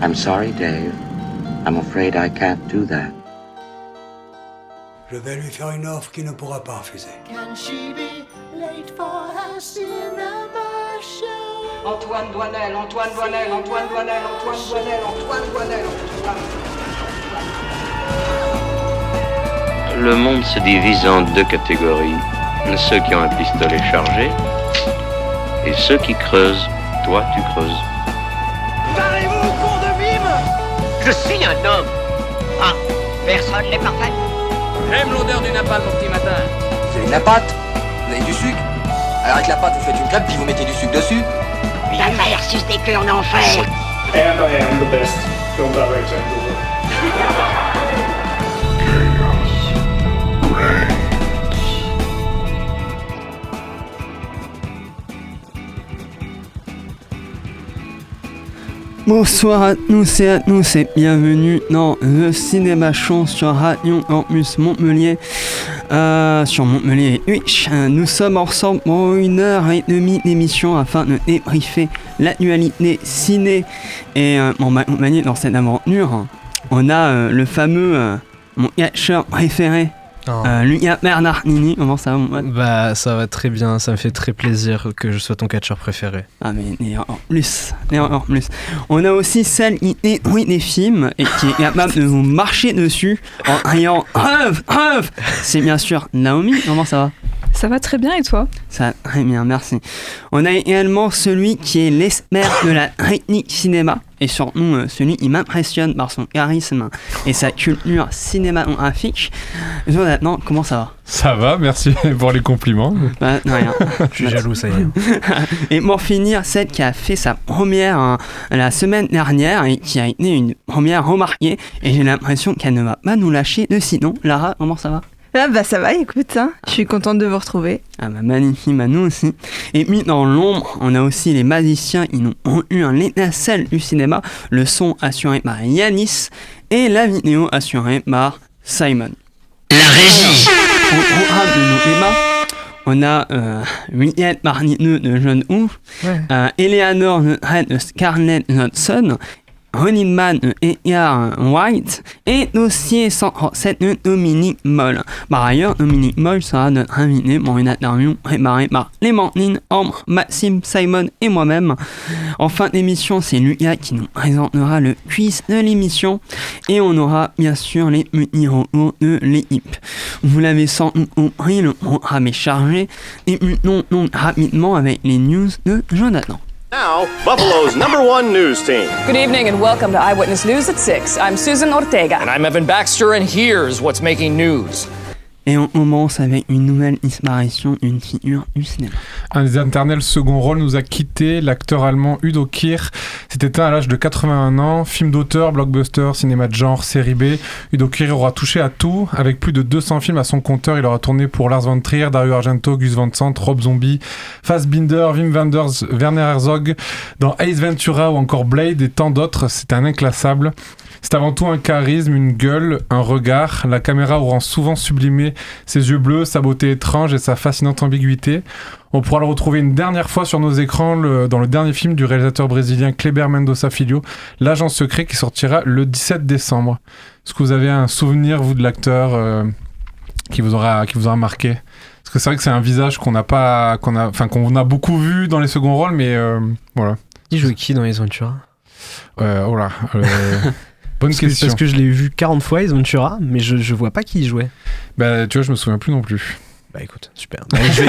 I'm sorry, Dave. I'm afraid I can't do that. Je vais lui faire une offre qu'il ne pourra pas refuser. Can she be late for her cinema show? Antoine Douanel, Antoine Douanel, Antoine Douanel, Antoine Douanel, Antoine Douanel, Antoine. Le monde se divise en deux catégories. Ceux qui ont un pistolet chargé et ceux qui creusent. Toi, tu creuses. Parlez-vous, cours de mime! Je suis un homme. Ah, personne n'est parfait. J'aime l'odeur du napalm au petit matin. Vous avez de la pâte? Vous avez du sucre? Alors avec la pâte, vous faites une crêpe puis vous mettez du sucre dessus? La mère suce des queues en enfer. And I am the best film director in the world. Bonsoir à tous et bienvenue dans le Cinéma Show sur Radio Campus Montpellier. Sur Montpellier 8, nous sommes ensemble pour 1h30 d'émission afin de débriefer l'actualité ciné. Et pour m'accompagner dans cette aventure, on a le fameux mon catcheur préféré. Lucas Bernardini, comment ça va mon pote? Bah ça va très bien, ça me fait très plaisir que je sois ton catcheur préféré. Ah mais et encore plus. On a aussi celle qui détruit des films et qui est capable de vous marcher dessus en criant Rêve. C'est bien sûr Naomi, comment ça va? Ça va très bien et toi? Ça va très bien, merci. On a également celui qui est l'expert de la technique cinéma et surtout celui qui m'impressionne par son charisme et sa culture cinématographique. Jonathan, comment ça va? Ça va, merci pour les compliments. Bah, rien. Je suis jaloux, ça y est. Et pour finir, celle qui a fait sa première la semaine dernière et qui a été une première remarquée et j'ai l'impression qu'elle ne va pas nous lâcher de sinon. Lara, comment ça va? Ah bah ça va, écoute, hein. Je suis contente de vous retrouver. Ah bah magnifique, nous aussi. Et puis dans l'ombre, on a aussi les magiciens qui nous ont eu un étincelle du cinéma, le son assuré par Yanis et la vidéo assurée par Simon. La régie. Au programme de nos débats, on a Juliette Martineux de Jeune Ouf, Eleanor de Scarlett Johansson, Running Man et Edgar White et dossier 137 de Dominique Moll. Par ailleurs, Dominique Moll sera notre invité pour une interview préparée par Clémentine, Ambre, Maxime, Simon et moi-même. En fin d'émission, c'est Lucas qui nous présentera le quiz de l'émission et on aura bien sûr les petits recours de l'équipe. Vous l'avez sans doute compris, le programme est chargé et nous rapidement avec les news de Jonathan. Now, Buffalo's #1 news team. Good evening and welcome to Eyewitness News at 6. I'm Susan Ortega. And I'm Evan Baxter, and here's what's making news. Et on commence avec une nouvelle disparition d'une figure du cinéma. Un des éternels second rôle nous a quitté, l'acteur allemand Udo Kier s'est éteint à l'âge de 81 ans. Film d'auteur, blockbuster, cinéma de genre, série B. Udo Kier aura touché à tout. Avec plus de 200 films à son compteur, il aura tourné pour Lars von Trier, Dario Argento, Gus Van Sant, Rob Zombie, Fassbinder, Wim Wenders, Werner Herzog, dans Ace Ventura ou encore Blade et tant d'autres. C'est un inclassable. C'est avant tout un charisme, une gueule, un regard. La caméra aura souvent sublimé ses yeux bleus, sa beauté étrange et sa fascinante ambiguïté. On pourra le retrouver une dernière fois sur nos écrans dans le dernier film du réalisateur brésilien Kleber Mendonça Filho, L'Agent secret, qui sortira le 17 décembre. Est-ce que vous avez un souvenir, vous, de l'acteur qui vous aura marqué? Parce que c'est vrai que c'est un visage qu'on a beaucoup vu dans les seconds rôles, mais voilà. Il jouait qui dans Ace Ventura? Bonne question. Parce que je l'ai vu 40 fois, Ace Ventura, mais je vois pas qui y jouait. Bah, tu vois, je me souviens plus non plus. Bah écoute, super. Bah, je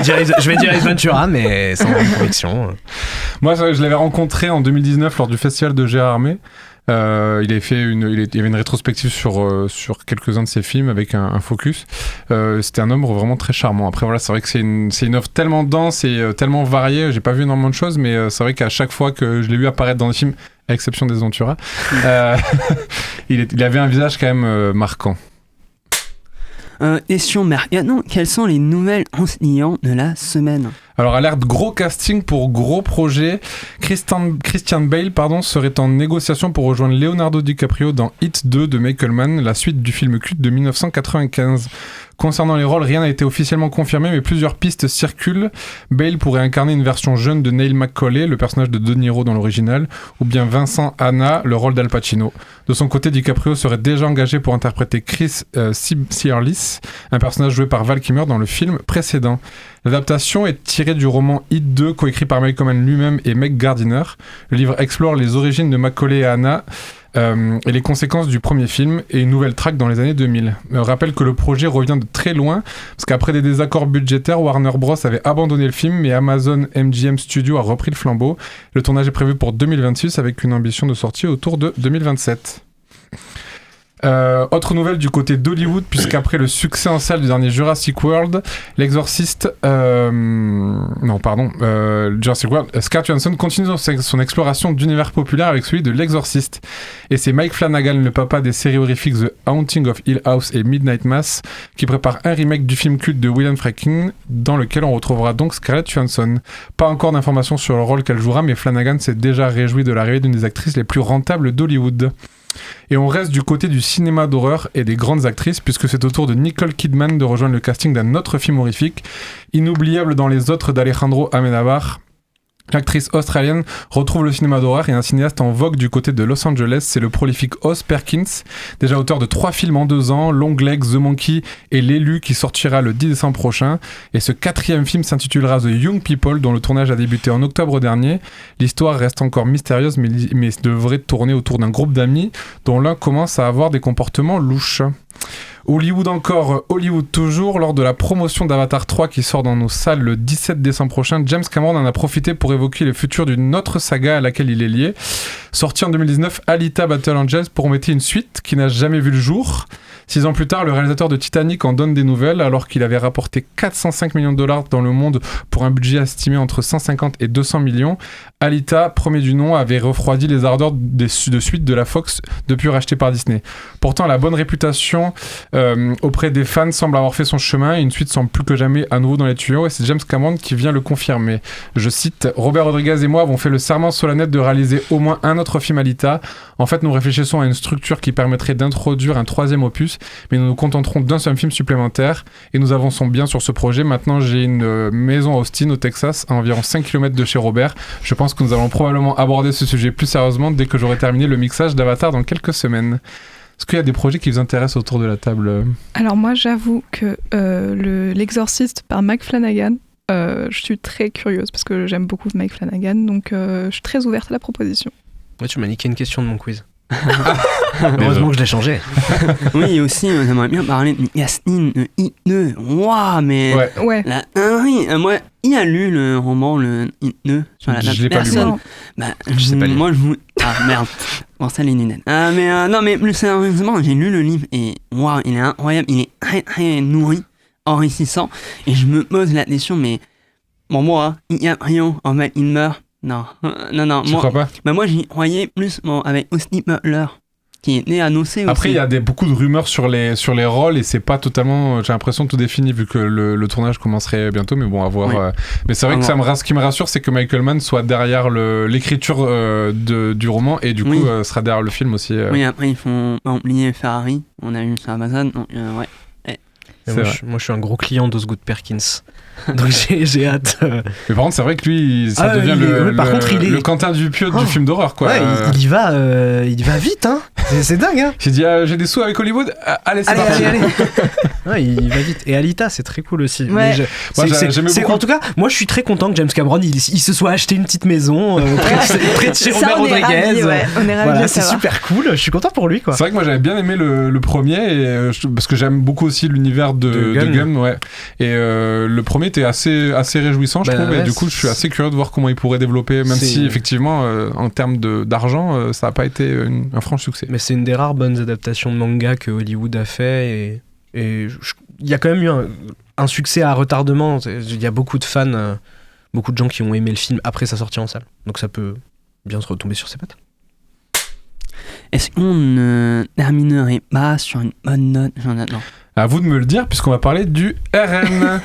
vais dire Ace Ventura, mais sans conviction. Moi, je l'avais rencontré en 2019 lors du festival de Gérard Armé. Il y avait une rétrospective sur quelques-uns de ses films avec un focus. C'était un homme vraiment très charmant. Après voilà, c'est vrai que c'est une œuvre tellement dense et tellement variée. J'ai pas vu énormément de choses, mais c'est vrai qu'à chaque fois que je l'ai vu apparaître dans des films, à l'exception des Ventura, il avait un visage quand même marquant. Question Mercano, quelles sont les nouvelles enseignantes de la semaine? Alors, alerte gros casting pour gros projet. Christian Bale serait en négociation pour rejoindre Leonardo DiCaprio dans Hit 2 de Michael Mann, la suite du film culte de 1995. Concernant les rôles, rien n'a été officiellement confirmé, mais plusieurs pistes circulent. Bale pourrait incarner une version jeune de Neil McCauley, le personnage de De Niro dans l'original, ou bien Vincent Hanna, le rôle d'Al Pacino. De son côté, DiCaprio serait déjà engagé pour interpréter Chris Searles, un personnage joué par Val Kilmer dans le film précédent. L'adaptation est tirée du roman Hit 2, coécrit par Malcolm Mann lui-même et Meg Gardiner. Le livre explore les origines de Macaulay et Hanna, et les conséquences du premier film et une nouvelle track dans les années 2000. Rappelle que le projet revient de très loin, parce qu'après des désaccords budgétaires, Warner Bros avait abandonné le film, mais Amazon MGM Studios a repris le flambeau. Le tournage est prévu pour 2026 avec une ambition de sortie autour de 2027. Autre nouvelle du côté d'Hollywood, puisqu'après le succès en salle du dernier Jurassic World, Jurassic World, Scarlett Johansson continue son exploration d'univers populaire avec celui de L'Exorciste. Et c'est Mike Flanagan, le papa des séries horrifiques The Haunting of Hill House et Midnight Mass, qui prépare un remake du film culte de William Friedkin, dans lequel on retrouvera donc Scarlett Johansson. Pas encore d'informations sur le rôle qu'elle jouera, mais Flanagan s'est déjà réjoui de l'arrivée d'une des actrices les plus rentables d'Hollywood. Et on reste du côté du cinéma d'horreur et des grandes actrices, puisque c'est au tour de Nicole Kidman de rejoindre le casting d'un autre film horrifique, inoubliable dans les autres d'Alejandro Amenábar. L'actrice australienne retrouve le cinéma d'horreur et un cinéaste en vogue du côté de Los Angeles, c'est le prolifique Oz Perkins, déjà auteur de 3 films en 2 ans, Long Legs, The Monkey et L'élu qui sortira le 10 décembre prochain. Et ce 4e film s'intitulera The Young People, dont le tournage a débuté en octobre dernier. L'histoire reste encore mystérieuse, mais devrait tourner autour d'un groupe d'amis dont l'un commence à avoir des comportements louches. Hollywood encore, Hollywood toujours. Lors de la promotion d'Avatar 3 qui sort dans nos salles le 17 décembre prochain, James Cameron en a profité pour évoquer le futur d'une autre saga à laquelle il est lié. Sorti en 2019, Alita Battle Angels promettait une suite qui n'a jamais vu le jour. 6 ans plus tard, le réalisateur de Titanic en donne des nouvelles alors qu'il avait rapporté 405 millions de dollars dans le monde pour un budget estimé entre 150 et 200 millions. Alita, premier du nom, avait refroidi les ardeurs de suite de la Fox depuis rachetée par Disney. Pourtant, la bonne réputation auprès des fans semble avoir fait son chemin et une suite semble plus que jamais à nouveau dans les tuyaux, et c'est James Cameron qui vient le confirmer. Je cite: Robert Rodriguez et moi avons fait le serment solennel de réaliser au moins un autre film Alita. En fait, nous réfléchissons à une structure qui permettrait d'introduire un 3e opus, mais nous nous contenterons d'un seul film supplémentaire et nous avançons bien sur ce projet. Maintenant, j'ai une maison à Austin, au Texas, à environ 5 km de chez Robert. Je pense que nous allons probablement aborder ce sujet plus sérieusement dès que j'aurai terminé le mixage d'Avatar dans quelques semaines. Est-ce qu'il y a des projets qui vous intéressent autour de la table ? Alors moi, j'avoue que L'Exorciste par Mike Flanagan, je suis très curieuse parce que j'aime beaucoup Mike Flanagan, donc je suis très ouverte à la proposition. Ouais, tu m'as niqué une question de mon quiz. Heureusement que je l'ai changé. Oui, et aussi, j'aimerais bien parler de Yasmine Hit 2. Waouh, mais ouais. Moi, il a lu le roman, le Hit 2 sur la Je l'ai pas lu. Je sais pas lire. Moi, je vous... Ah, merde. Bon, ça, les nunettes. Non, mais plus sérieusement, j'ai lu le livre et waouh, il est incroyable. Il est très, très nourri, enrichissant. Et je me pose la question, mais bon, moi, il y a rien, en fait, il meurt. Non. Tu crois pas ? Moi, j'y croyais plus avec Austin Butler, qui était annoncé aussi. Après, il y a beaucoup de rumeurs sur les rôles et c'est pas totalement, j'ai l'impression, tout défini vu que le tournage commencerait bientôt, mais bon, à voir. Oui. Mais c'est vrai que ce qui me rassure, c'est que Michael Mann soit derrière l'écriture du roman et du coup sera derrière le film aussi. Oui, après, ils font oublier Ferrari, on a eu sur Amazon, donc ouais. Moi, je suis un gros client d'Osgood Perkins. Donc j'ai hâte. Mais par contre, c'est vrai que lui, ça devient le Quentin Dupieux du film d'horreur, quoi. Ouais, il y va vite, hein. C'est dingue, hein. J'ai dit, j'ai des sous avec Hollywood. Allez, c'est parti. Allez. Ouais, il va vite. Et Alita, c'est très cool aussi. Ouais. J'aimais beaucoup. En tout cas, moi, je suis très content que James Cameron il se soit acheté une petite maison près de chez Robert Rodriguez. On est ravis de c'est super cool. Je suis content pour lui, quoi. C'est vrai que moi, j'avais bien aimé le premier parce que j'aime beaucoup aussi l'univers de Gunn, ouais. Et le premier était assez réjouissant, je trouve, et du coup je suis assez curieux de voir comment il pourrait développer, même si effectivement en termes d'argent ça n'a pas été un franc succès. Mais c'est une des rares bonnes adaptations de manga que Hollywood a fait, et il y a quand même eu un succès à retardement. Il y a beaucoup de fans, beaucoup de gens qui ont aimé le film après sa sortie en salle, donc ça peut bien se retomber sur ses pattes. Est-ce qu'on ne terminerait pas sur une bonne note, Jonathan ? À vous de me le dire, puisqu'on va parler du RN.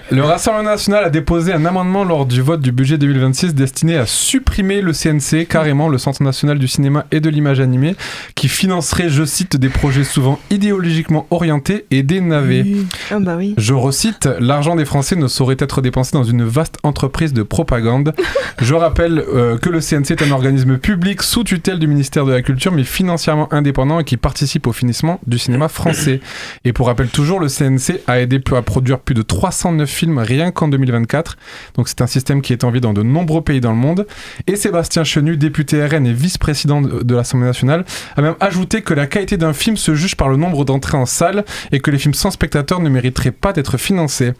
Le Rassemblement national a déposé un amendement lors du vote du budget 2026 destiné à supprimer le CNC, carrément le Centre national du cinéma et de l'image animée, qui financerait, je cite, des projets souvent idéologiquement orientés et des navets. Oh bah oui. Je recite, l'argent des Français ne saurait être dépensé dans une vaste entreprise de propagande. Je rappelle que le CNC est un organisme public sous tutelle du ministère de la Culture, mais financièrement indépendant et qui participe au financement du cinéma français. Et pour rappel toujours, le CNC a aidé à produire plus de 309 films rien qu'en 2024. Donc c'est un système qui est en vie dans de nombreux pays dans le monde. Et Sébastien Chenu, député RN et vice-président de l'Assemblée nationale, a même ajouté que la qualité d'un film se juge par le nombre d'entrées en salle et que les films sans spectateurs ne mériteraient pas d'être financés.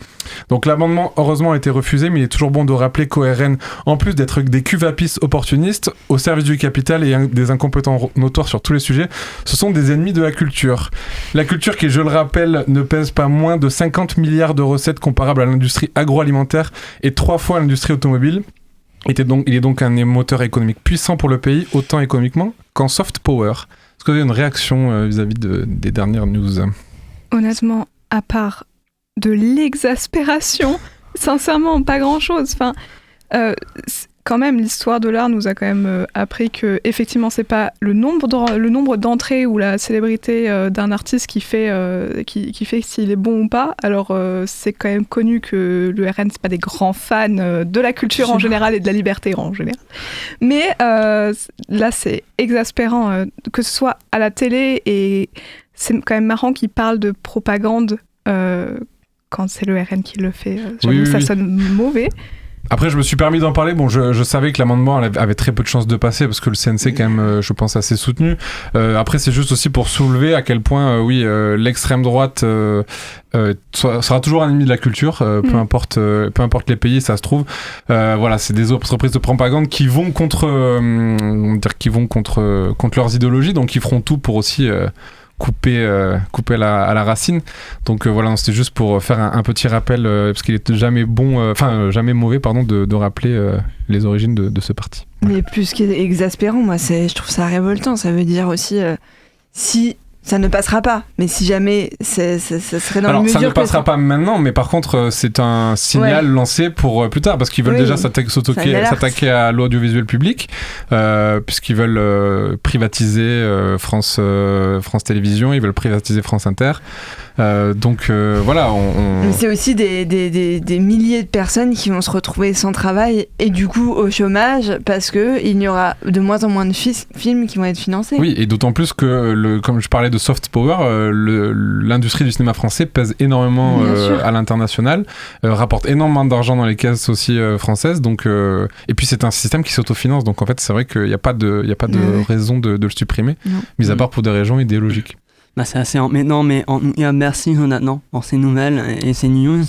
Donc l'amendement, heureusement, a été refusé, mais il est toujours bon de rappeler qu'au RN, en plus d'être des cuvapistes opportunistes, au service du capital et des incompétents notoires sur tous les sujets, ce sont des ennemis de la culture. La culture qui, je le rappelle, ne pèse pas moins de 50 milliards de recettes comparables à l'industrie agroalimentaire et 3 fois à l'industrie automobile. Il est donc un moteur économique puissant pour le pays, autant économiquement qu'en soft power. Est-ce que vous avez une réaction vis-à-vis des dernières news ? Honnêtement, à part de l'exaspération, sincèrement, pas grand-chose. Enfin, quand même, l'histoire de l'art nous a quand même appris que effectivement, c'est pas le nombre d'entrées ou la célébrité d'un artiste qui fait s'il est bon ou pas. Alors, c'est quand même connu que le RN, c'est pas des grands fans de la culture en général et de la liberté en général. Mais là, c'est exaspérant que ce soit à la télé, et c'est quand même marrant qu'ils parlent de propagande quand c'est le RN qui le fait. J'avoue, ça sonne mauvais. Après, je me suis permis d'en parler. Bon, je savais que l'amendement avait très peu de chances de passer parce que le CNC est quand même, je pense, assez soutenu. Après, c'est juste aussi pour soulever à quel point, l'extrême droite sera toujours un ennemi de la culture, peu importe les pays, ça se trouve. Voilà, c'est des entreprises de propagande qui vont contre leurs idéologies, donc ils feront tout pour aussi couper à la racine. Donc voilà, c'était juste pour faire un petit rappel, parce qu'il est jamais mauvais de rappeler les origines de ce parti. Mais plus qu'exaspérant, moi je trouve ça révoltant. Ça veut dire aussi si ça ne passera pas, mais si jamais ça serait dans Alors, les mesures... ça ne passera pas maintenant, mais par contre, c'est un signal lancé pour plus tard, parce qu'ils veulent déjà s'attaquer à l'audiovisuel public, puisqu'ils veulent privatiser France Télévisions, ils veulent privatiser France Inter. Voilà, Mais c'est aussi des milliers de personnes qui vont se retrouver sans travail et du coup au chômage, parce qu'il y aura de moins en moins de films qui vont être financés. Oui, et d'autant plus que, comme je parlais de soft power, l'industrie du cinéma français pèse énormément à l'international, rapporte énormément d'argent dans les caisses aussi françaises, donc, et puis c'est un système qui s'autofinance, donc en fait c'est vrai qu'il n'y a pas de raison de le supprimer, mis à part pour des raisons idéologiques. Bah c'est assez embêtant, mais merci Jonathan pour ces nouvelles et ces news.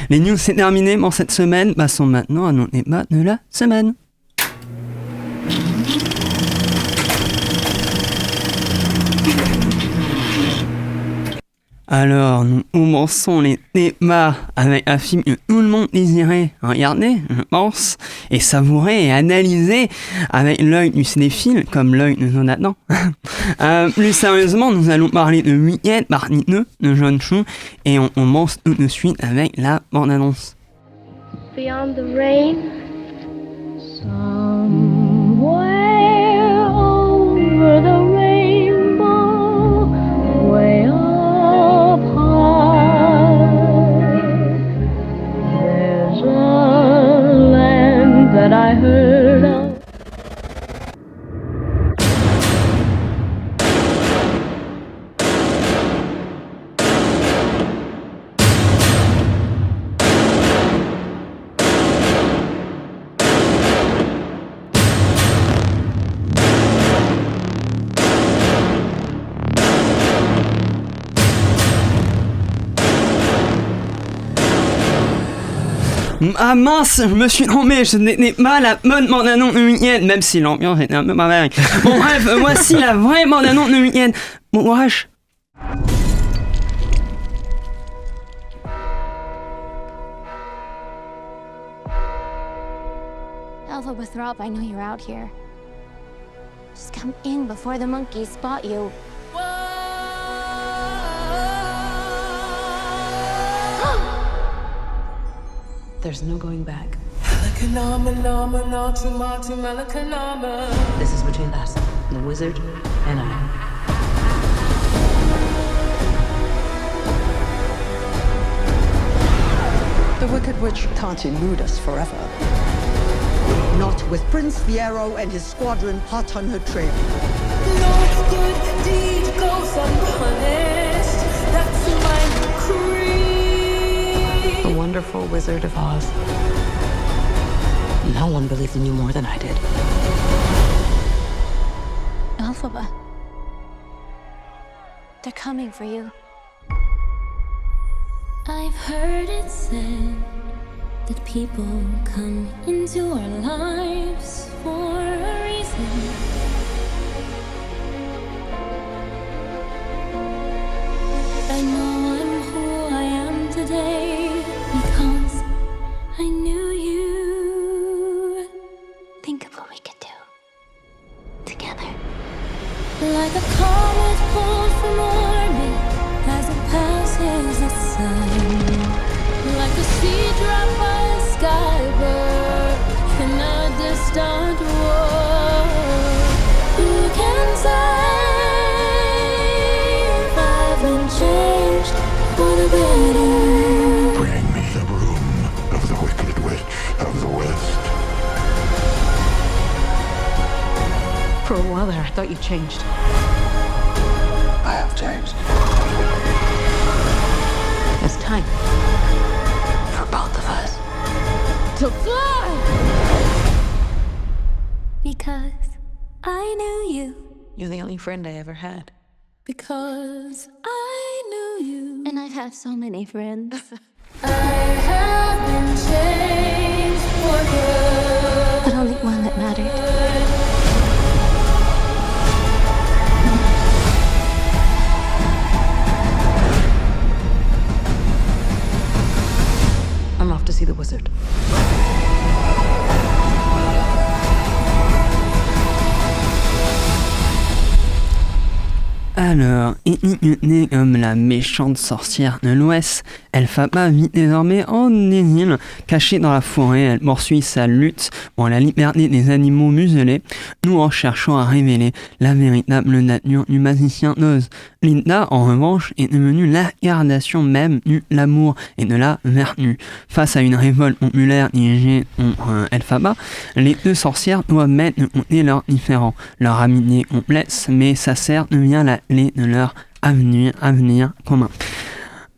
Les news, c'est terminé pour cette semaine, sont maintenant à nos débats de la semaine. Alors, nous commençons les débats avec un film que tout le monde désirait regarder, je pense, et savourer et analyser avec l'œil du cinéphile, comme l'œil de Jonathan. Plus sérieusement, nous allons parler de Weekend partie 2 de John Chu, et on commence tout de suite avec la bande-annonce. Beyond the rain, somewhere over the rainbow, way up high, there's a land that I heard of. Ah mince, je me suis trompé, je n'étais pas la bonne bande-annonce de Weekend, même si l'ambiance était un peu pareille. Bon bref, voici la vraie bande-annonce de Weekend. Bon courage. Alpha Withrop, I know you're out here. Just come in before the monkeys spot you. Whoa! There's no going back. This is between us, the wizard and I. The Wicked Witch can't elude us forever. Not with Prince Fiero and his squadron hot on her trail. No good deed goes unpunished. That's my creed. The wonderful Wizard of Oz. No one believed in you more than I did. Elphaba. They're coming for you. I've heard it said that people come into our lives for a reason. I know I'm who I am today because I knew you. Think of what we could do together. Like a comet pulled from orbit as it passes the sun. Like a seed dropped by a skybird in a distant world. Who can say if I've been changed for the better? Bring me the broom of the Wicked Witch of the West. For a while there, I thought you changed. I have changed. It's time. For both of us. To fly! Because I knew you. You're the only friend I ever had. Because I knew you. And I've had so many friends. I have been changed for good. But only one that mattered. I'm off to see the wizard. Alors, née comme la méchante sorcière de l'Ouest, Elphaba vit désormais en exil. Cachée dans la forêt, elle poursuit sa lutte pour la liberté des animaux muselés, nous en cherchant à révéler la véritable nature du magicien d'Oz. Linda, en revanche, est devenue l'incarnation même de l'amour et de la vertu. Face à une révolte populaire dirigée contre Elphaba, les deux sorcières doivent mettre de côté leurs différends. Leur amitié complexe, mais sincère, devient la clé de leur avenir commun.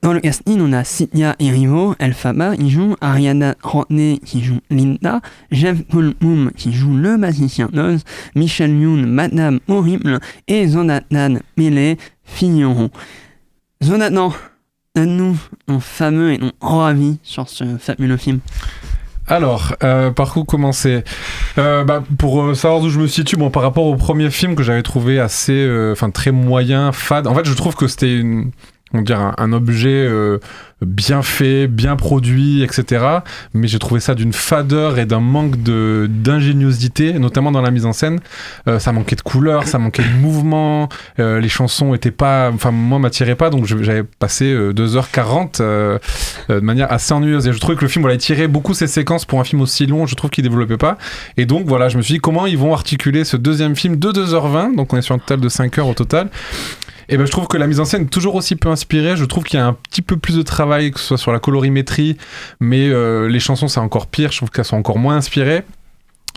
Dans le casting, on a Cynthia Erivo, Elphaba, qui joue Ariana Rodney, qui joue Linda, Jeff Goldblum, qui joue le magicien d'Oz, Michelle Youn, Madame Horrible, et Jonathan Pérez Figneron. Jonathan, donne-nous ton fameux et ton grand avis sur ce fabuleux film. Alors, par où commencer pour savoir d'où je me situe, bon, par rapport au premier film que j'avais trouvé assez, très moyen, fade. En fait, je trouve que c'était un objet bien fait, bien produit, etc. Mais j'ai trouvé ça d'une fadeur et d'un manque d'ingéniosité, notamment dans la mise en scène. Ça manquait de couleurs, ça manquait de mouvement, les chansons étaient pas... Enfin, moi, m'attiraient pas, donc j'avais passé 2h40 de manière assez ennuyeuse. Et je trouvais que le film, il tirait beaucoup ses séquences pour un film aussi long, je trouve qu'il développait pas. Et donc, voilà, je me suis dit, comment ils vont articuler ce deuxième film de 2h20, donc on est sur un total de 5 heures au total. Et je trouve que la mise en scène est toujours aussi peu inspirée. Je trouve qu'il y a un petit peu plus de travail, que ce soit sur la colorimétrie, mais les chansons c'est encore pire. Je trouve qu'elles sont encore moins inspirées.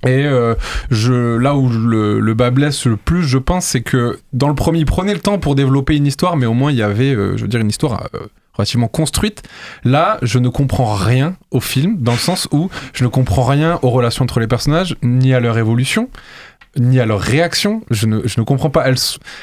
Et là où le bas blesse le plus, je pense, c'est que dans le premier, il prenait le temps pour développer une histoire, mais au moins il y avait, une histoire relativement construite. Là, je ne comprends rien au film, dans le sens où je ne comprends rien aux relations entre les personnages, ni à leur évolution, ni à leur réaction. Je ne comprends pas.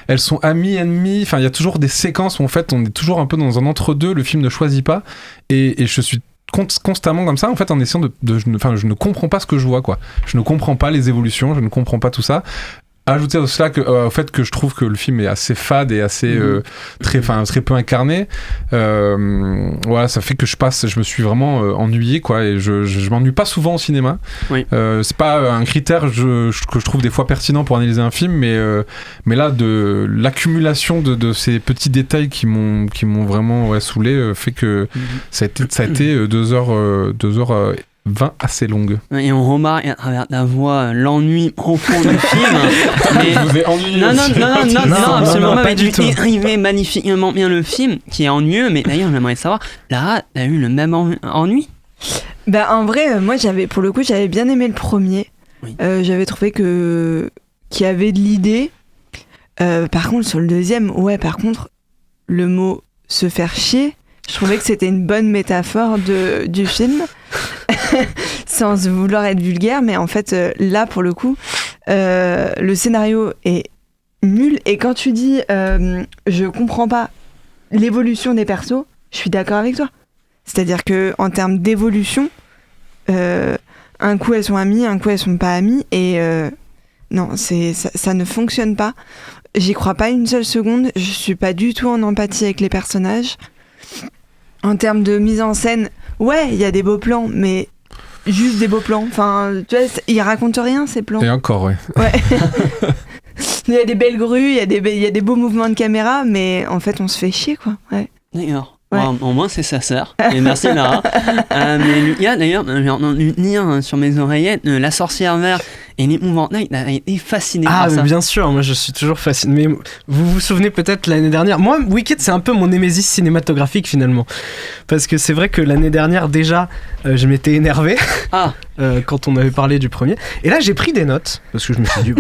Elles sont amies, ennemies. Enfin, il y a toujours des séquences où en fait on est toujours un peu dans un entre-deux. Le film ne choisit pas. Et je suis constamment comme ça en fait en essayant je ne comprends pas ce que je vois, quoi. Je ne comprends pas les évolutions. Je ne comprends pas tout ça. ajouter à cela au fait que je trouve que le film est assez fade et assez très peu incarné. Voilà, ça fait que je me suis vraiment ennuyé, quoi, et je m'ennuie pas souvent au cinéma. Oui. C'est pas un critère que je trouve des fois pertinent pour analyser un film, mais là, de l'accumulation de ces petits détails qui m'ont vraiment saoulé fait que ça a été 2h20 assez longue. Et on remarque à travers ta voix l'ennui profond du film. Mais... Je vous ai ennuyé. Non, absolument pas du tout. Arrivé magnifiquement bien le film, qui est ennuyeux, mais d'ailleurs j'aimerais savoir, Lara, t'as eu le même ennui? Bah en vrai, moi j'avais bien aimé le premier. Oui. J'avais trouvé qu'il y avait de l'idée. Par contre sur le deuxième, par contre, le mot se faire chier, je trouvais que c'était une bonne métaphore du film. Sans vouloir être vulgaire, mais en fait là pour le coup le scénario est nul, et quand tu dis je comprends pas l'évolution des persos, je suis d'accord avec toi, c'est-à-dire que en termes d'évolution, un coup elles sont amies, un coup elles sont pas amies, et non, ça ne fonctionne pas, j'y crois pas une seule seconde, je suis pas du tout en empathie avec les personnages. En termes de mise en scène, il y a des beaux plans, mais juste des beaux plans. Enfin, tu vois, ils racontent rien, ces plans. Et encore, ouais. Il y a des belles grues, il y a des beaux mouvements de caméra, mais en fait, on se fait chier, quoi. Ouais. D'ailleurs. Ouais. Au moins c'est ça sert. Et merci Lara. Mais Lucas, d'ailleurs, j'ai entendu dire sur mes oreillettes La Sorcière Verte et l'Épouvantail, t'as été fasciné par ça. Bien sûr, moi je suis toujours fasciné. Mais vous vous souvenez peut-être l'année dernière, moi Wicked c'est un peu mon némésis cinématographique finalement. Parce que c'est vrai que l'année dernière déjà, je m'étais énervé quand on avait parlé du premier. Et là j'ai pris des notes, parce que je me suis dit,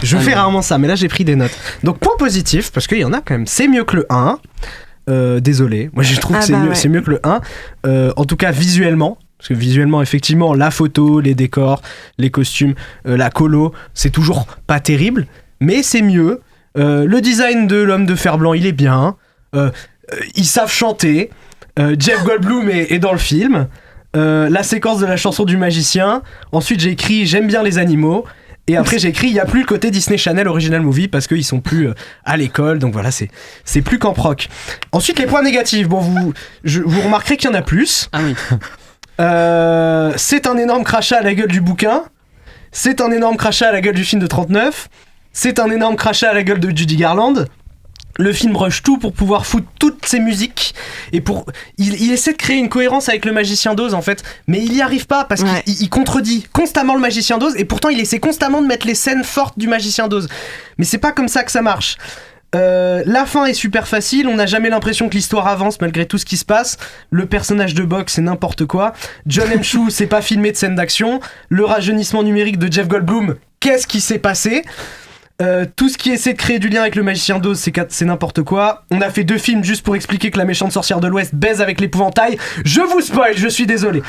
je fais rarement ça, mais là j'ai pris des notes. Donc point positif, parce qu'il y en a quand même, c'est mieux que le 1. Désolé, moi je trouve que c'est mieux que le 1, en tout cas visuellement, parce que visuellement effectivement la photo, les décors, les costumes, la colo, c'est toujours pas terrible, mais c'est mieux. Le design de l'homme de fer blanc il est bien, ils savent chanter, Jeff Goldblum est dans le film, la séquence de la chanson du magicien, ensuite j'ai écrit j'aime bien les animaux. Et après j'ai écrit il n'y a plus le côté Disney Channel Original Movie parce qu'ils sont plus à l'école, donc voilà, c'est plus qu'en proc. Ensuite les points négatifs, vous remarquerez qu'il y en a plus. Ah oui. C'est un énorme crachat à la gueule du bouquin, c'est un énorme crachat à la gueule du film de 39, c'est un énorme crachat à la gueule de Judy Garland. Le film rush tout pour pouvoir foutre toutes ses musiques, et il essaie de créer une cohérence avec le Magicien d'Oz en fait, mais il y arrive pas parce qu'il contredit constamment le Magicien d'Oz, et pourtant il essaie constamment de mettre les scènes fortes du Magicien d'Oz, mais c'est pas comme ça que ça marche. La fin est super facile, on n'a jamais l'impression que l'histoire avance malgré tout ce qui se passe. Le personnage de Bock c'est n'importe quoi. John M. Chu c'est pas filmé de scènes d'action. Le rajeunissement numérique de Jeff Goldblum, qu'est-ce qui s'est passé? Tout ce qui essaie de créer du lien avec le Magicien d'Oz, c'est n'importe quoi. On a fait 2 films juste pour expliquer que la méchante sorcière de l'Ouest baise avec l'épouvantail. Je vous spoil, je suis désolé.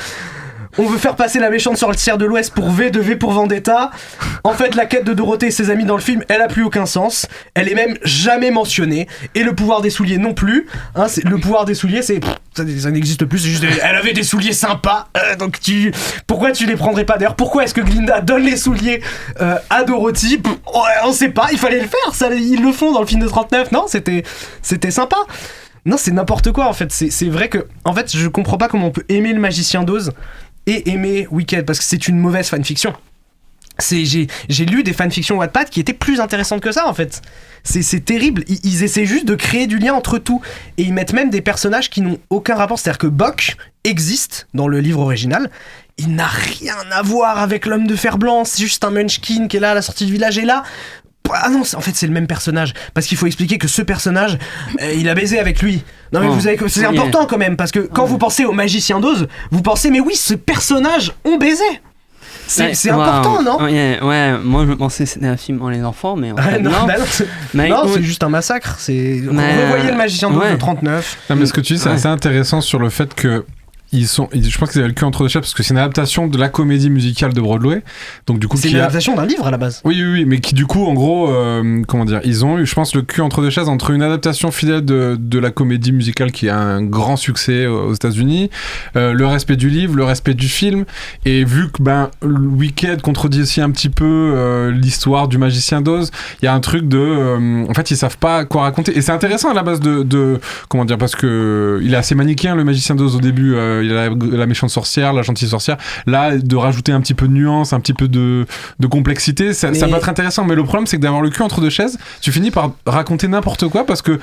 On veut faire passer la méchante sorcière de l'Ouest pour V de V pour Vendetta. En fait, la quête de Dorothée et ses amis dans le film, elle a plus aucun sens. Elle est même jamais mentionnée. Et le pouvoir des souliers non plus. Le pouvoir des souliers, ça n'existe plus. C'est juste, elle avait des souliers sympas. Donc pourquoi tu les prendrais pas? D'ailleurs, pourquoi est-ce que Glinda donne les souliers à Dorothy? On sait pas. Il fallait le faire. Ils le font dans le film de 39. Non, c'était sympa. Non, c'est n'importe quoi en fait. C'est vrai que, en fait, je comprends pas comment on peut aimer le Magicien d'Oz et aimer Wicked, parce que c'est une mauvaise fanfiction. J'ai lu des fanfictions Wattpad qui étaient plus intéressantes que ça en fait. C'est terrible, ils essaient juste de créer du lien entre tout, et ils mettent même des personnages qui n'ont aucun rapport. C'est-à-dire que Bock existe dans le livre original, il n'a rien à voir avec l'homme de fer blanc, c'est juste un munchkin qui est là à la sortie du village, et là ah non, en fait c'est le même personnage, parce qu'il faut expliquer que ce personnage il a baisé avec lui. Non mais c'est important quand même, parce que quand vous pensez au Magicien d'Oz, vous pensez mais oui, ce personnage ont baisé. C'est important, non? Ouais, moi je pensais que c'était un film pour les enfants, mais en fait, non. C'est juste un massacre. Vous revoyez le Magicien d'Oz de 39. Non, mais ce que tu dis, c'est assez intéressant sur le fait que je pense qu'ils avaient le cul entre deux chaises parce que c'est une adaptation de la comédie musicale de Broadway. Donc du coup, c'est une adaptation d'un livre à la base. Oui, mais qui du coup, en gros, comment dire, ils ont eu, je pense, le cul entre deux chaises entre une adaptation fidèle de la comédie musicale qui a un grand succès aux États-Unis, le respect du livre, le respect du film, et vu que Wicked contredit aussi un petit peu l'histoire du Magicien d'Oz, il y a un truc de, en fait, ils savent pas quoi raconter. Et c'est intéressant à la base de comment dire, parce que il est assez manichéen, le Magicien d'Oz au début. Il a la méchante sorcière, la gentille sorcière. Là, de rajouter un petit peu de nuance, un petit peu de complexité, ça peut être intéressant. Mais le problème, c'est que d'avoir le cul entre deux chaises, tu finis par raconter n'importe quoi parce que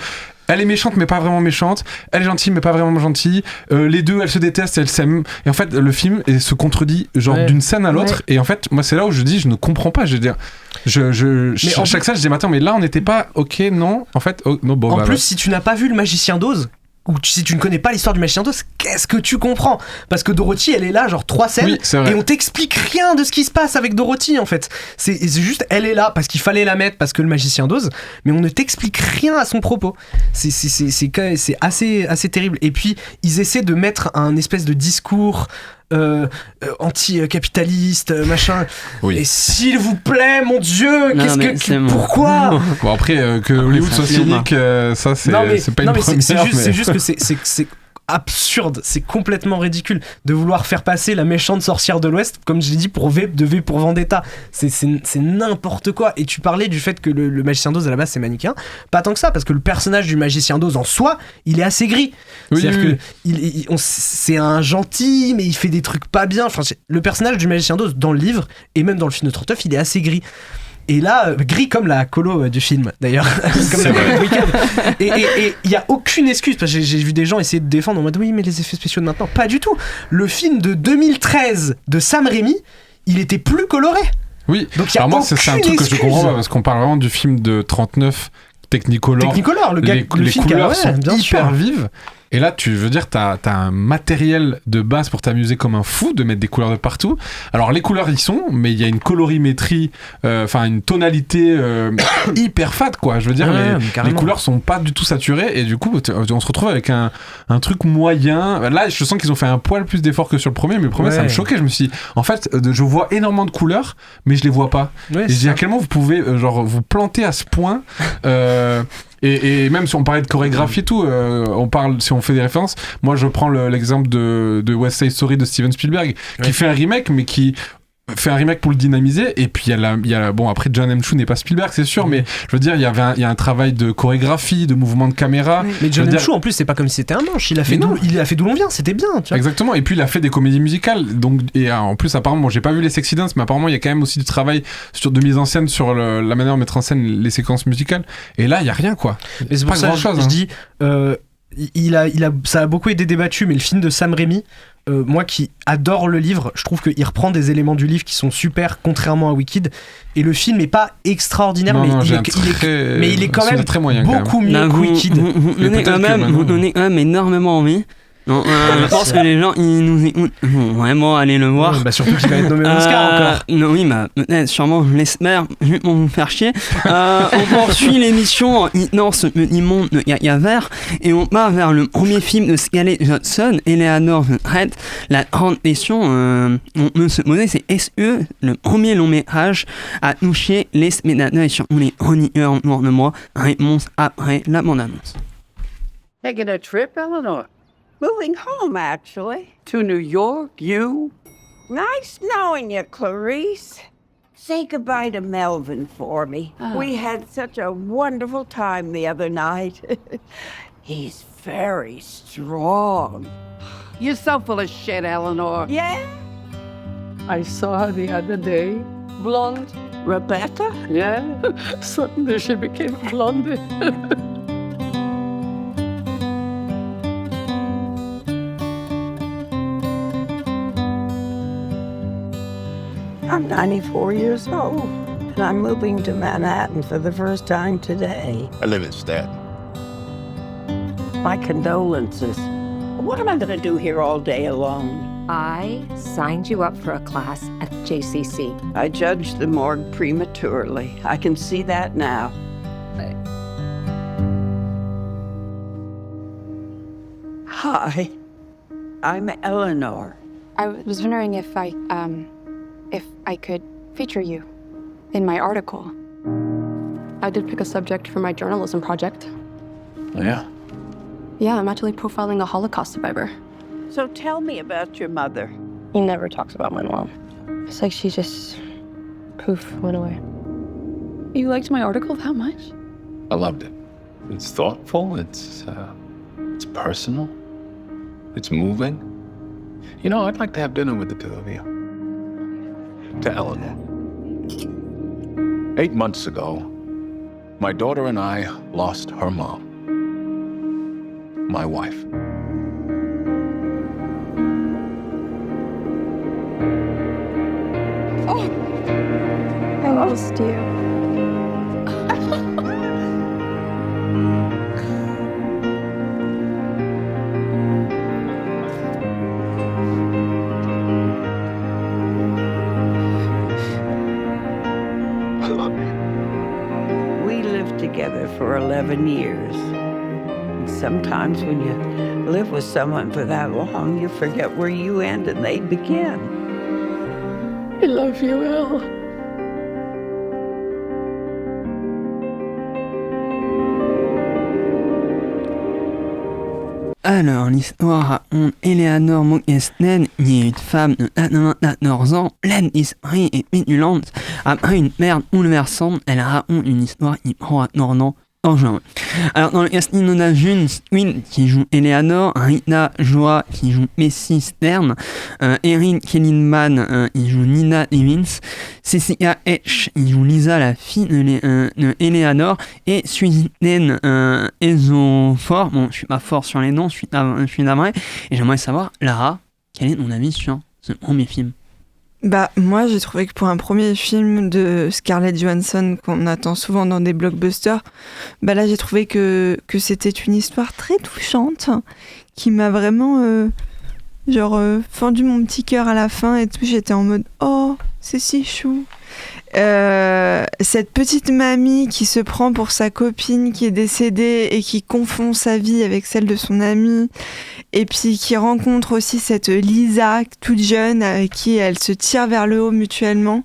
elle est méchante mais pas vraiment méchante, elle est gentille mais pas vraiment gentille, les deux elles se détestent, elles s'aiment, et en fait le film se contredit d'une scène à l'autre, et en fait moi c'est là où je dis je ne comprends pas, chaque scène je dis attends mais là on n'était pas ok, non en fait non, bon, en plus si tu n'as pas vu le Magicien d'Oz, ou si tu ne connais pas l'histoire du Magicien d'Oz, qu'est-ce que tu comprends? Parce que Dorothy, elle est là, genre 3 scènes, et on t'explique rien de ce qui se passe avec Dorothy, en fait. C'est juste, elle est là parce qu'il fallait la mettre, parce que le Magicien d'Oz, mais on ne t'explique rien à son propos. C'est assez terrible. Et puis, ils essaient de mettre un espèce de discours anti-capitaliste, machin. Oui. Et s'il vous plaît, mon Dieu, pourquoi? Bon après que Hollywood soit cynique, ça c'est pas une première. C'est juste que c'est absurde, c'est complètement ridicule de vouloir faire passer la méchante sorcière de l'Ouest, comme je l'ai dit, de V pour Vendetta. C'est n'importe quoi. Et tu parlais du fait que le Magicien d'Oz à la base c'est manichéen. Pas tant que ça, parce que le personnage du Magicien d'Oz en soi, il est assez gris. C'est-à-dire que c'est un gentil, mais il fait des trucs pas bien. Enfin, le personnage du Magicien d'Oz dans le livre et même dans le film de 39, il est assez gris. Et là, gris comme la colo du film, d'ailleurs. Comme la colo de Wicked. Et il n'y a aucune excuse, parce que j'ai vu des gens essayer de défendre en mode oui, mais les effets spéciaux de maintenant, pas du tout. Le film de 2013 de Sam Raimi, il était plus coloré. Oui, donc alors moi, c'est un truc que je comprends pas, parce qu'on parle vraiment du film de 39, Technicolor. Les couleurs sont hyper vives. Et là, tu veux dire, t'as un matériel de base pour t'amuser comme un fou, de mettre des couleurs de partout. Alors, les couleurs, y sont, mais il y a une colorimétrie, une tonalité hyper fade, quoi. Je veux dire, les couleurs sont pas du tout saturées, et du coup, on se retrouve avec un truc moyen. Là, je sens qu'ils ont fait un poil plus d'efforts que sur le premier, mais le premier, ça me choquait. Je me suis dit, en fait, je vois énormément de couleurs, mais je les vois pas. Et je dis, à quel moment vous pouvez, vous planter à ce point et même si on parlait de chorégraphie et tout, si on fait des références, moi je prends l'exemple de West Side Story de Steven Spielberg, qui fait un remake, mais qui fait un remake pour le dynamiser, et puis il y a bon, après John M. Chu n'est pas Spielberg, c'est sûr, mais je veux dire, il y a un travail de chorégraphie, de mouvement de caméra. Mais John M. Chu en plus, c'est pas comme si c'était un manche, il a fait d'où l'on vient, c'était bien, tu vois. Exactement, et puis il a fait des comédies musicales, donc, et en plus apparemment, j'ai pas vu les Sexy Dance, mais apparemment il y a quand même aussi du travail de mise en scène sur la manière de mettre en scène les séquences musicales, et là il y a rien, quoi. Et c'est pas grand chose, je dis ça a beaucoup été débattu, mais le film de Sam Raimi, moi qui adore le livre, je trouve qu'il reprend des éléments du livre qui sont super, contrairement à Wicked, et le film n'est pas il est quand même très moyen, beaucoup mieux que Wicked. Vous donnez quand même énormément envie. Non, je pense que les gens ils nous écoutent, vont vraiment aller le voir. Surtout qu'il va être nommé Oscar encore. Non, oui, peut-être, sûrement, je l'espère, juste pour vous faire chier. On poursuit l'émission dans ce petit monde de Yaya Vert, et on part vers le premier film de Scarlett Johansson, Eleanor Red. La grande question on peut se poser, c'est est-ce que le premier long métrage a touché les spectateurs et surtout les chroniqueurs autour de moi? Réponse après la bande-annonce. Taking a trip, Eleanor? Moving home, actually. To New York, you? Nice knowing you, Clarice. Say goodbye to Melvin for me. Oh. We had such a wonderful time the other night. He's very strong. You're so full of shit, Eleanor. Yeah? I saw her the other day. Blonde. Rebecca? Yeah. Suddenly she became blonde. I'm 94 years old, and I'm moving to Manhattan for the first time today. I live in Staten. My condolences. What am I going to do here all day alone? I signed you up for a class at JCC. I judged the morgue prematurely. I can see that now. Hi. I'm Eleanor. I was wondering if I could feature you in my article. I did pick a subject for my journalism project. Oh, yeah? Yeah, I'm actually profiling a Holocaust survivor. So tell me about your mother. He never talks about my mom. It's like she just, poof, went away. You liked my article that much? I loved it. It's thoughtful, it's personal, it's moving. You know, I'd like to have dinner with the two of you. To Eleanor. 8 months ago, my daughter and I lost her mom. My wife. Oh! I lost you. We lived together for 11 years. And sometimes when you live with someone for that long, you forget where you end and they begin. I love you, Elle. Alors, l'histoire raconte Eleanor Mogesten, qui est une femme de 94 ans, pleine d'esprit et pétulante. Après une perte bouleversante, elle raconte une histoire qui prend un tournant dangereux. Alors, dans le casting, on a June Squill qui joue Eleanor, Rita Joa qui joue Messi Stern, Erin Kellyman qui joue Nina Evans, Cecilia Etch qui joue Lisa, la fille de Eleanor, et Susan Ezofor. Bon, je suis pas fort sur les noms, je suis navré, et j'aimerais savoir, Lara, quel est ton avis sur ce premier film? Bah, moi, j'ai trouvé que pour un premier film de Scarlett Johansson qu'on attend souvent dans des blockbusters, bah là, j'ai trouvé que c'était une histoire très touchante qui m'a vraiment, fendu mon petit cœur à la fin et tout. J'étais en mode, oh, c'est si chou. Cette petite mamie qui se prend pour sa copine qui est décédée et qui confond sa vie avec celle de son amie, et puis qui rencontre aussi cette Lisa toute jeune avec qui elle se tire vers le haut mutuellement.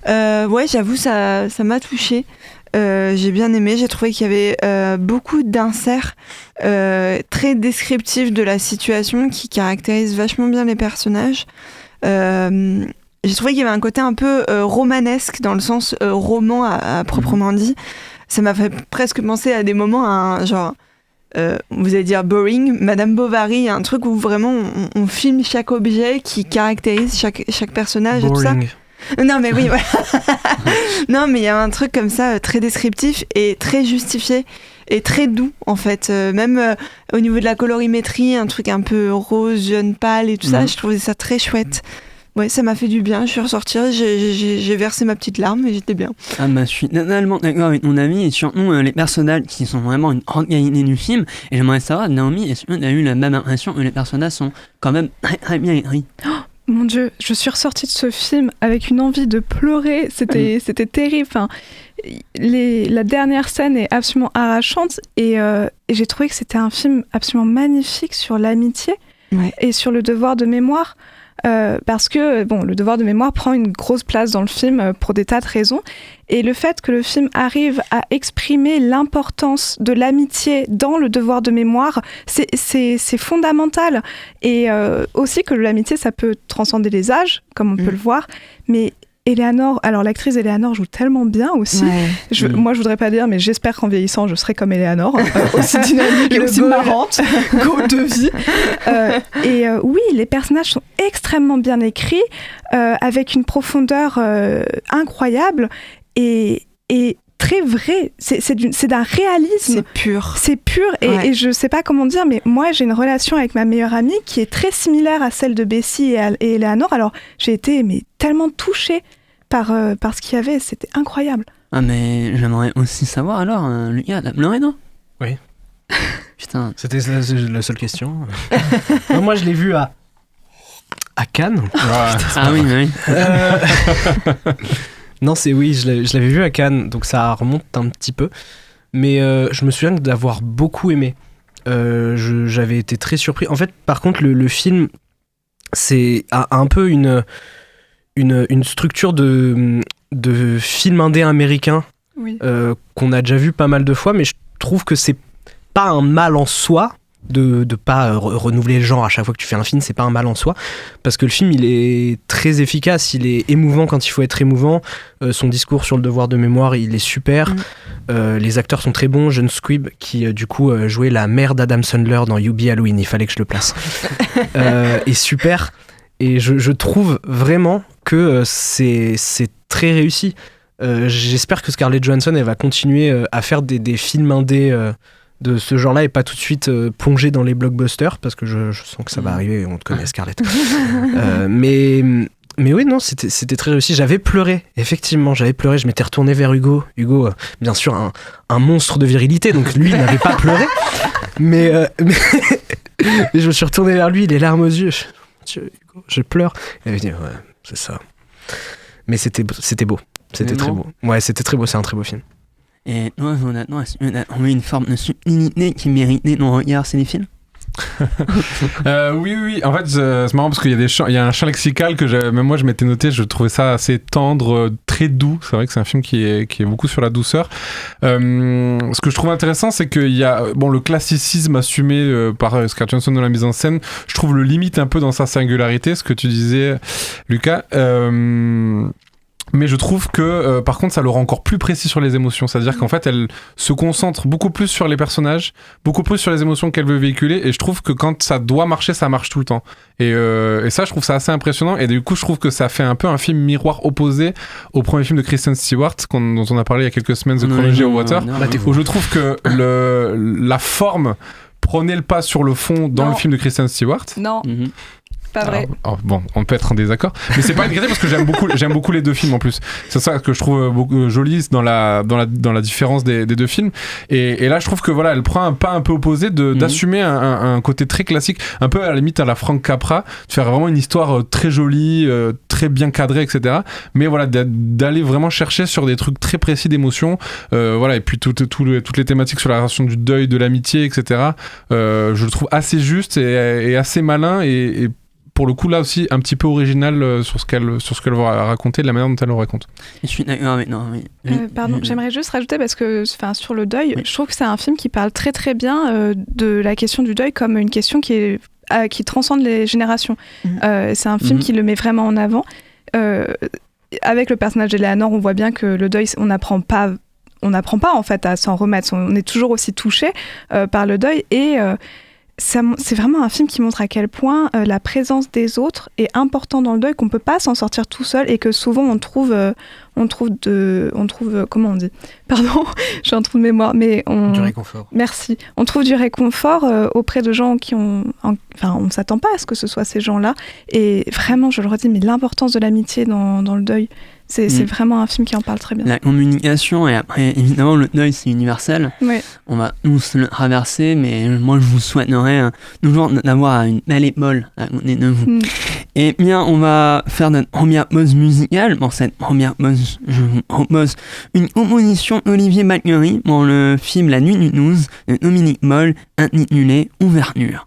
Ouais, j'avoue, ça m'a touchée. J'ai bien aimé, j'ai trouvé qu'il y avait beaucoup d'inserts très descriptifs de la situation qui caractérisent vachement bien les personnages. J'ai trouvé qu'il y avait un côté un peu romanesque dans le sens roman à proprement dit. Ça m'a fait presque penser à des moments vous allez dire boring, Madame Bovary, un truc où vraiment on filme chaque objet qui caractérise chaque personnage boring. Et tout ça. Non mais oui, voilà. Non mais il y a un truc comme ça très descriptif et très justifié et très doux en fait. Même au niveau de la colorimétrie, un truc un peu rose, jaune pâle et tout ça, je trouvais ça très chouette. Ouais, ça m'a fait du bien, je suis ressortie, j'ai versé ma petite larme et j'étais bien. Ah bah, je suis totalement d'accord avec mon ami et surtout les personnages qui sont vraiment une grande qualité du film. Et j'aimerais savoir, Naomi, est-ce que tu as eu la même impression que les personnages sont quand même très très bien écrits? Oh, mon Dieu, je suis ressortie de ce film avec une envie de pleurer, c'était terrible. Enfin, la dernière scène est absolument arrachante et j'ai trouvé que c'était un film absolument magnifique sur l'amitié et sur le devoir de mémoire. Parce que le devoir de mémoire prend une grosse place dans le film pour des tas de raisons, et le fait que le film arrive à exprimer l'importance de l'amitié dans le devoir de mémoire, c'est fondamental, et aussi que l'amitié ça peut transcender les âges comme on peut le voir, mais Eleanor, alors l'actrice Eleanor joue tellement bien aussi. Ouais. Moi, je voudrais pas dire, mais j'espère qu'en vieillissant, je serai comme Eleanor, aussi dynamique et aussi marrante, goal de vie. Oui, les personnages sont extrêmement bien écrits, avec une profondeur incroyable et très vrai. C'est d'un réalisme. C'est pur. C'est pur et je sais pas comment dire, mais moi, j'ai une relation avec ma meilleure amie qui est très similaire à celle de Bessie et Eleanor. Alors, j'ai été tellement touchée par ce qu'il y avait, c'était incroyable. Ah mais j'aimerais aussi savoir alors, Lucas, t'as pleuré, non? Oui. Putain. C'était la seule question. Non, moi je l'ai vu à Cannes. Ah oui, oui. Non, je l'avais vu à Cannes, donc ça remonte un petit peu. Mais je me souviens d'avoir beaucoup aimé. j'avais été très surpris. En fait, par contre, le film a un peu une structure de film indé américain qu'on a déjà vu pas mal de fois, mais je trouve que c'est pas un mal en soi de pas renouveler le genre à chaque fois que tu fais un film, c'est pas un mal en soi, parce que le film il est très efficace, il est émouvant quand il faut être émouvant, son discours sur le devoir de mémoire il est super, les acteurs sont très bons. John Squibb qui du coup jouait la mère d'Adam Sandler dans You Be Halloween, il fallait que je le place, est super, et je trouve vraiment que c'est très réussi. J'espère que Scarlett Johansson elle va continuer à faire des films indés de ce genre-là et pas tout de suite plonger dans les blockbusters, parce que je sens que ça va arriver, on te connaît Scarlett. Mais oui, non, c'était très réussi. J'avais pleuré, effectivement, je m'étais retourné vers Hugo. Hugo, bien sûr, un monstre de virilité, donc lui, il n'avait pas pleuré. Mais je me suis retourné vers lui, les larmes aux yeux. Hugo, je pleure. Il avait dit, ouais, c'est ça. Mais c'était beau. C'était très beau. Ouais, c'était très beau, c'est un très beau film. Et toi, Jonathan, est-ce qu'on a trouvé une forme de subtilité qui méritait nos regards cinéphiles? Oui. En fait, c'est marrant parce qu'il y a un champ lexical que même moi je m'étais noté. Je trouvais ça assez tendre, très doux. C'est vrai que c'est un film qui est beaucoup sur la douceur. Ce que je trouve intéressant, c'est qu'il y a le classicisme assumé par Scarlett Johansson dans la mise en scène. Je trouve le limite un peu dans sa singularité, ce que tu disais, Lucas. Mais je trouve que par contre ça le rend encore plus précis sur les émotions, c'est-à-dire qu'en fait elle se concentre beaucoup plus sur les personnages, beaucoup plus sur les émotions qu'elle veut véhiculer, et je trouve que quand ça doit marcher, ça marche tout le temps, et ça je trouve ça assez impressionnant, et du coup je trouve que ça fait un peu un film miroir opposé au premier film de Kristen Stewart dont on a parlé il y a quelques semaines, The Chronology of Water, où je trouve que la forme prenait le pas sur le fond dans le film de Kristen Stewart. Non. Pas vrai. Alors, bon, on peut être en désaccord, mais c'est pas une critique parce que j'aime beaucoup les deux films en plus. C'est ça que je trouve beaucoup joli dans la différence des deux films. Et là, je trouve que voilà, elle prend un pas un peu opposé d'assumer un côté très classique, un peu à la limite à la Frank Capra, de faire vraiment une histoire très jolie, très bien cadrée, etc. Mais voilà, d'aller vraiment chercher sur des trucs très précis d'émotion, voilà, et puis toutes les thématiques sur la relation du deuil, de l'amitié, etc. Je le trouve assez juste et assez malin et pour le coup là aussi un petit peu original sur ce qu'elle va raconter, de la manière dont elle le raconte. Je suis d'accord avec pardon, j'aimerais juste rajouter, parce que sur le deuil, je trouve que c'est un film qui parle très très bien de la question du deuil comme une question qui transcende les générations. C'est un film qui le met vraiment en avant. Avec le personnage d'Eleanor, on voit bien que le deuil, on n'apprend pas en fait à s'en remettre. On est toujours aussi touché par le deuil, et c'est vraiment un film qui montre à quel point la présence des autres est importante dans le deuil, qu'on peut pas s'en sortir tout seul, et que souvent on trouve comment on dit, pardon, j'ai un trou de mémoire, mais du réconfort. Merci. On trouve du réconfort auprès de gens qui on ne s'attend pas à ce que ce soit ces gens-là, et vraiment, je le redis, mais l'importance de l'amitié dans le deuil. C'est vraiment un film qui en parle très bien. La communication, et après, évidemment, le deuil, c'est universel. Ouais. On va tous le traverser, mais moi, je vous souhaiterais toujours d'avoir une belle épaule à côté de vous. Et bien, on va faire notre première pause musicale. Pour cette première pause, je vous propose une composition d'Olivier Bacquery pour le film La Nuit du 12 de Dominique Moll, intitulé Ouverture.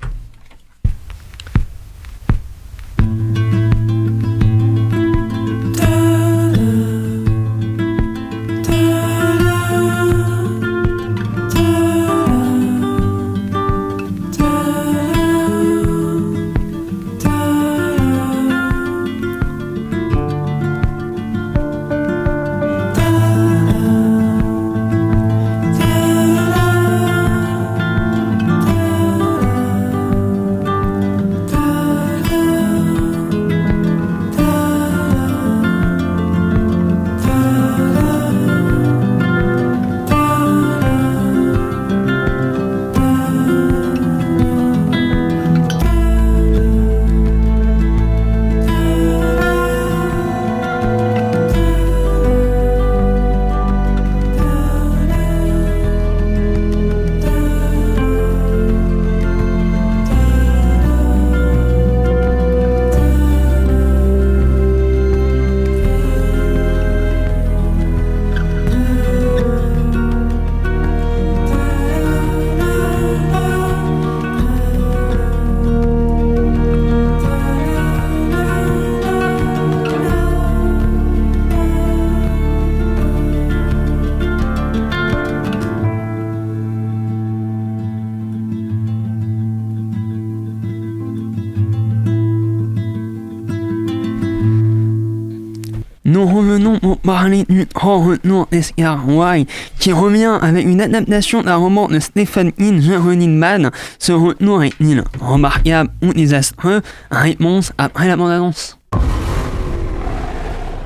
nous revenons pour parler du grand retour d'Edgar Wright, qui revient avec une adaptation d'un roman de Stephen King, The Running Man. Ce retour est-il remarquable ou désastreux? Réponse après la bande-annonce.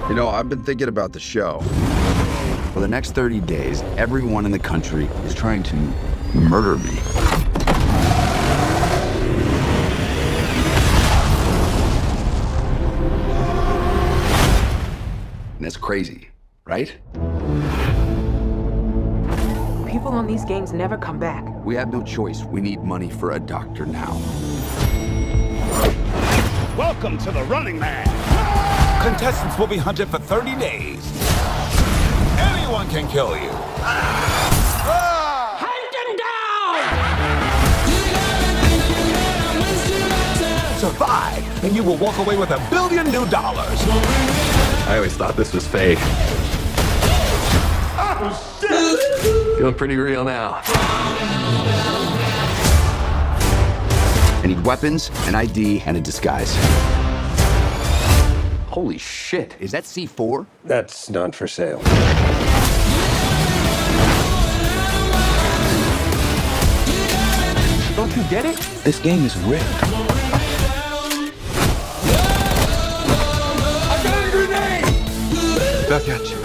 You know, I've been thinking about the show. For the next 30 days, everyone in the country is trying to murder me. And that's crazy, right? People on these gangs never come back. We have no choice. We need money for a doctor now. Welcome to the Running Man. Contestants will be hunted for 30 days. Anyone can kill you. Hunt them down! Survive, and you will walk away with $1 billion. I always thought this was fake. Oh, shit! Feeling pretty real now. I need weapons, an ID, and a disguise. Holy shit, is that C4? That's not for sale. Don't you get it? This game is rigged. I got a grenade! Back at you.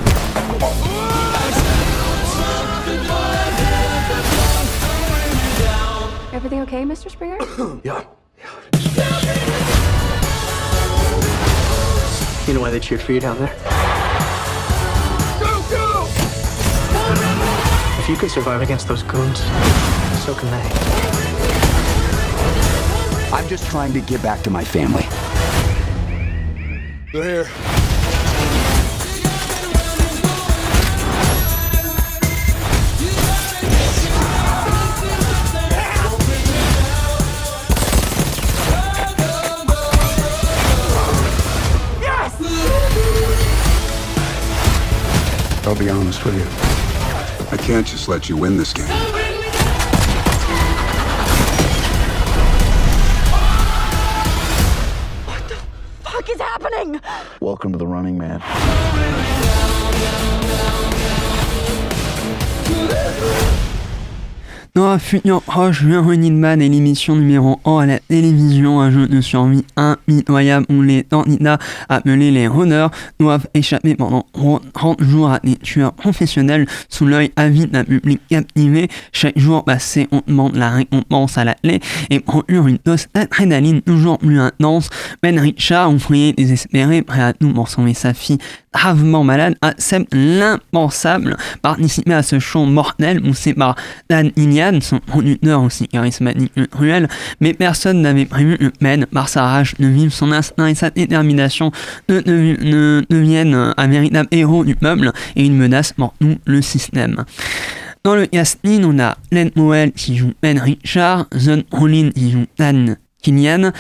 Everything okay, Mr. Springer? Yeah. You know why they cheered for you down there? Go, go! If you can survive against those goons, so can they. I'm just trying to get back to my family. They're here. I'll be honest with you. I can't just let you win this game. What the fuck is happening? Welcome to the Running Man. Dans un futur proche, le Running Man est l'émission numéro 1 à la télévision, un jeu de survie impitoyable où les candidats appelés les runners doivent échapper pendant 30 jours à des tueurs professionnels sous l'œil avide d'un public captivé. Chaque jour passé, on demande la récompense à la clé et procure une dose d'adrénaline toujours plus intense. Ben Richard, ouvrier désespéré, prêt à tout pour sauver sa fille gravement malade, accepte l'impensable, participer à ce show mortel poussé par Dan Ilian, son producteur aussi charismatique que cruel, mais personne n'avait prévu que Ben, par sa rage de vivre, son instinct et sa détermination, ne deviennent un véritable héros du peuple et une menace pour tout le système. Dans le casting, on a Len Powell qui joue Ben Richard, Zon Rollin qui joue Dan Killian,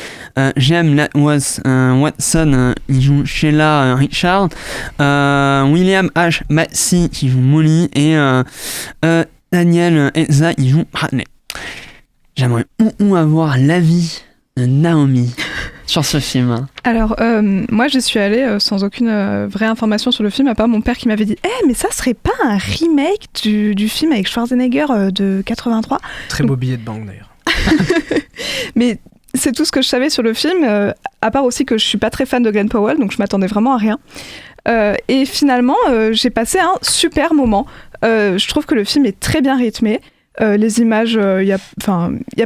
Jem Watson qui joue Sheila Richard, William H. Massey qui joue Molly et Daniel Eza qui joue Bradley. J'aimerais beaucoup avoir l'avis de Naomi sur ce film. Alors, moi, j'y suis allée sans aucune vraie information sur le film, à part mon père qui m'avait dit « mais ça serait pas un remake du film avec Schwarzenegger de 83 ?» Très beau billet de banque, d'ailleurs. Mais c'est tout ce que je savais sur le film, à part aussi que je suis pas très fan de Glenn Powell, donc je m'attendais vraiment à rien. Et finalement, j'ai passé un super moment. Je trouve que le film est très bien rythmé. Les images, il y a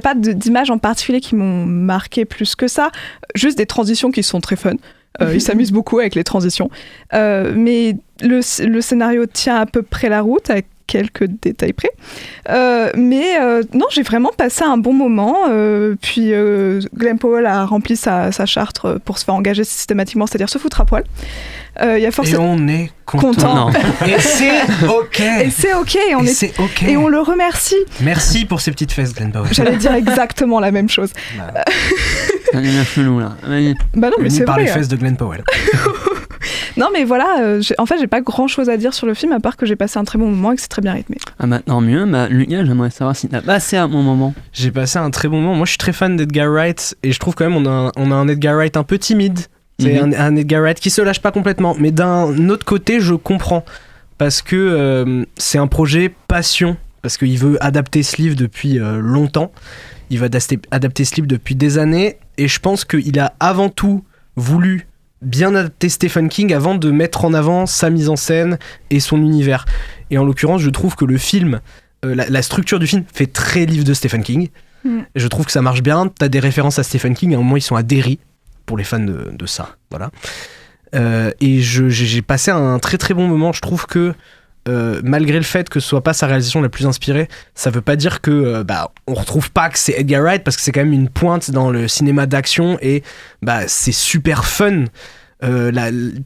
pas d'images en particulier qui m'ont marqué plus que ça, juste des transitions qui sont très fun. Ils s'amusent beaucoup avec les transitions. Mais le scénario tient à peu près la route, avec quelques détails près. Non, j'ai vraiment passé un bon moment. Puis Glenn Powell a rempli sa charte pour se faire engager systématiquement, c'est-à-dire se foutre à poil. Y a et on est content. Et c'est ok. Et c'est ok. Et on le remercie. Merci pour ces petites fesses, Glenn Powell. J'allais dire exactement la même chose. Il y a un chelou là. Bah non, mais c'est par vrai. les fesses de Glenn Powell. Non, mais voilà, en fait, j'ai pas grand chose à dire sur le film, à part que j'ai passé un très bon moment et que c'est très bien rythmé. Ah bah tant mieux, Lucas, j'aimerais savoir si t'as passé un bon moment. J'ai passé un très bon moment. Moi, je suis très fan d'Edgar Wright et je trouve quand même on a un Edgar Wright un peu timide. C'est un Edgar Wright qui se lâche pas complètement. Mais d'un autre côté, je comprends. Parce que c'est un projet passion. Parce qu'il veut adapter ce livre depuis longtemps. Il va adapter ce livre depuis des années. Et je pense qu'il a avant tout voulu bien adapter Stephen King avant de mettre en avant sa mise en scène et son univers. Et en l'occurrence, je trouve que le film, la structure du film fait très livre de Stephen King. Et je trouve que ça marche bien. T'as des références à Stephen King. À un moment, ils sont à Derry, pour les fans de ça. Voilà. Et j'ai passé un très très bon moment. Je trouve que malgré le fait que ce soit pas sa réalisation la plus inspirée, ça veut pas dire que on retrouve pas que c'est Edgar Wright, parce que c'est quand même une pointe dans le cinéma d'action et c'est super fun.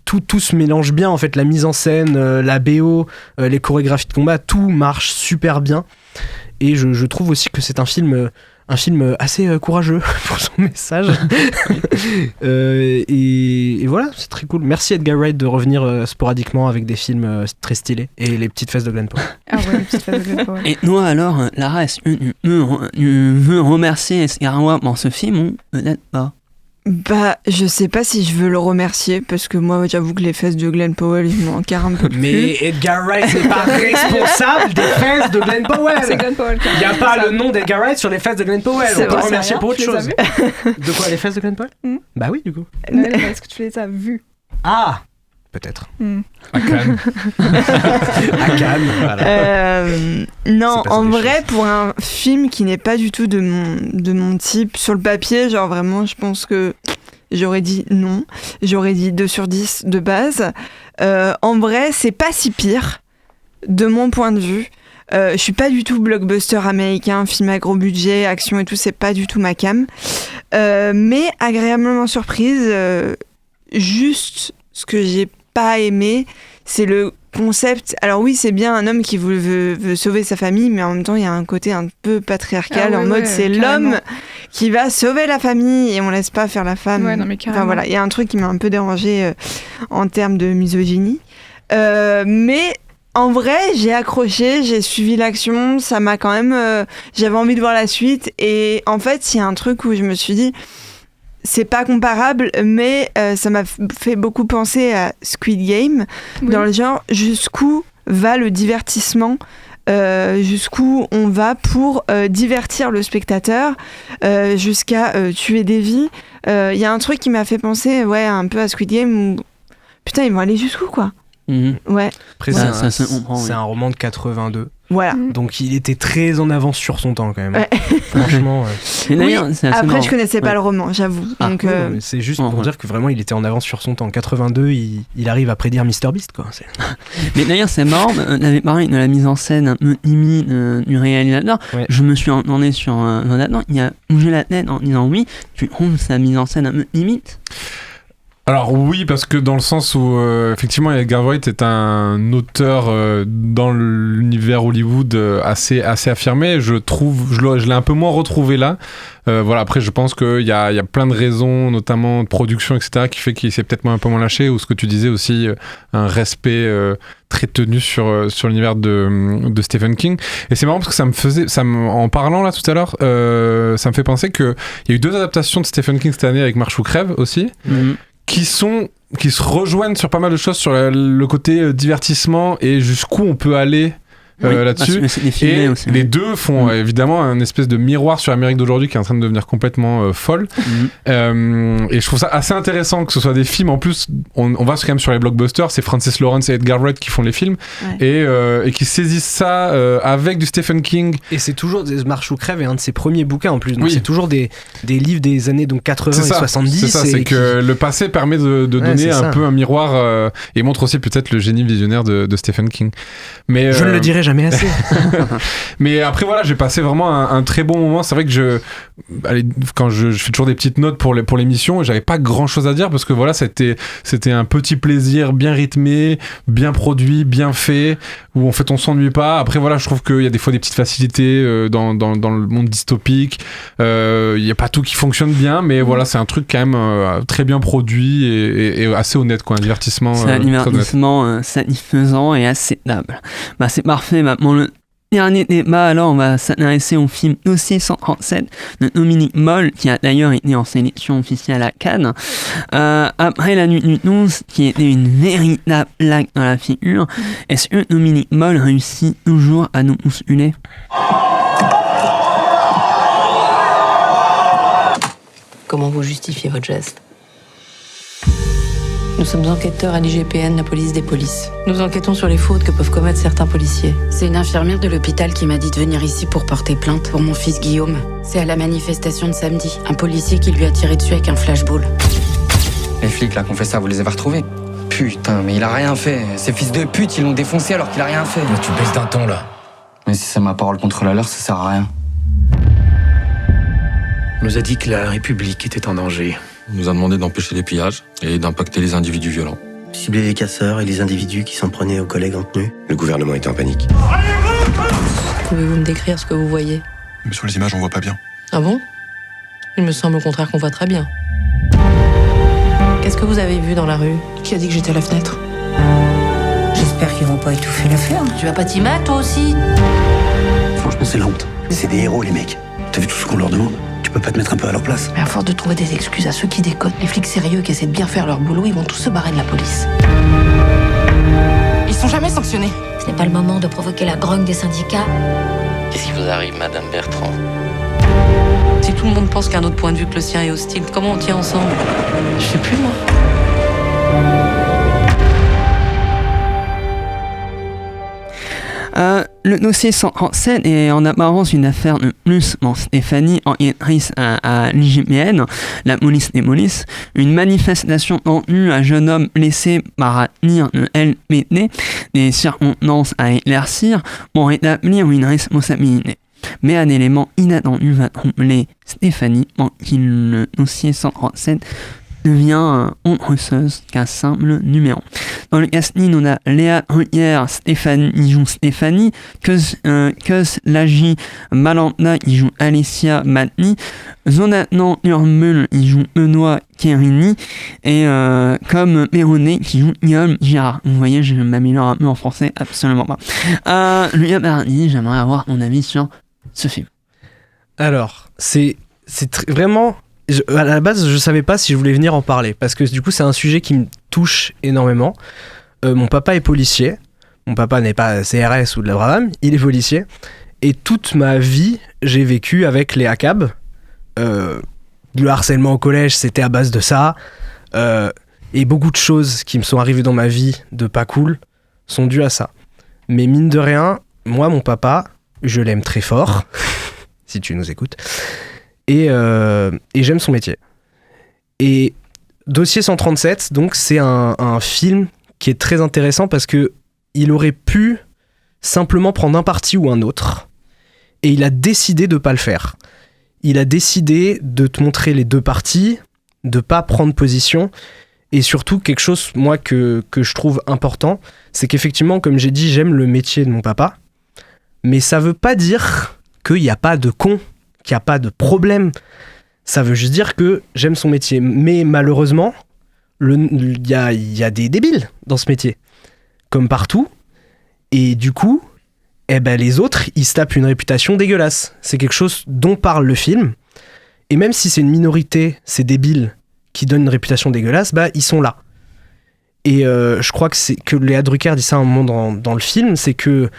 Tout se mélange bien en fait, la mise en scène, la BO, les chorégraphies de combat, tout marche super bien. Et je trouve aussi que c'est un film assez courageux pour son message. Et voilà, c'est très cool. Merci Edgar Wright de revenir sporadiquement avec des films très stylés. Et les petites fesses de Glenn Powell. Ah ouais, les petites fesses de Glenn Powell. Et nous alors, Lara, est-ce que tu veux remercier Edgar Wright pour ce film ou peut-être pas? Je sais pas si je veux le remercier, parce que moi, j'avoue que les fesses de Glenn Powell, ils m'en carrent un peu plus. Mais Edgar Wright n'est pas responsable des fesses de Glenn Powell. C'est Glenn Powell. Il n'y a pas le nom d'Edgar Wright sur les fesses de Glenn Powell. On peut le remercier pour autre chose. De quoi, les fesses de Glenn Powell? Bah oui, du coup. Est-ce que tu les as vues? Ah, peut-être. À Cannes. À Cannes, voilà. Non, en vrai, pour un film qui n'est pas du tout de mon type, sur le papier, genre vraiment, je pense que j'aurais dit non. J'aurais dit 2 sur 10 de base. En vrai, c'est pas si pire, de mon point de vue. Je suis pas du tout blockbuster américain, film à gros budget, action et tout, c'est pas du tout ma cam. Mais agréablement surprise, juste ce que j'ai pas aimé, c'est le concept. Alors oui, c'est bien un homme qui veut sauver sa famille, mais en même temps il y a un côté un peu patriarcal, en mode c'est carrément l'homme qui va sauver la famille et on laisse pas faire la femme. Ouais, non, mais carrément. Enfin voilà, il y a un truc qui m'a un peu dérangé en termes de misogynie, mais en vrai j'ai accroché, j'ai suivi l'action, ça m'a quand même j'avais envie de voir la suite. Et en fait il y a un truc où je me suis dit, c'est pas comparable, mais ça m'a fait beaucoup penser à Squid Game, dans le genre jusqu'où va le divertissement, jusqu'où on va pour divertir le spectateur, jusqu'à tuer des vies. Il y a un truc qui m'a fait penser un peu à Squid Game où putain, ils vont aller jusqu'où quoi. Ouais. Après, c'est un roman de 82. Voilà. Donc il était très en avance sur son temps quand même. Ouais. Franchement. Oui, après je connaissais pas le roman, j'avoue. Donc mais c'est juste pour dire que vraiment il était en avance sur son temps. En 82, il arrive à prédire MrBeast quoi. Mais d'ailleurs c'est marrant, on avait parlé de la mise en scène un peu timide du réalisateur. Ouais. Je me suis entendé sur là-dedans, il a bougé la tête en disant oui, tu trouves sa mise en scène un peu limite? Alors oui, parce que dans le sens où effectivement Edgar Wright est un auteur dans l'univers Hollywood assez affirmé. Je l'ai un peu moins retrouvé là. Voilà, après je pense qu'il y a plein de raisons, notamment de production, etc., qui fait qu'il s'est peut-être un peu moins lâché, ou ce que tu disais aussi, un respect très tenu sur l'univers de Stephen King. Et c'est marrant parce que en parlant là tout à l'heure, ça me fait penser qu'il y a eu 2 adaptations de Stephen King cette année avec Marche ou crève aussi. Qui se rejoignent sur pas mal de choses, sur le côté divertissement et jusqu'où on peut aller là-dessus. Et aussi, les deux font évidemment un espèce de miroir sur l'Amérique d'aujourd'hui qui est en train de devenir complètement folle. Et je trouve ça assez intéressant que ce soit des films. En plus, on va quand même sur les blockbusters, c'est Francis Lawrence et Edgar Wright qui font les films, et qui saisissent ça avec du Stephen King. Et c'est toujours Marche ou crève est un de ses premiers bouquins en plus. Donc c'est toujours des livres des années donc 80 et 70. C'est ça, c'est que le passé permet de donner un peu un miroir et montre aussi peut-être le génie visionnaire de Stephen King. Mais je ne le dirai jamais assez. Mais après voilà, j'ai passé vraiment un très bon moment. C'est vrai que quand je fais toujours des petites notes pour l'émission, j'avais pas grand chose à dire parce que voilà, c'était un petit plaisir bien rythmé, bien produit, bien fait, où en fait on s'ennuie pas. Après voilà, je trouve qu'il y a des fois des petites facilités dans le monde dystopique. Il y a pas tout qui fonctionne bien, mais voilà, c'est un truc quand même très bien produit et assez honnête quoi, un divertissement. C'est un divertissement satisfaisant et acceptable. C'est parfait. Maintenant, dernier débat, alors on va s'intéresser au film Dossier 137 de Dominique Moll, qui a d'ailleurs été en sélection officielle à Cannes. Après La Nuit du 12, qui était une véritable blague dans la figure, est-ce que Dominique Moll réussit toujours à nous bousculer? Comment vous justifiez votre geste? Nous sommes enquêteurs à l'IGPN, la police des polices. Nous enquêtons sur les fautes que peuvent commettre certains policiers. C'est une infirmière de l'hôpital qui m'a dit de venir ici pour porter plainte pour mon fils Guillaume. C'est à la manifestation de samedi. Un policier qui lui a tiré dessus avec un flashball. Les flics là qu'on fait ça, vous les avez retrouvés? Putain, mais il a rien fait. Ces fils de pute, ils l'ont défoncé alors qu'il a rien fait. Mais tu baisses d'un ton là. Mais si c'est ma parole contre la leur, ça sert à rien. On nous a dit que la République était en danger. On nous a demandé d'empêcher les pillages et d'impacter les individus violents. Cibler les casseurs et les individus qui s'en prenaient aux collègues en tenue. Le gouvernement était en panique. Pouvez-vous me décrire ce que vous voyez? Mais sur les images, on voit pas bien. Ah bon? Il me semble au contraire qu'on voit très bien. Qu'est-ce que vous avez vu dans la rue? Qui a dit que j'étais à la fenêtre? J'espère qu'ils vont pas étouffer l'affaire. Tu vas pas t'y mettre, toi aussi? Franchement, c'est la honte. C'est des héros, les mecs. T'as vu tout ce qu'on leur demande? Tu peux pas te mettre un peu à leur place? Mais à force de trouver des excuses à ceux qui déconnent, les flics sérieux qui essaient de bien faire leur boulot, ils vont tous se barrer de la police. Ils sont jamais sanctionnés. Ce n'est pas le moment de provoquer la grogne des syndicats. Qu'est-ce qui vous arrive, Madame Bertrand? Si tout le monde pense qu'un autre point de vue que le sien est hostile, comment on tient ensemble? Je sais plus, moi. Le dossier 137 est en apparence une affaire de plus pour Stéphanie, enquêtrice à l'IGPN, la police des polices. Une manifestation tenue, un jeune homme blessé par un tir de LPD, des circonstances à éclaircir pour établir une responsabilité. Mais un élément inattendu va troubler Stéphanie pour qu'il le dossier 137 devient autre chose qu'un simple numéro. Dans le casting, on a Léa Drucker, Stéphanie, qui joue Stéphanie, Kuz Laji Malanta, qui joue Alessia Matni, Jonathan Urmul, qui joue Benoît Kerini, et comme Méroné, qui joue Guillaume Girard. Vous voyez, je m'améliore un peu en français, absolument pas. Lucas Bardi, j'aimerais avoir mon avis sur ce film. Alors, c'est vraiment... à la base, je savais pas si je voulais venir en parler parce que du coup, c'est un sujet qui me touche énormément. Mon papa est policier. Mon papa n'est pas CRS ou de la Bravame, il est policier. Et toute ma vie, j'ai vécu avec les ACAB. Le harcèlement au collège, c'était à base de ça. Et beaucoup de choses qui me sont arrivées dans ma vie de pas cool sont dues à ça. Mais mine de rien, moi, mon papa, je l'aime très fort, si tu nous écoutes. Et j'aime son métier. Et Dossier 137, donc c'est un film qui est très intéressant parce que il aurait pu simplement prendre un parti ou un autre, et il a décidé de pas le faire. Il a décidé de te montrer les deux parties, de pas prendre position, et surtout quelque chose moi que je trouve important, c'est qu'effectivement, comme j'ai dit, j'aime le métier de mon papa, mais ça veut pas dire qu'il n'y a pas de cons, qu'il n'y a pas de problème. Ça veut juste dire que j'aime son métier. Mais malheureusement, il y a des débiles dans ce métier. Comme partout. Et du coup, les autres, ils se tapent une réputation dégueulasse. C'est quelque chose dont parle le film. Et même si c'est une minorité, ces débiles qui donnent une réputation dégueulasse, ils sont là. Et je crois que Léa Drucker dit ça à un moment dans le film, c'est que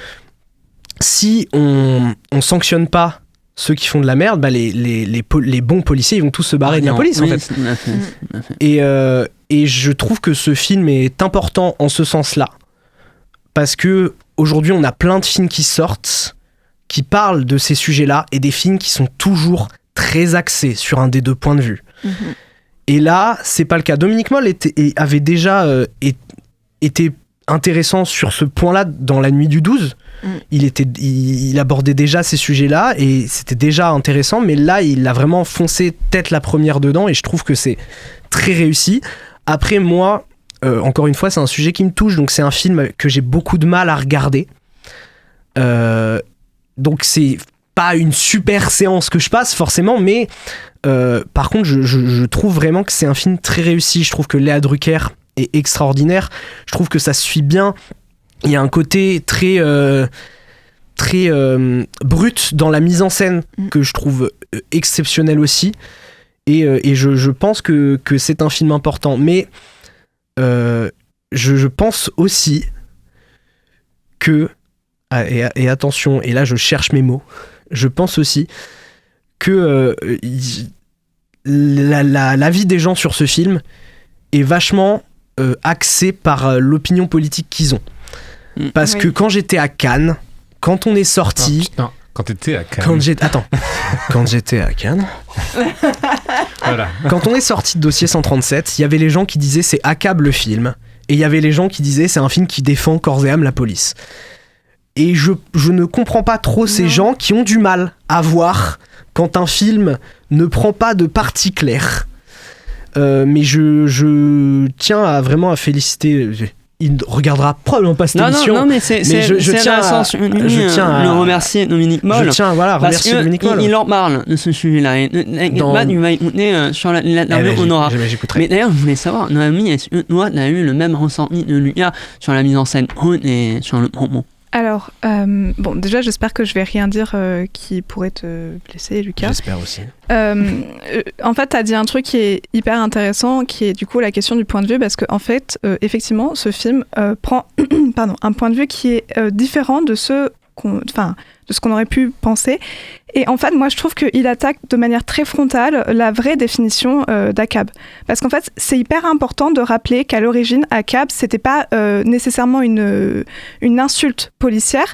si on sanctionne pas ceux qui font de la merde, les bons policiers, ils vont tous se barrer de la police, en fait. Et je trouve que ce film est important en ce sens-là. Parce que aujourd'hui, on a plein de films qui sortent, qui parlent de ces sujets-là, et des films qui sont toujours très axés sur un des deux points de vue. Mm-hmm. Et là, c'est pas le cas. Dominique Moll avait déjà été intéressant sur ce point-là dans La Nuit du 12. Il abordait déjà ces sujets-là et c'était déjà intéressant, mais là il a vraiment foncé tête la première dedans et je trouve que c'est très réussi. Après moi, encore une fois, c'est un sujet qui me touche, donc c'est un film que j'ai beaucoup de mal à regarder. Donc c'est pas une super séance que je passe forcément, mais par contre je trouve vraiment que c'est un film très réussi. Je trouve que Léa Drucker est extraordinaire. Je trouve que ça se suit bien. Il y a un côté très très brute dans la mise en scène que je trouve exceptionnelle aussi. Et je pense que c'est un film important. Mais je pense aussi que... Et attention, et là je cherche mes mots. Je pense aussi que la vie des gens sur ce film est vachement axée par l'opinion politique qu'ils ont. Parce que quand j'étais à Cannes, quand on est sorti... Non, quand t'étais à Cannes. Quand j'étais à Cannes... Voilà. Quand on est sorti de Dossier 137, il y avait les gens qui disaient c'est ACAB le film, et il y avait les gens qui disaient c'est un film qui défend corps et âme la police. Et je ne comprends pas trop ces gens qui ont du mal à voir quand un film ne prend pas de parti clair. Mais je tiens vraiment à féliciter... Il ne regardera probablement pas cette émission. Non, mais je tiens à le remercier Dominique Moll. Je tiens à remercier Dominique Moll. Il en parle de ce sujet-là. Il va écouter sur l'interview qu'on aura. Mais d'ailleurs, je voulais savoir, Noémie, est-ce que toi, tu as eu le même ressenti de Lucas sur la mise en scène et sur le propos? Alors, bon, déjà, j'espère que je vais rien dire qui pourrait te blesser, Lucas. J'espère aussi. En fait, tu as dit un truc qui est hyper intéressant, qui est du coup la question du point de vue, parce qu'en fait, effectivement, ce film prend un point de vue qui est différent de ce qu'on aurait pu penser. Et en fait, moi, je trouve qu'il attaque de manière très frontale la vraie définition d'ACAB. Parce qu'en fait, c'est hyper important de rappeler qu'à l'origine, ACAB, c'était pas nécessairement une insulte policière.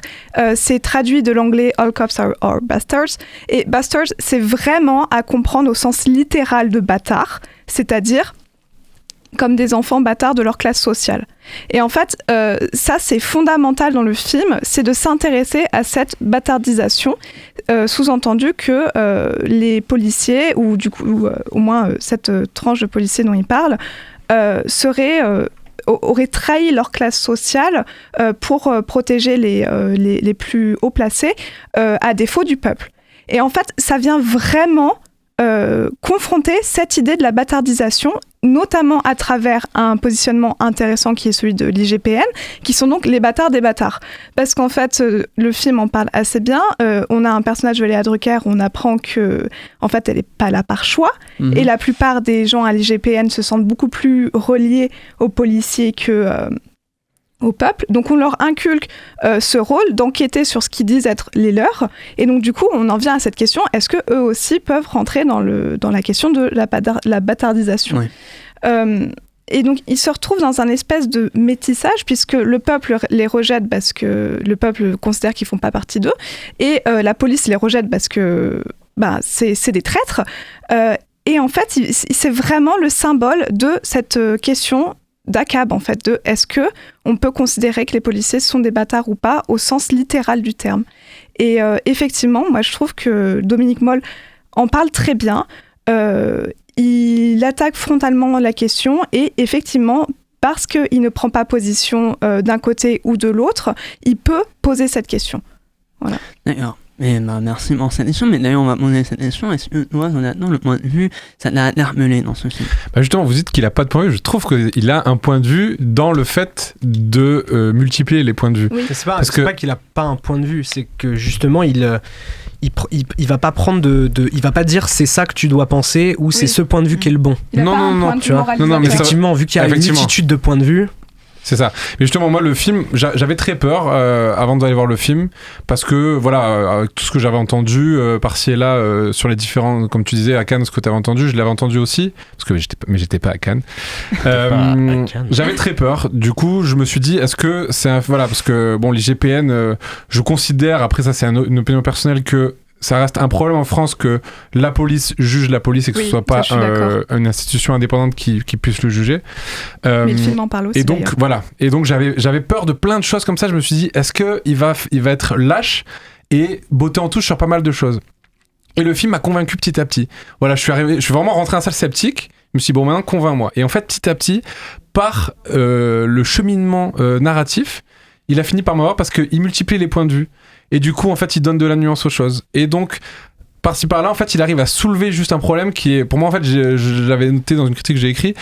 C'est traduit de l'anglais All Cops are bastards. Et bastards, c'est vraiment à comprendre au sens littéral de bâtard, c'est-à-dire comme des enfants bâtards de leur classe sociale. Et en fait, ça, c'est fondamental dans le film, c'est de s'intéresser à cette bâtardisation, sous-entendu que les policiers, ou du coup, au moins cette tranche de policiers dont il parle, auraient trahi leur classe sociale pour protéger les plus haut placés, à défaut du peuple. Et en fait, ça vient vraiment confronter cette idée de la bâtardisation, notamment à travers un positionnement intéressant qui est celui de l'IGPN, qui sont donc les bâtards des bâtards. Parce qu'en fait, le film en parle assez bien. On a un personnage de Léa Drucker, on apprend que, en fait, elle n'est pas là par choix. Et la plupart des gens à l'IGPN se sentent beaucoup plus reliés aux policiers que... au peuple, donc on leur inculque ce rôle d'enquêter sur ce qu'ils disent être les leurs, et donc du coup on en vient à cette question, est-ce que eux aussi peuvent rentrer dans la question de la bâtardisation? Oui. Et donc ils se retrouvent dans un espèce de métissage, puisque le peuple les rejette parce que le peuple considère qu'ils font pas partie d'eux, et la police les rejette parce que c'est des traîtres, et en fait c'est vraiment le symbole de cette question d'ACAB, en fait, de est-ce que on peut considérer que les policiers sont des bâtards ou pas, au sens littéral du terme. Et effectivement, moi je trouve que Dominique Moll en parle très bien. Il attaque frontalement la question, et effectivement, parce qu'il ne prend pas position d'un côté ou de l'autre, il peut poser cette question. Voilà. D'accord. Et merci pour cette question, mais d'ailleurs on va poser cette question, est-ce que toi, honnêtement, le point de vue, ça t'a interpellé dans ce film? Justement, vous dites qu'il a pas de point de vue, je trouve qu'il a un point de vue dans le fait de multiplier les points de vue. Oui. C'est pas qu'il a pas un point de vue, c'est que justement il va pas prendre il va pas dire c'est ça que tu dois penser, ou c'est ce point de vue qui est le bon. Non, tu vois. Mais effectivement, vu qu'il y a une multitude de points de vue. C'est ça. Mais justement, moi, le film, j'avais très peur avant d'aller voir le film, parce que, voilà, tout ce que j'avais entendu par-ci et là sur les différents, comme tu disais, à Cannes, ce que tu avais entendu, je l'avais entendu aussi, parce que j'étais pas à Cannes. J'avais très peur. Du coup, je me suis dit, est-ce que c'est voilà, parce que, bon, l'IGPN, je considère, après ça, c'est une opinion personnelle, que ça reste un problème en France que la police juge la police et que ce soit pas une institution indépendante qui puisse le juger. Mais le film en parle aussi. Et donc voilà. Et donc j'avais peur de plein de choses comme ça. Je me suis dit, est-ce que il va être lâche et botter en touche sur pas mal de choses. Et le film m'a convaincu petit à petit. Voilà, je suis vraiment rentré en salle sceptique. Je me suis dit, bon, maintenant convainc-moi. Et en fait, petit à petit, par le cheminement narratif, il a fini par m'avoir, parce qu'il multiplie les points de vue. Et du coup, en fait, il donne de la nuance aux choses. Et donc, par-ci par-là, en fait, il arrive à soulever juste un problème qui est, pour moi, en fait, je l'avais noté dans une critique que j'ai écrite.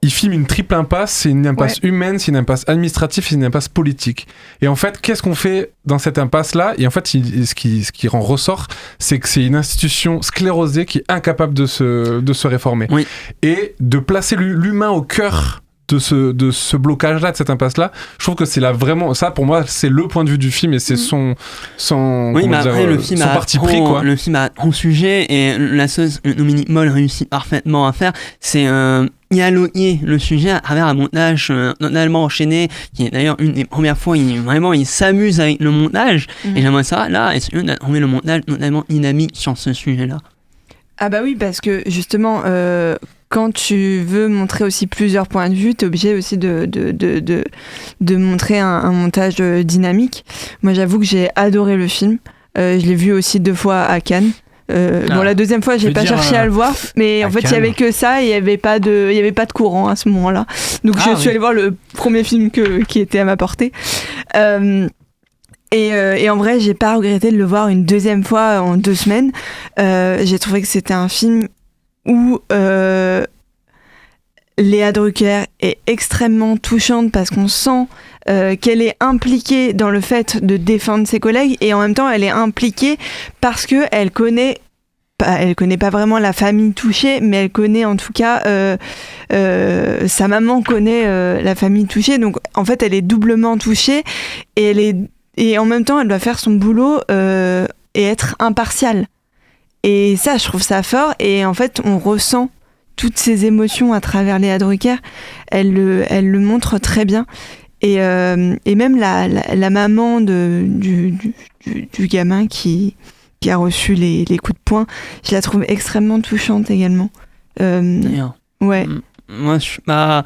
il filme une triple impasse. C'est une impasse humaine, c'est une impasse administrative, c'est une impasse politique. Et en fait, qu'est-ce qu'on fait dans cette impasse-là ? Et en fait, ce qui en ressort, c'est que c'est une institution sclérosée qui est incapable de se réformer. Et de placer l'humain au cœur de ce blocage-là, de cette impasse-là, je trouve que c'est là vraiment... Ça, pour moi, c'est le point de vue du film et c'est son parti pris, quoi. Le film a un sujet et la chose que Dominique Moll réussit parfaitement à faire, c'est dialoguer le sujet à travers un montage totalement enchaîné, qui est d'ailleurs une des premières fois où il s'amuse avec le montage. Et j'aimerais ça, là, est-ce qu'on a trouvé le montage totalement dynamique sur ce sujet-là ? Ah bah oui, parce que justement, quand tu veux montrer aussi plusieurs points de vue, t'es obligé aussi de montrer un montage dynamique. Moi, j'avoue que j'ai adoré le film. Je l'ai vu aussi 2 fois à Cannes. Bon, la deuxième fois, j'ai pas cherché à le voir, mais en fait, il y avait que ça et il y avait pas de courant à ce moment-là. Donc, je suis allée voir le premier film qui était à ma portée. Et en vrai, j'ai pas regretté de le voir une deuxième fois en 2 semaines. J'ai trouvé que c'était un film où Léa Drucker est extrêmement touchante parce qu'on sent qu'elle est impliquée dans le fait de défendre ses collègues et en même temps elle est impliquée parce que elle connaît pas vraiment la famille touchée, mais elle connaît en tout cas sa maman connaît la famille touchée, donc en fait elle est doublement touchée et en même temps elle doit faire son boulot et être impartiale. Et ça, je trouve ça fort. Et en fait, on ressent toutes ces émotions à travers Léa Drucker. Elle le montre très bien. Et même la maman du gamin qui a reçu les coups de poing, je la trouve extrêmement touchante également. Ouais. Moi, je suis pas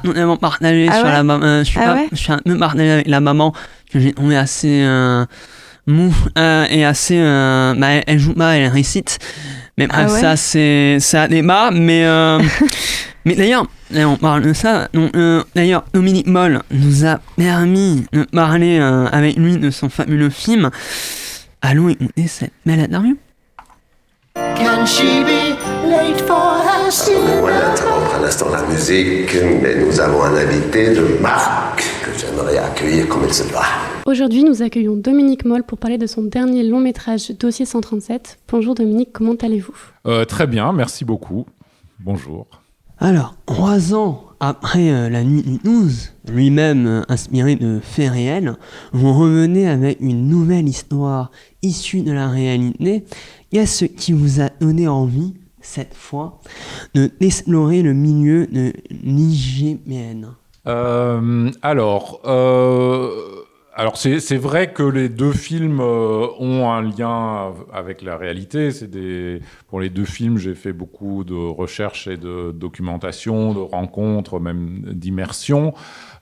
totalement partagé sur la maman. Je suis un peu partagé avec la maman que j'ai trouvé assez mou et assez. Elle joue pas, elle récite. Mais bref, ça c'est un débat. Mais d'ailleurs, on parle de ça. Donc, d'ailleurs, Dominique Moll nous a permis de parler avec lui de son fabuleux film. Allons écouter cette belle interview. Can she be late for her Moi d'interrompre un instant la musique, mais nous avons un invité de marque que j'aimerais accueillir comme il se doit. Aujourd'hui, nous accueillons Dominique Moll pour parler de son dernier long métrage Dossier 137. Bonjour Dominique, comment allez-vous ? Très bien, merci beaucoup. Bonjour. Alors, 3 ans après La Nuit du 12, lui-même inspiré de faits réels, vous revenez avec une nouvelle histoire issue de la réalité. Qu'est-ce qui vous a donné envie, cette fois, d'explorer le milieu de l'IGPN ? Alors c'est vrai que les 2 films ont un lien avec la réalité. Pour les 2 films, j'ai fait beaucoup de recherches et de documentation, de rencontres, même d'immersion.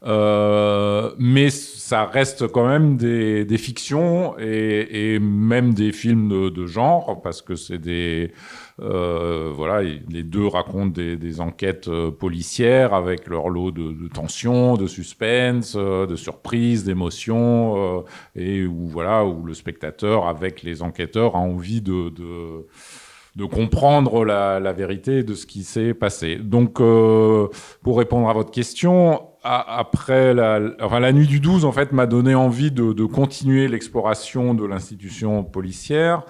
Mais ça reste quand même des fictions et même des films de genre, parce que c'est les 2 racontent des enquêtes policières avec leur lot de tension, de suspense, de surprise, d'émotion, et où le spectateur, avec les enquêteurs, a envie de comprendre la vérité de ce qui s'est passé. Donc, pour répondre à votre question, après la nuit du 12, en fait, m'a donné envie de continuer l'exploration de l'institution policière.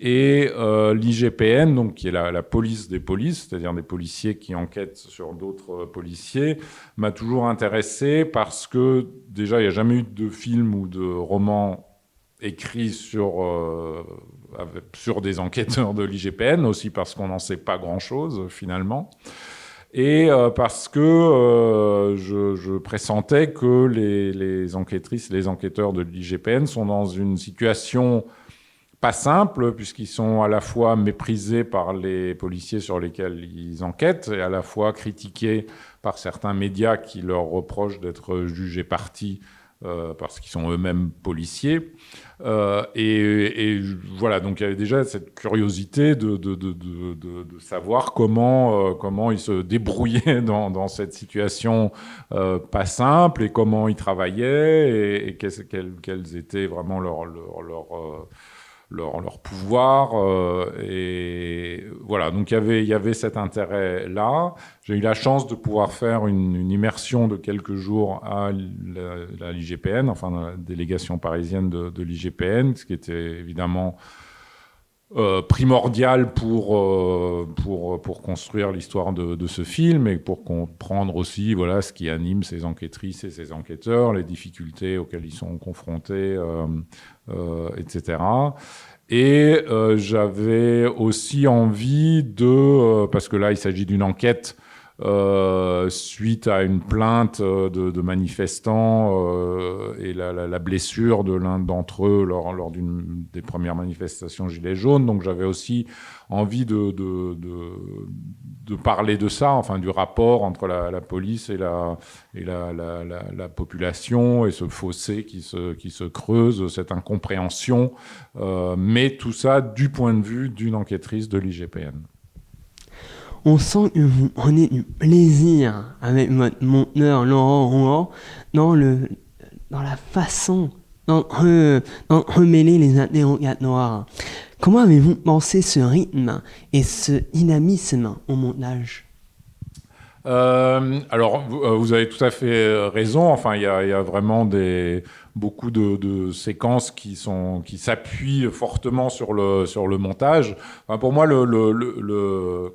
Et l'IGPN, donc, qui est la police des polices, c'est-à-dire des policiers qui enquêtent sur d'autres policiers, m'a toujours intéressé parce que, déjà, il n'y a jamais eu de film ou de roman écrit sur des enquêteurs de l'IGPN, aussi parce qu'on n'en sait pas grand-chose, finalement. Et parce que je pressentais que les enquêtrices, les enquêteurs de l'IGPN sont dans une situation pas simple, puisqu'ils sont à la fois méprisés par les policiers sur lesquels ils enquêtent et à la fois critiqués par certains médias qui leur reprochent d'être jugés partis parce qu'ils sont eux-mêmes policiers. Et voilà, donc il y avait déjà cette curiosité de savoir comment ils se débrouillaient dans cette situation pas simple, et comment ils travaillaient, et quelles étaient vraiment leur pouvoir. Et voilà, donc il y avait cet intérêt-là. J'ai eu la chance de pouvoir faire une immersion de quelques jours à la l'IGPN, enfin la délégation parisienne de l'IGPN, ce qui était évidemment primordial pour construire l'histoire de ce film et pour comprendre aussi voilà, ce qui anime ces enquêtrices et ces enquêteurs, les difficultés auxquelles ils sont confrontés, etc. Et j'avais aussi envie parce que là il s'agit d'une enquête suite à une plainte de manifestants et la blessure de l'un d'entre eux lors des premières manifestations Gilets jaunes. Donc j'avais aussi envie de parler de ça, enfin du rapport entre la police et la population et ce fossé qui se creuse, cette incompréhension, mais tout ça du point de vue d'une enquêtrice de l'IGPN. On sent que vous prenez du plaisir avec votre monteur Laurent Rouault dans la façon d'entremêler les interrogatoires. Comment avez-vous pensé ce rythme et ce dynamisme au montage ? Alors, vous avez tout à fait raison. Enfin, il y a vraiment beaucoup de séquences qui s'appuient fortement sur le montage. Enfin, pour moi,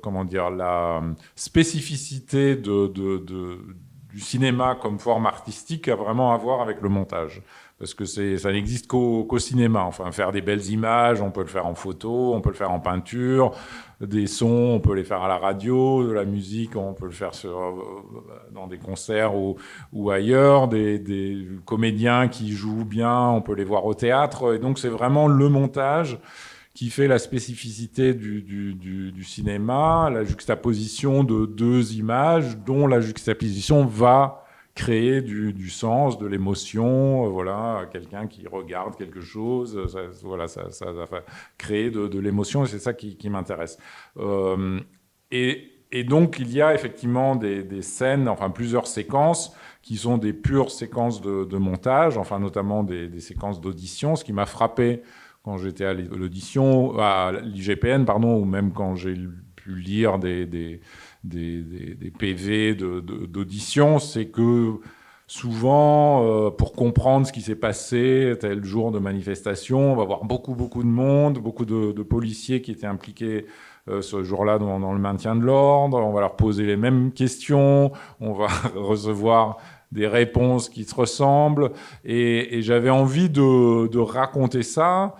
comment dire, la spécificité du cinéma comme forme artistique a vraiment à voir avec le montage. Parce que ça n'existe qu'au cinéma. Enfin, faire des belles images, on peut le faire en photo, on peut le faire en peinture, des sons, on peut les faire à la radio, de la musique, on peut le faire dans des concerts ou ailleurs, des comédiens qui jouent bien, on peut les voir au théâtre. Et donc, c'est vraiment le montage qui fait la spécificité du cinéma, la juxtaposition de deux images, dont la juxtaposition va créer du sens, de l'émotion, voilà, quelqu'un qui regarde quelque chose, ça va créer de l'émotion, et c'est ça qui m'intéresse. Et donc, il y a effectivement des scènes, enfin plusieurs séquences, qui sont des pures séquences de montage, enfin notamment des séquences d'audition, ce qui m'a frappé quand j'étais à l'IGPN, ou même quand j'ai pu lire des PV d'audition, c'est que souvent, pour comprendre ce qui s'est passé tel jour de manifestation, on va voir beaucoup de monde, beaucoup de policiers qui étaient impliqués ce jour-là dans le maintien de l'ordre, on va leur poser les mêmes questions, on va recevoir des réponses qui se ressemblent, et j'avais envie de raconter ça,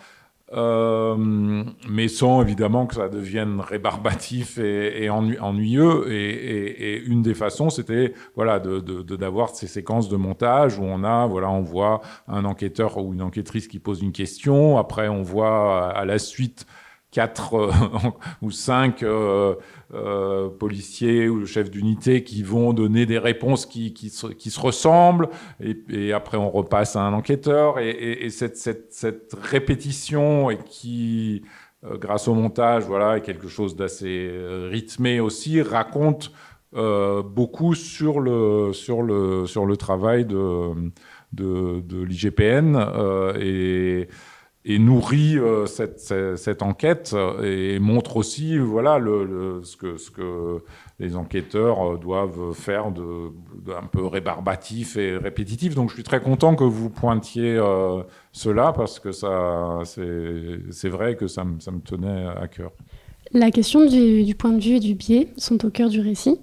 mais sans évidemment que ça devienne rébarbatif et ennuyeux. Et une des façons, c'était d'avoir ces séquences de montage où on voit un enquêteur ou une enquêtrice qui pose une question. Après, on voit à la suite 4 ou 5 policiers ou le chef d'unité qui vont donner des réponses qui se ressemblent, et après on repasse à un enquêteur, et cette répétition, et qui, grâce au montage, est quelque chose d'assez rythmé aussi, raconte beaucoup sur le travail de l'IGPN, et nourrit cette enquête, et montre aussi ce que les enquêteurs doivent faire d'un peu rébarbatif et répétitif. Donc je suis très content que vous pointiez cela, parce que c'est vrai que ça me tenait à cœur. La question du point de vue et du biais sont au cœur du récit.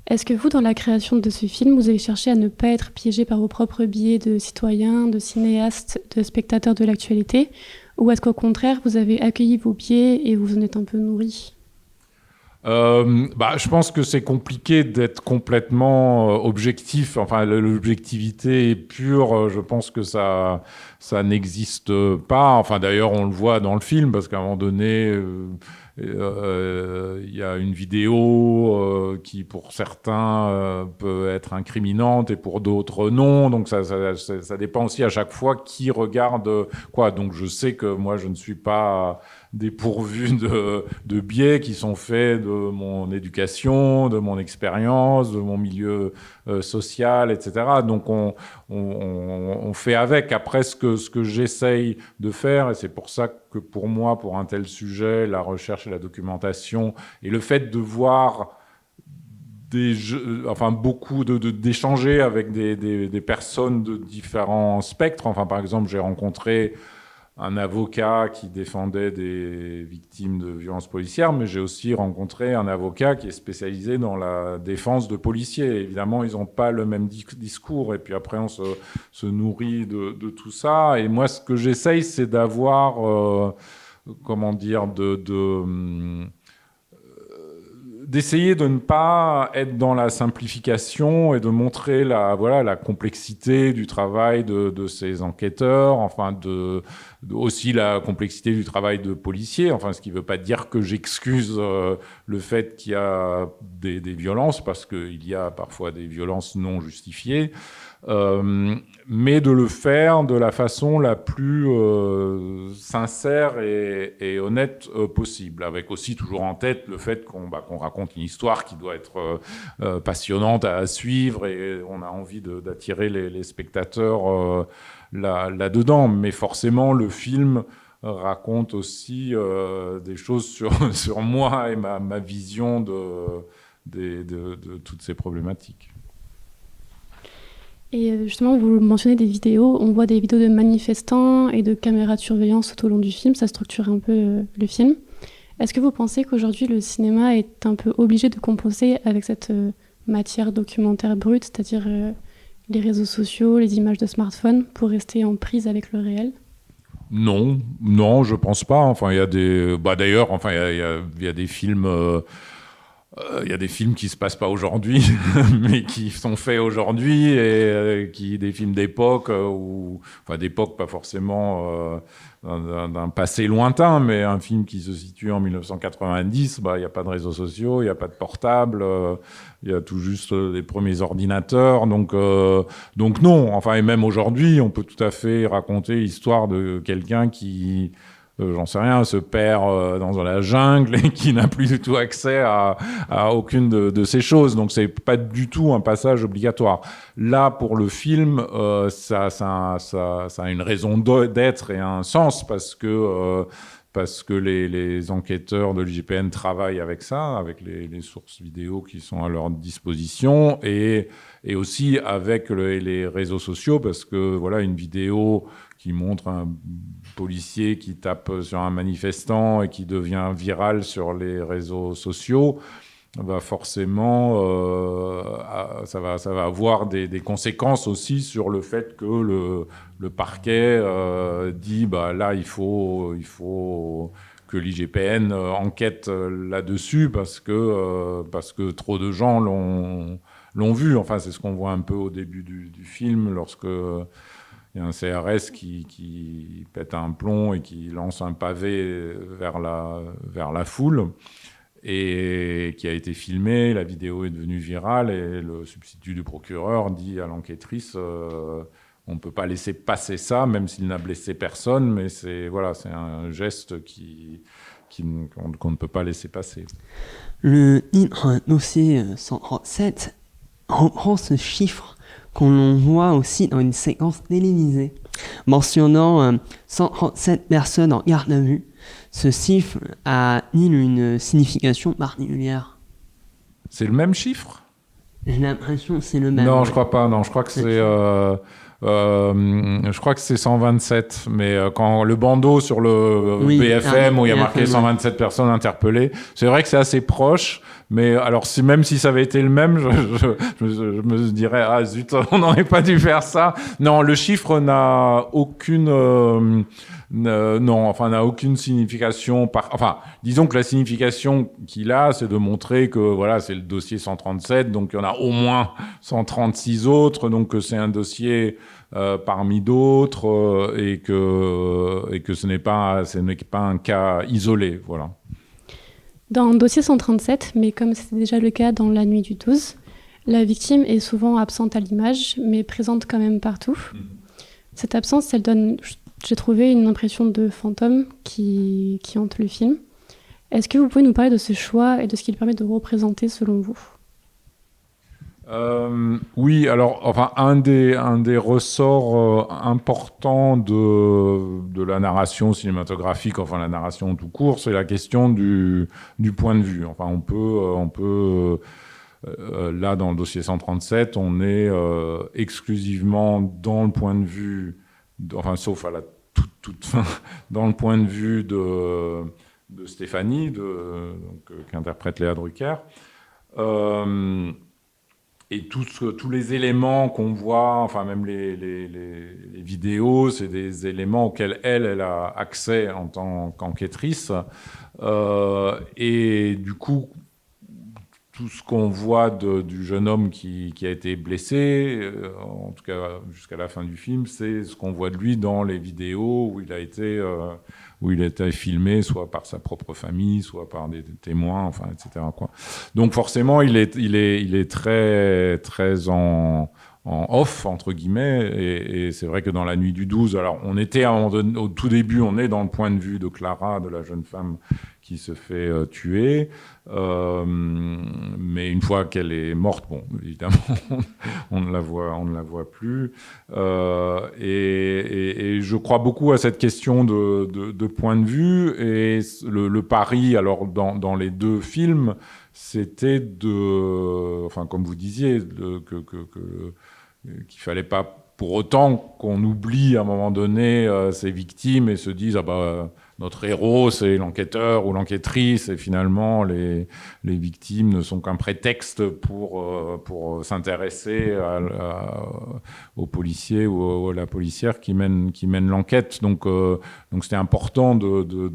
Est-ce que vous, dans la création de ce film, vous avez cherché à ne pas être piégé par vos propres biais de citoyens, de cinéastes, de spectateurs de l'actualité, ou est-ce qu'au contraire, vous avez accueilli vos biais et vous en êtes un peu nourri ? Je pense que c'est compliqué d'être complètement objectif. Enfin, l'objectivité pure, je pense que ça n'existe pas. Enfin, d'ailleurs, on le voit dans le film, parce qu'à un moment donné, il y a une vidéo qui, pour certains, peut être incriminante et pour d'autres, non. Donc, ça dépend aussi à chaque fois qui regarde quoi. Donc, je sais que moi, je ne suis pas dépourvu de biais qui sont faits de mon éducation, de mon expérience, de mon milieu social, etc. Donc on fait avec. Après, ce que j'essaye de faire, et c'est pour ça que pour moi, pour un tel sujet, la recherche et la documentation, et le fait de voir beaucoup d'échanger avec des personnes de différents spectres. Enfin, par exemple, j'ai rencontré un avocat qui défendait des victimes de violences policières, mais j'ai aussi rencontré un avocat qui est spécialisé dans la défense de policiers. Évidemment, ils n'ont pas le même discours, et puis après, on se nourrit de tout ça. Et moi, ce que j'essaye, c'est d'avoir, d'essayer de ne pas être dans la simplification et de montrer la complexité du travail de ces enquêteurs, enfin aussi la complexité du travail de policiers, enfin ce qui ne veut pas dire que j'excuse le fait qu'il y a des violences, parce qu'il y a parfois des violences non justifiées, mais de le faire de la façon la plus sincère et honnête possible, avec aussi toujours en tête le fait qu'on raconte une histoire qui doit être passionnante à suivre, et on a envie d'attirer les spectateurs là-dedans. Mais forcément, le film raconte aussi des choses sur moi et ma vision de toutes ces problématiques. Et justement, vous mentionnez des vidéos, on voit des vidéos de manifestants et de caméras de surveillance tout au long du film, ça structure un peu le film. Est-ce que vous pensez qu'aujourd'hui le cinéma est un peu obligé de composer avec cette matière documentaire brute, c'est-à-dire les réseaux sociaux, les images de smartphone, pour rester en prise avec le réel ? Non, je pense pas. Enfin, il y a des, d'ailleurs, enfin, il y a des films. Il y a des films qui se passent pas aujourd'hui, mais qui sont faits aujourd'hui, et des films d'époque, d'époque pas forcément d'un passé lointain, mais un film qui se situe en 1990, il n'y a pas de réseaux sociaux, il n'y a pas de portable, il y a tout juste les premiers ordinateurs, donc non. Enfin, et même aujourd'hui, on peut tout à fait raconter l'histoire de quelqu'un qui j'en sais rien, se perd dans la jungle et qui n'a plus du tout accès à aucune de ces choses. Donc c'est pas du tout un passage obligatoire. Là, pour le film, ça a une raison d'être et un sens, parce que les enquêteurs de l'IGPN travaillent avec ça, avec les sources vidéo qui sont à leur disposition, et aussi avec les réseaux sociaux, parce que voilà, une vidéo qui montre un policier qui tape sur un manifestant et qui devient viral sur les réseaux sociaux, forcément, ça va avoir des conséquences aussi sur le fait que le parquet dit là il faut que l'IGPN enquête là-dessus, parce que trop de gens l'ont vu. Enfin, c'est ce qu'on voit un peu au début du film, lorsque il y a un CRS qui pète un plomb et qui lance un pavé vers la foule, et qui a été filmé. La vidéo est devenue virale, et le substitut du procureur dit à l'enquêtrice on ne peut pas laisser passer ça, même s'il n'a blessé personne, mais c'est un geste qu'on ne peut pas laisser passer. Le dossier 137 reprend ce chiffre qu'on voit aussi dans une séquence télévisée, mentionnant 137 personnes en garde à vue. Ce chiffre a-t-il une signification particulière ? C'est le même chiffre ? J'ai l'impression que c'est le même. Non, je crois pas. Non, je crois que c'est 127, mais quand le bandeau sur le BFM où il y a marqué 127 personnes interpellées, c'est vrai que c'est assez proche. Mais alors, même si ça avait été le même, je me dirais, ah zut, on n'aurait pas dû faire ça. Non, le chiffre n'a aucune n'a aucune signification. Disons que la signification qu'il a, c'est de montrer que voilà, c'est le dossier 137, donc il y en a au moins 136 autres, donc que c'est un dossier parmi d'autres, et que ce n'est pas un cas isolé, voilà. Dans Dossier 137, mais comme c'était déjà le cas dans La Nuit du 12, la victime est souvent absente à l'image, mais présente quand même partout. Cette absence, elle donne, j'ai trouvé, une impression de fantôme qui hante le film. Est-ce que vous pouvez nous parler de ce choix et de ce qu'il permet de représenter selon vous ? Oui, alors, enfin, un des ressorts importants de la narration cinématographique, enfin la narration tout court, c'est la question du point de vue. Enfin, on peut là, dans le dossier 137, on est exclusivement dans le point de vue, enfin, sauf à la toute fin, dans le point de vue de Stéphanie, qui interprète Léa Drucker. Et tous les éléments qu'on voit, enfin même les vidéos, c'est des éléments auxquels elle a accès en tant qu'enquêtrice. Et du coup, tout ce qu'on voit du jeune homme qui a été blessé, en tout cas jusqu'à la fin du film, c'est ce qu'on voit de lui dans les vidéos où il a été filmé, soit par sa propre famille, soit par des témoins, enfin, etc., quoi. Donc forcément, il est très, très en off, entre guillemets, et c'est vrai que dans La Nuit du 12, alors on était à un moment donné, au tout début, on est dans le point de vue de Clara, de la jeune femme qui se fait tuer, mais une fois qu'elle est morte, bon, évidemment, on ne la voit plus, et je crois beaucoup à cette question de point de vue, et le pari, alors dans les deux films, c'était enfin comme vous disiez, qu'il fallait pas pour autant qu'on oublie à un moment donné ces victimes et se dise notre héros c'est l'enquêteur ou l'enquêtrice, et finalement les victimes ne sont qu'un prétexte pour s'intéresser aux policiers ou à la policière qui mène l'enquête. Donc c'était important de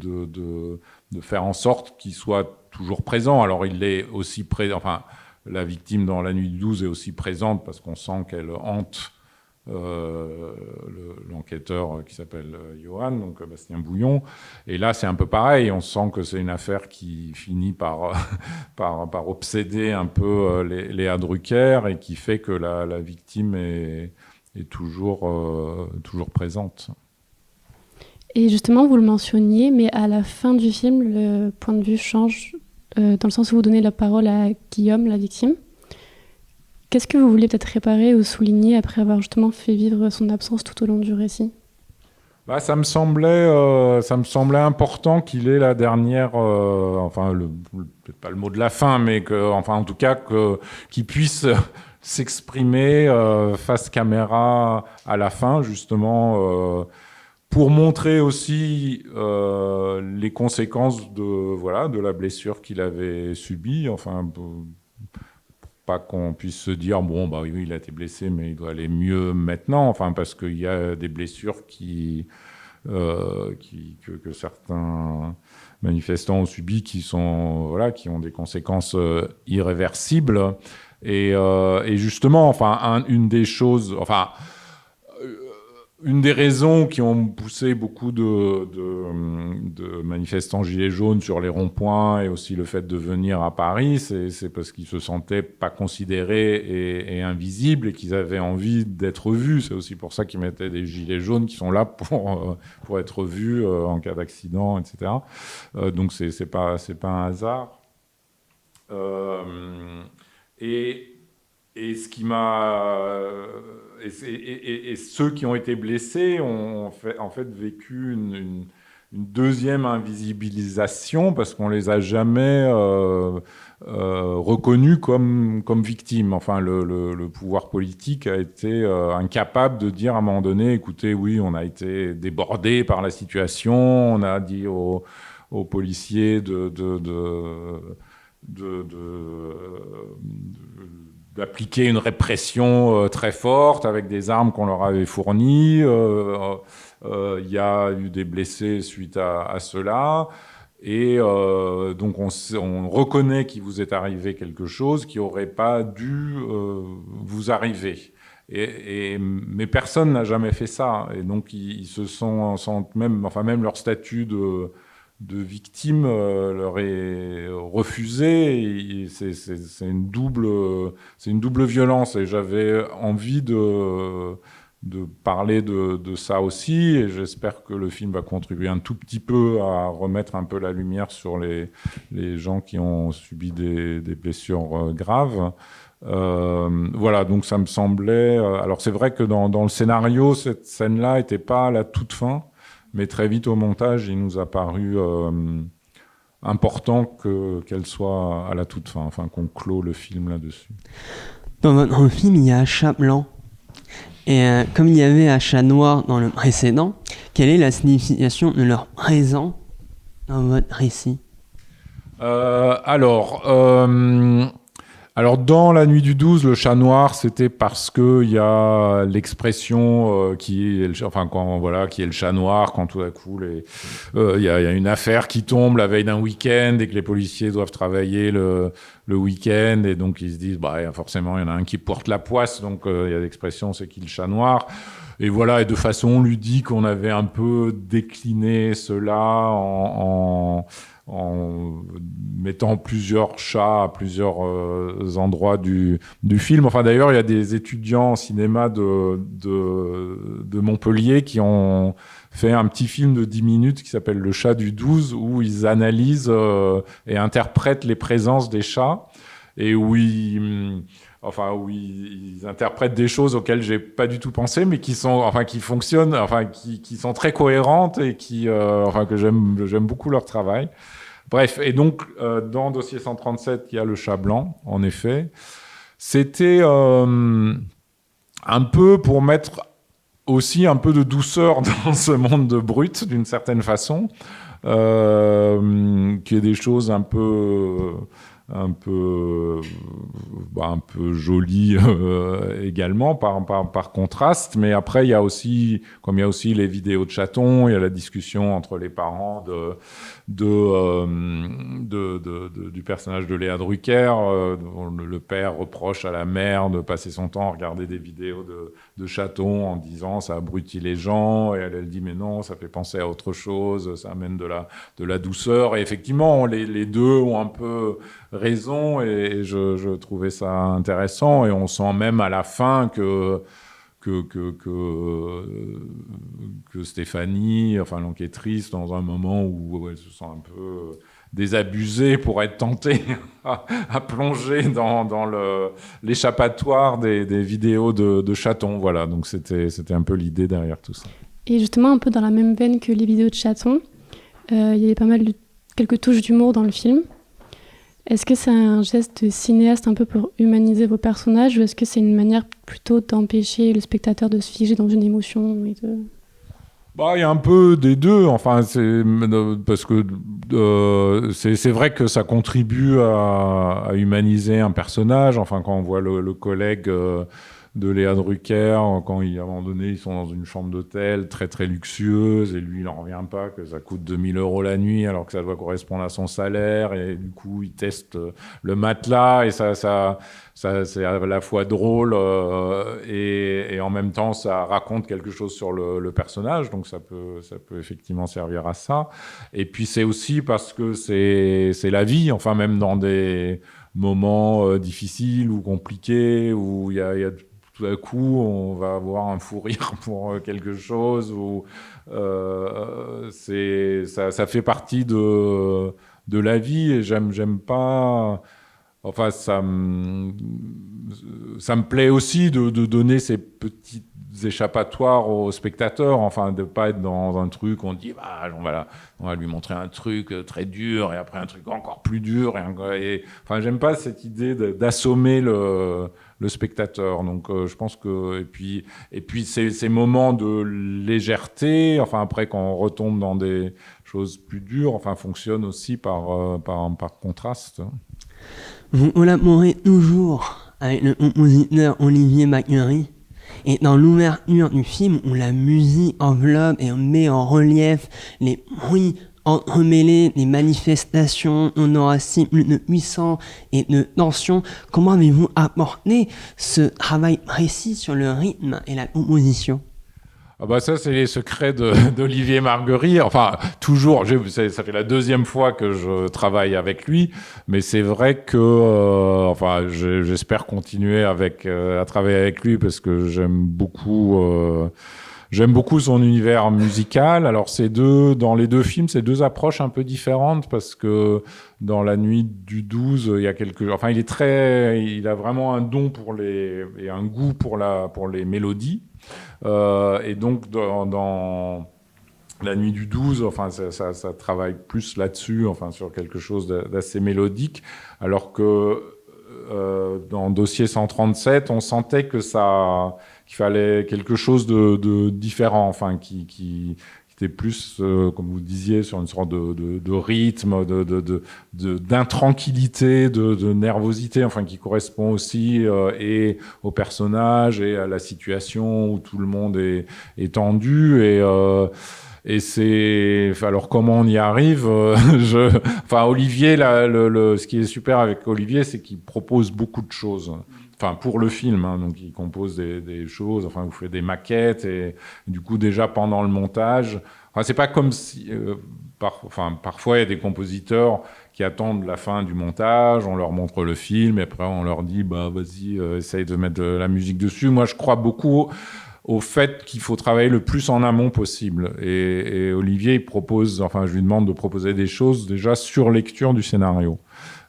faire en sorte qu'il soit toujours présent. Alors il est aussi présent, enfin la victime dans La Nuit du 12 est aussi présente parce qu'on sent qu'elle hante l'enquêteur qui s'appelle Johan, donc Bastien Bouillon. Et là, c'est un peu pareil. On sent que c'est une affaire qui finit par obséder un peu Léa Drucker et qui fait que la victime est toujours présente. Et justement, vous le mentionniez, mais à la fin du film, le point de vue change dans le sens où vous donnez la parole à Guillaume, la victime. Qu'est-ce que vous vouliez peut-être réparer ou souligner après avoir justement fait vivre son absence tout au long du récit ? Ça me semblait important qu'il ait la dernière, peut-être pas le mot de la fin, mais en tout cas qu'il puisse s'exprimer face caméra à la fin, justement. Pour montrer aussi les conséquences de la blessure qu'il avait subie, enfin, pas qu'on puisse se dire oui, il a été blessé, mais il doit aller mieux maintenant, enfin, parce qu'il y a des blessures que certains manifestants ont subies qui ont des conséquences irréversibles, et justement, enfin, une des choses, enfin. Une des raisons qui ont poussé beaucoup de manifestants gilets jaunes sur les ronds-points et aussi le fait de venir à Paris, c'est parce qu'ils se sentaient pas considérés et invisibles et qu'ils avaient envie d'être vus. C'est aussi pour ça qu'ils mettaient des gilets jaunes qui sont là pour être vus en cas d'accident, etc. Donc c'est pas un hasard. Et ce qui m'a... Et ceux qui ont été blessés ont en fait vécu une deuxième invisibilisation parce qu'on les a jamais reconnus comme victimes. Enfin, le pouvoir politique a été incapable de dire à un moment donné, écoutez, oui, on a été débordé par la situation, on a dit aux policiers d'appliquer une répression très forte avec des armes qu'on leur avait fournies. Il y a eu des blessés suite à cela. Et donc on reconnaît qu'il vous est arrivé quelque chose qui n'aurait pas dû vous arriver. Mais personne n'a jamais fait ça. Et donc ils se sentent même leur statut de victime leur est refusé, et c'est une double violence, et j'avais envie de parler de ça aussi, et j'espère que le film va contribuer un tout petit peu à remettre un peu la lumière sur les gens qui ont subi des blessures graves. Voilà, donc ça me semblait... alors c'est vrai que dans le scénario, cette scène-là n'était pas à la toute fin, mais très vite au montage, il nous a paru important qu'elle soit à la toute fin, enfin qu'on clôt le film là-dessus. Dans votre film, il y a un chat blanc. Et comme il y avait un chat noir dans le précédent, quelle est la signification de leur présence dans votre récit ? Alors, dans La Nuit du 12, le chat noir, c'était parce qu'il y a l'expression qui est le chat noir, quand tout à coup, il y a une affaire qui tombe la veille d'un week-end et que les policiers doivent travailler le week-end, et donc ils se disent, forcément, il y en a un qui porte la poisse, donc il y a l'expression, c'est qui le chat noir. Et voilà, et de façon ludique, on avait un peu décliné cela en mettant plusieurs chats à plusieurs endroits du film. Enfin, d'ailleurs, il y a des étudiants en cinéma de Montpellier qui ont fait un petit film de 10 minutes qui s'appelle Le chat du 12, où ils analysent et interprètent les présences des chats, et où ils interprètent des choses auxquelles j'ai pas du tout pensé, mais qui fonctionnent, qui sont très cohérentes et que j'aime beaucoup leur travail. Bref, et donc dans Dossier 137, il y a le chat blanc, en effet. C'était un peu pour mettre aussi un peu de douceur dans ce monde de brut, d'une certaine façon, qu'il y ait des choses un peu joli également par contraste, mais après il y a aussi les vidéos de chatons, il y a la discussion entre les parents du personnage de Léa Drucker, dont le père reproche à la mère de passer son temps à regarder des vidéos de chatons en disant ça abrutit les gens, et elle dit mais non, ça fait penser à autre chose, ça amène de la douceur, et effectivement les deux ont un peu raison, et je trouvais ça intéressant, et on sent même à la fin que Stéphanie, l'enquêtrice, dans un moment où elle se sent un peu désabusée, pour être tentée à plonger dans l'échappatoire des vidéos de chatons. Voilà, donc c'était un peu l'idée derrière tout ça. Et justement, un peu dans la même veine que les vidéos de chatons, il y avait pas mal quelques touches d'humour dans le film. Est-ce que c'est un geste de cinéaste un peu pour humaniser vos personnages, ou est-ce que c'est une manière plutôt d'empêcher le spectateur de se figer dans une émotion et de... Il y a un peu des deux, parce que c'est vrai que ça contribue à humaniser un personnage. Quand on voit le collègue de Léa Drucker, à un moment donné, ils sont dans une chambre d'hôtel très très luxueuse, et lui il n'en revient pas que ça coûte 2 000 € la nuit alors que ça doit correspondre à son salaire, et du coup il teste le matelas, et ça c'est à la fois drôle et en même temps ça raconte quelque chose sur le personnage, donc ça peut effectivement servir à ça. Et puis c'est aussi parce que c'est la vie, même dans des moments difficiles ou compliqués, où il y a tout à coup, on va avoir un fou rire pour quelque chose, ou ça fait partie de la vie, et j'aime pas... ça me plaît aussi de donner ces petites échappatoires aux spectateurs, de pas être dans un truc, on dit on va lui montrer un truc très dur, et après un truc encore plus dur, j'aime pas cette idée d'assommer le spectateur. Donc je pense que et puis ces moments de légèreté, après quand on retombe dans des choses plus dures, fonctionnent aussi par contraste. Vous collaborez toujours avec le compositeur Olivier Macquery, et dans l'ouverture du film, où la musique enveloppe et met en relief les bruits entremêlés des manifestations, on aura plus de puissance et de tension. Comment avez-vous apporté ce travail précis sur le rythme et la composition ? Ça, c'est les secrets d'Olivier Marguerite. Toujours, ça fait la deuxième fois que je travaille avec lui, mais c'est vrai que j'espère continuer à travailler avec lui, parce que j'aime beaucoup J'aime beaucoup son univers musical. Alors dans les deux films, c'est deux approches un peu différentes parce que dans La Nuit du 12, il y a il a vraiment un don et un goût pour les mélodies. Et donc dans La Nuit du 12, enfin ça travaille plus là-dessus, enfin sur quelque chose d'assez mélodique, alors que dans Dossier 137, on sentait qu'il fallait quelque chose de différent, enfin qui était plus, comme vous disiez, sur une sorte de rythme, d'intranquillité, de nervosité, enfin qui correspond aussi et au personnage et à la situation où tout le monde est tendu et c'est... Alors, comment on y arrive Olivier, ce qui est super avec Olivier, c'est qu'il propose beaucoup de choses. Enfin, pour le film, hein, donc il compose des choses, enfin, vous faites des maquettes, et du coup, déjà, pendant le montage... Enfin, c'est pas comme si... parfois, il y a des compositeurs qui attendent la fin du montage, on leur montre le film, et après, on leur dit, vas-y, essaye de mettre de la musique dessus. Moi, je crois beaucoup... au fait qu'il faut travailler le plus en amont possible. Et Olivier, il propose, enfin, je lui demande de proposer des choses déjà sur lecture du scénario.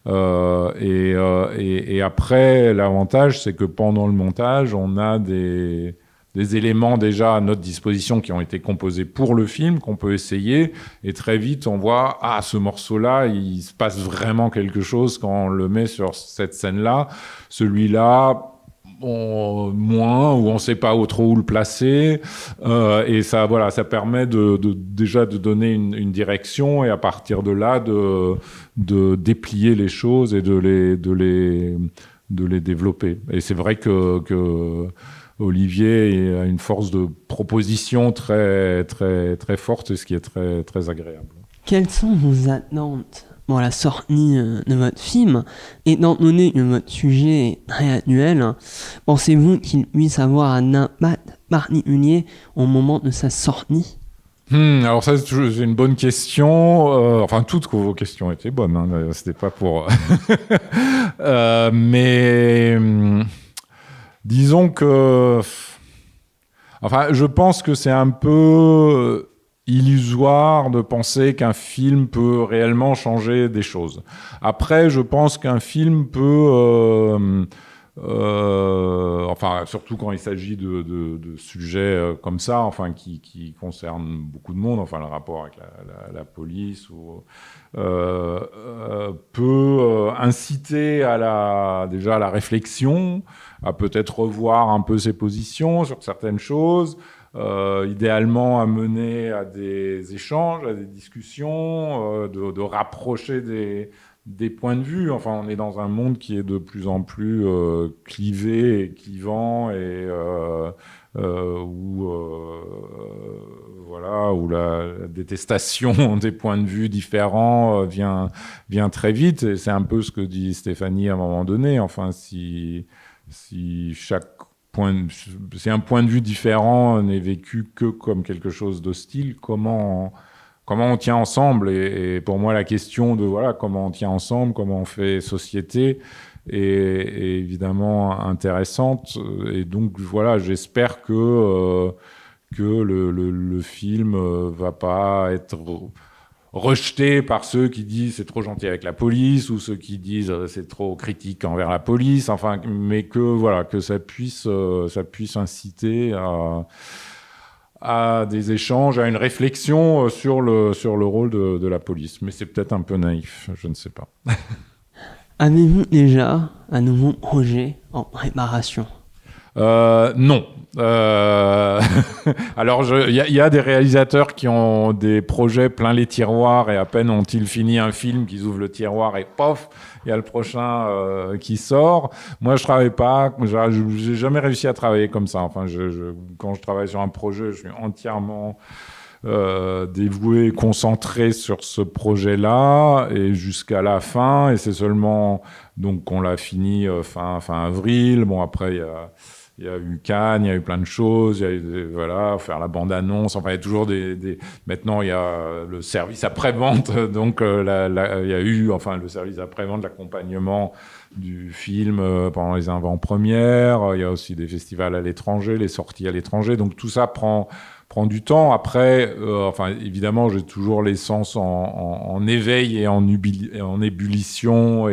Et après, l'avantage, c'est que pendant le montage, on a des éléments déjà à notre disposition qui ont été composés pour le film, qu'on peut essayer. Et très vite, on voit, ce morceau-là, il se passe vraiment quelque chose quand on le met sur cette scène-là. Celui-là... moins, ou on ne sait pas trop où le placer, et ça permet déjà de donner une direction, et à partir de là de déplier les choses et de les développer. Et c'est vrai que Olivier a une force de proposition très très très forte, ce qui est très très agréable. Quelles sont vos attentes pour la sortie de votre film, étant donné que votre sujet est très actuel, pensez-vous qu'il puisse avoir un impact particulier au moment de sa sortie ? Alors ça, c'est une bonne question. Enfin, toutes vos questions étaient bonnes, hein, c'était pas pour... mais disons que... Enfin, je pense que c'est un peu... illusoire de penser qu'un film peut réellement changer des choses. Après, je pense qu'un film peut... enfin, surtout quand il s'agit de sujets comme ça, enfin, qui concernent beaucoup de monde, enfin, le rapport avec la police, peut inciter déjà à la réflexion, à peut-être revoir un peu ses positions sur certaines choses, idéalement à mener à des échanges, à des discussions, de rapprocher des points de vue. Enfin, on est dans un monde qui est de plus en plus clivé et clivant, et où la détestation des points de vue différents vient très vite. Et c'est un peu ce que dit Stéphanie à un moment donné. Enfin, si un point de vue différent n'est vécu que comme quelque chose d'hostile, comment on tient ensemble, et pour moi la question de comment on tient ensemble, comment on fait société est évidemment intéressante, et donc j'espère que le film va pas être rejeté par ceux qui disent c'est trop gentil avec la police, ou ceux qui disent c'est trop critique envers la police, enfin, mais que ça puisse inciter à des échanges, à une réflexion sur le rôle de la police. Mais c'est peut-être un peu naïf, je ne sais pas. Avez-vous déjà un nouveau projet en préparation ? Non. Alors, il y a des réalisateurs qui ont des projets plein les tiroirs, et à peine ont-ils fini un film qu'ils ouvrent le tiroir et pof, il y a le prochain qui sort. Moi, je travaille pas, j'ai jamais réussi à travailler comme ça. Enfin, quand je travaille sur un projet, je suis entièrement dévoué, concentré sur ce projet-là, et jusqu'à la fin. Et c'est seulement donc qu'on l'a fini fin avril. Bon, après il y a eu Cannes, il y a eu plein de choses, il y a eu, voilà, faire la bande-annonce, enfin il y a toujours maintenant il y a le service après-vente, donc il y a eu le service après-vente, l'accompagnement du film pendant les avant-premières, il y a aussi des festivals à l'étranger, les sorties à l'étranger, donc tout ça prend du temps. Après, évidemment, j'ai toujours les sens en éveil et en ébullition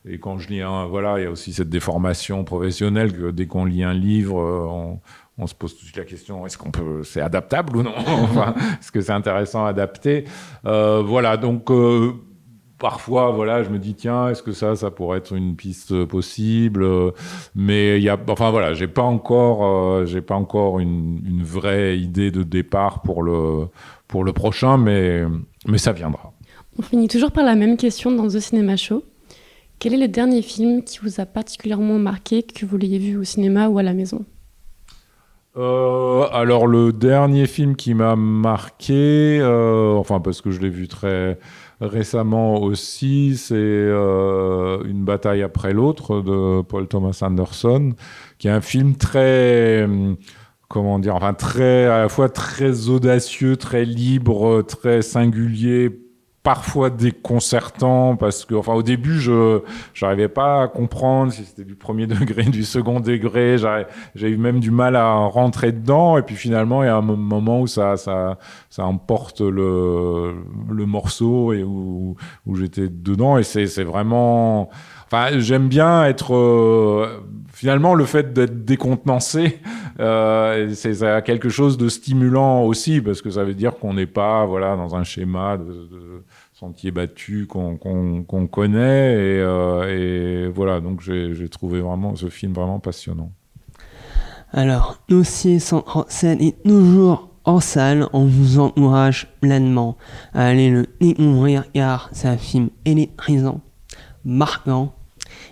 et quand je lis il y a aussi cette déformation professionnelle que dès qu'on lit un livre, on se pose tout de suite la question, c'est adaptable ou non? Est-ce que c'est intéressant à adapter? Donc parfois, je me dis, tiens, est-ce que ça pourrait être une piste possible? Mais j'ai pas encore une vraie idée de départ pour le prochain, mais ça viendra. On finit toujours par la même question dans The Cinema Show. Quel est le dernier film qui vous a particulièrement marqué, que vous l'ayez vu au cinéma ou à la maison? Alors, le dernier film qui m'a marqué, parce que je l'ai vu très récemment aussi, c'est Une bataille après l'autre de Paul Thomas Anderson, qui est un film très... à la fois très audacieux, très libre, très singulier, parfois déconcertant, parce que au début je n'arrivais pas à comprendre si c'était du premier degré, du second degré, j'ai eu même du mal à rentrer dedans, et puis finalement il y a un moment où ça emporte le morceau et où j'étais dedans, et c'est vraiment... j'aime bien être... finalement, le fait d'être décontenancé, ça a quelque chose de stimulant aussi, parce que ça veut dire qu'on n'est pas dans un schéma de sentier battu qu'on connaît. Et voilà, donc j'ai trouvé vraiment ce film vraiment passionnant. Alors, Dossier 137 est toujours en salle. On vous encourage pleinement à aller le découvrir, car c'est un film électrisant, marquant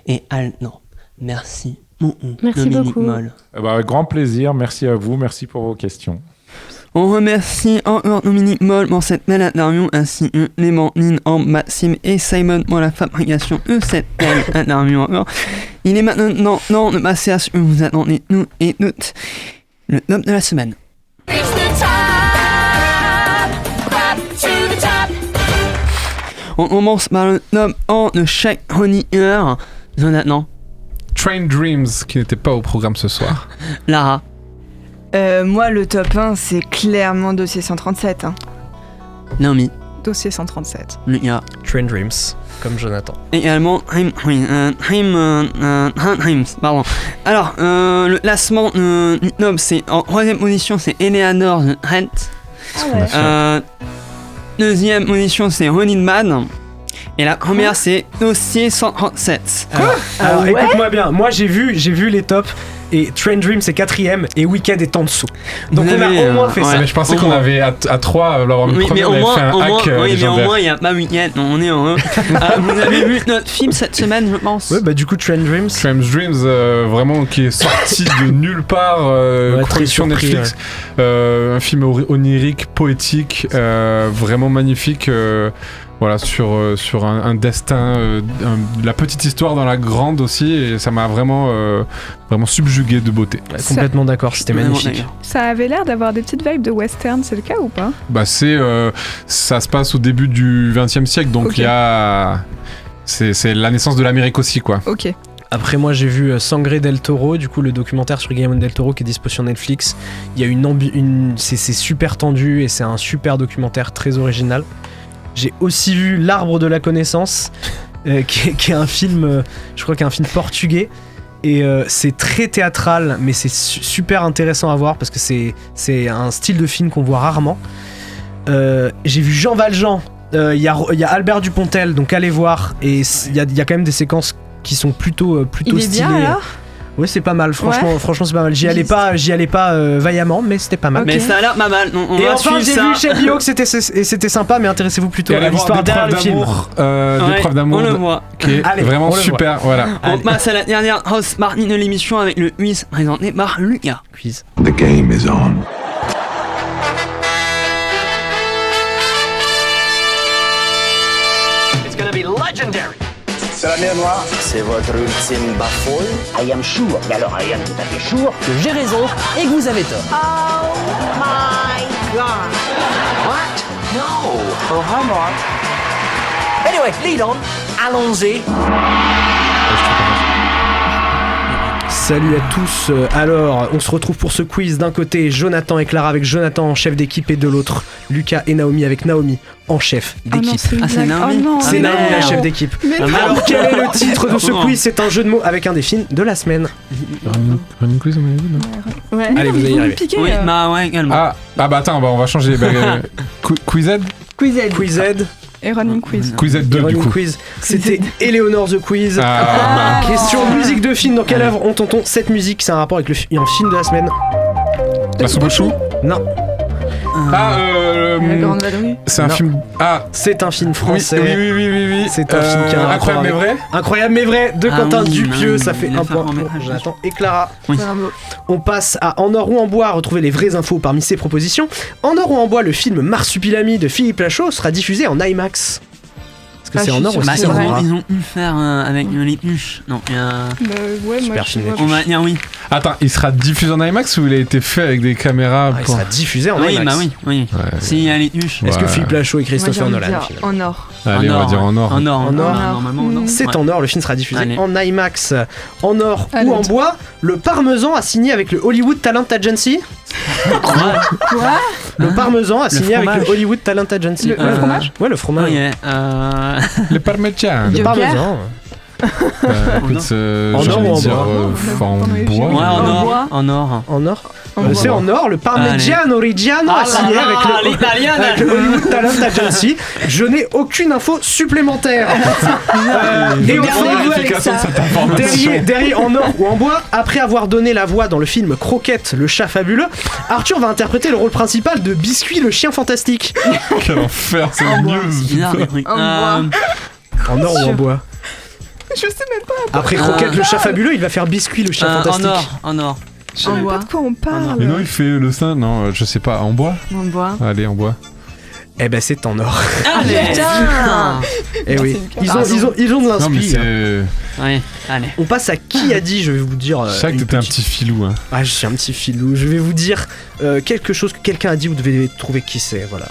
et haletant. Merci beaucoup. Merci beaucoup. Moll. Avec grand plaisir, merci à vous, merci pour vos questions. On remercie encore Dominique Moll pour cette belle interview, ainsi que Clémentine, Maxime et Simon pour la fabrication de cette belle interview encore. Il est maintenant temps de passer à ce que vous attendez nous et toutes, le top de la semaine. On commence par le top 1 de chaque chroniqueur. Jonathan. Train Dreams, qui n'était pas au programme ce soir. Lara. Moi, le top 1, c'est clairement Dossier 137. Naomi. Dossier 137. Lucas. Train Dreams, comme Jonathan. Également, Dreams, pardon. Alors, le classement du top, c'est en troisième position, c'est Eleanor de Trent. Deuxième position, c'est Running Man. Et la première, c'est Dossier 137. Alors écoute-moi bien, moi j'ai vu les tops. Et Train Dream c'est 4ème et Weekend est en dessous. Donc on a au moins fait ça. Mais je pensais qu'on avait à 3 l'avoir mis premier, on avait fait un hack légendaire. Mais au moins il n'y a pas Weekend, on est heureux. Vous avez vu notre film cette semaine, je pense. Ouais, du coup Train Dreams, vraiment qui est sorti de nulle part, production Netflix, un film onirique, poétique, vraiment magnifique. Voilà, sur un destin, la petite histoire dans la grande aussi, et ça m'a vraiment subjugué de beauté. Complètement d'accord, c'était magnifique. Ça avait l'air d'avoir des petites vibes de western, c'est le cas ou pas? Ça se passe au début du XXe siècle, donc il y a... C'est la naissance de l'Amérique aussi, quoi. Ok. Après moi j'ai vu Sangre del Toro, du coup le documentaire sur Guillermo del Toro qui est dispo sur Netflix. Il y a c'est super tendu et c'est un super documentaire très original. J'ai aussi vu L'Arbre de la Connaissance, qui est un film, je crois qu'un film portugais. Et c'est très théâtral, mais c'est super intéressant à voir parce que c'est un style de film qu'on voit rarement. J'ai vu Jean Valjean, il y a Albert Dupontel, donc allez voir. Et il y a quand même des séquences qui sont plutôt il est stylées. Bien, alors ouais, c'est pas mal, franchement c'est pas mal. J'y allais pas vaillamment, mais c'était pas mal. Okay. Mais ça a l'air pas mal. Et enfin, j'ai vu chez Bio que c'était sympa, mais intéressez-vous plutôt à l'histoire derrière le film. D'épreuve d'amour, on le voit. Qui est vraiment super. Voilà. On passe à la dernière host partie de l'émission avec le quiz présenté par Lucas. Quiz. The game is on. It's gonna be legendary. C'est la mer Noire. C'est votre ultime bafouille. I am sure, et alors I am tout à fait sure, que j'ai raison et que vous avez tort. Oh my god. What? No. Oh, hi, Mark. Anyway, lead on. Allons-y. Salut à tous. Alors, on se retrouve pour ce quiz. D'un côté, Jonathan et Clara avec Jonathan en chef d'équipe et de l'autre, Lucas et Naomi avec Naomi en chef d'équipe. C'est Naomi. C'est Naomi la chef d'équipe. Alors, quel est le titre de ce quiz? C'est un jeu de mots avec un des films de la semaine. Running quiz, on avait dit, non? Ouais. Allez, vous allez y arriver. Oui, bah ouais, également. Ah bah attends, on va changer. Quized Quized. Et Running Quiz. Quized 2 du coup. Quiz. C'était Eleanor the Quiz. Ah. Question musique de film. Dans quelle œuvre on cette musique? C'est un rapport avec un film de la semaine. La soupe au chou? Non. La Grande Vadrouille. C'est un film. Ah, c'est un film français. Oui. C'est un film qui a un Incroyable mais vrai. Incroyable mais vrai de Quentin Dupieux. Ça fait un point pour métrage. Jonathan et Clara. Oui. Bravo. On passe à En or ou en bois, retrouver les vraies infos parmi ces propositions. En or ou en bois, le film Marsupilami de Philippe Lachaud sera diffusé en IMAX. Est-ce que c'est en or ou c'est en bois? Ils ont pu faire avec les pluches. Non, il y a. Ouais, Super film. On va dire oui. Attends, il sera diffusé en IMAX ou il a été fait avec des caméras Il sera diffusé en Oui, IMAX. bah oui. Ouais. S'il y a les pluches. Est-ce que Philippe Lachaud et Christopher Moi, j'ai Nolan envie de dire en or. Allez, on va dire en or. En or. En or. Normalement, en or. C'est en or, le film sera diffusé Allez. en IMAX. En or Allez. ou en bois, le Parmesan a signé avec le Hollywood Talent Agency. Quoi? Le Parmesan a signé avec fromage. le Hollywood Talent Agency. Le fromage? Ouais, le fromage. Le parmesan. Le Parmesan. Écoute, En j'ai or envie ou de en dire bois? en Ouais, bois. en or. En or. C'est en or, le Parmigiano Reggiano a signé avec le Hollywood Talent Agency. Je n'ai aucune info supplémentaire. Et enfin, derrière en or ou en bois, après avoir donné la voix dans le film Croquette, le chat fabuleux, Arthur va interpréter le rôle principal de Biscuit, le chien fantastique. Quel enfer, c'est une news. En or ou en bois? Je sais même pas. Après Croquette, le chat fabuleux, il va faire Biscuit, le chien fantastique. En or. Je sais même pas de quoi on parle. Mais non, il fait le sein. Non, je sais pas. En bois? En bois. Allez, en bois. Eh ben, c'est en or. Putain. Eh oui, ils ont de Non, mais l'inspi. Ouais, allez. On passe à qui a dit, je vais vous dire. Je sais que t'étais un petit filou. Hein. Ah, je suis un petit filou. Je vais vous dire quelque chose que quelqu'un a dit, vous devez trouver qui c'est, voilà.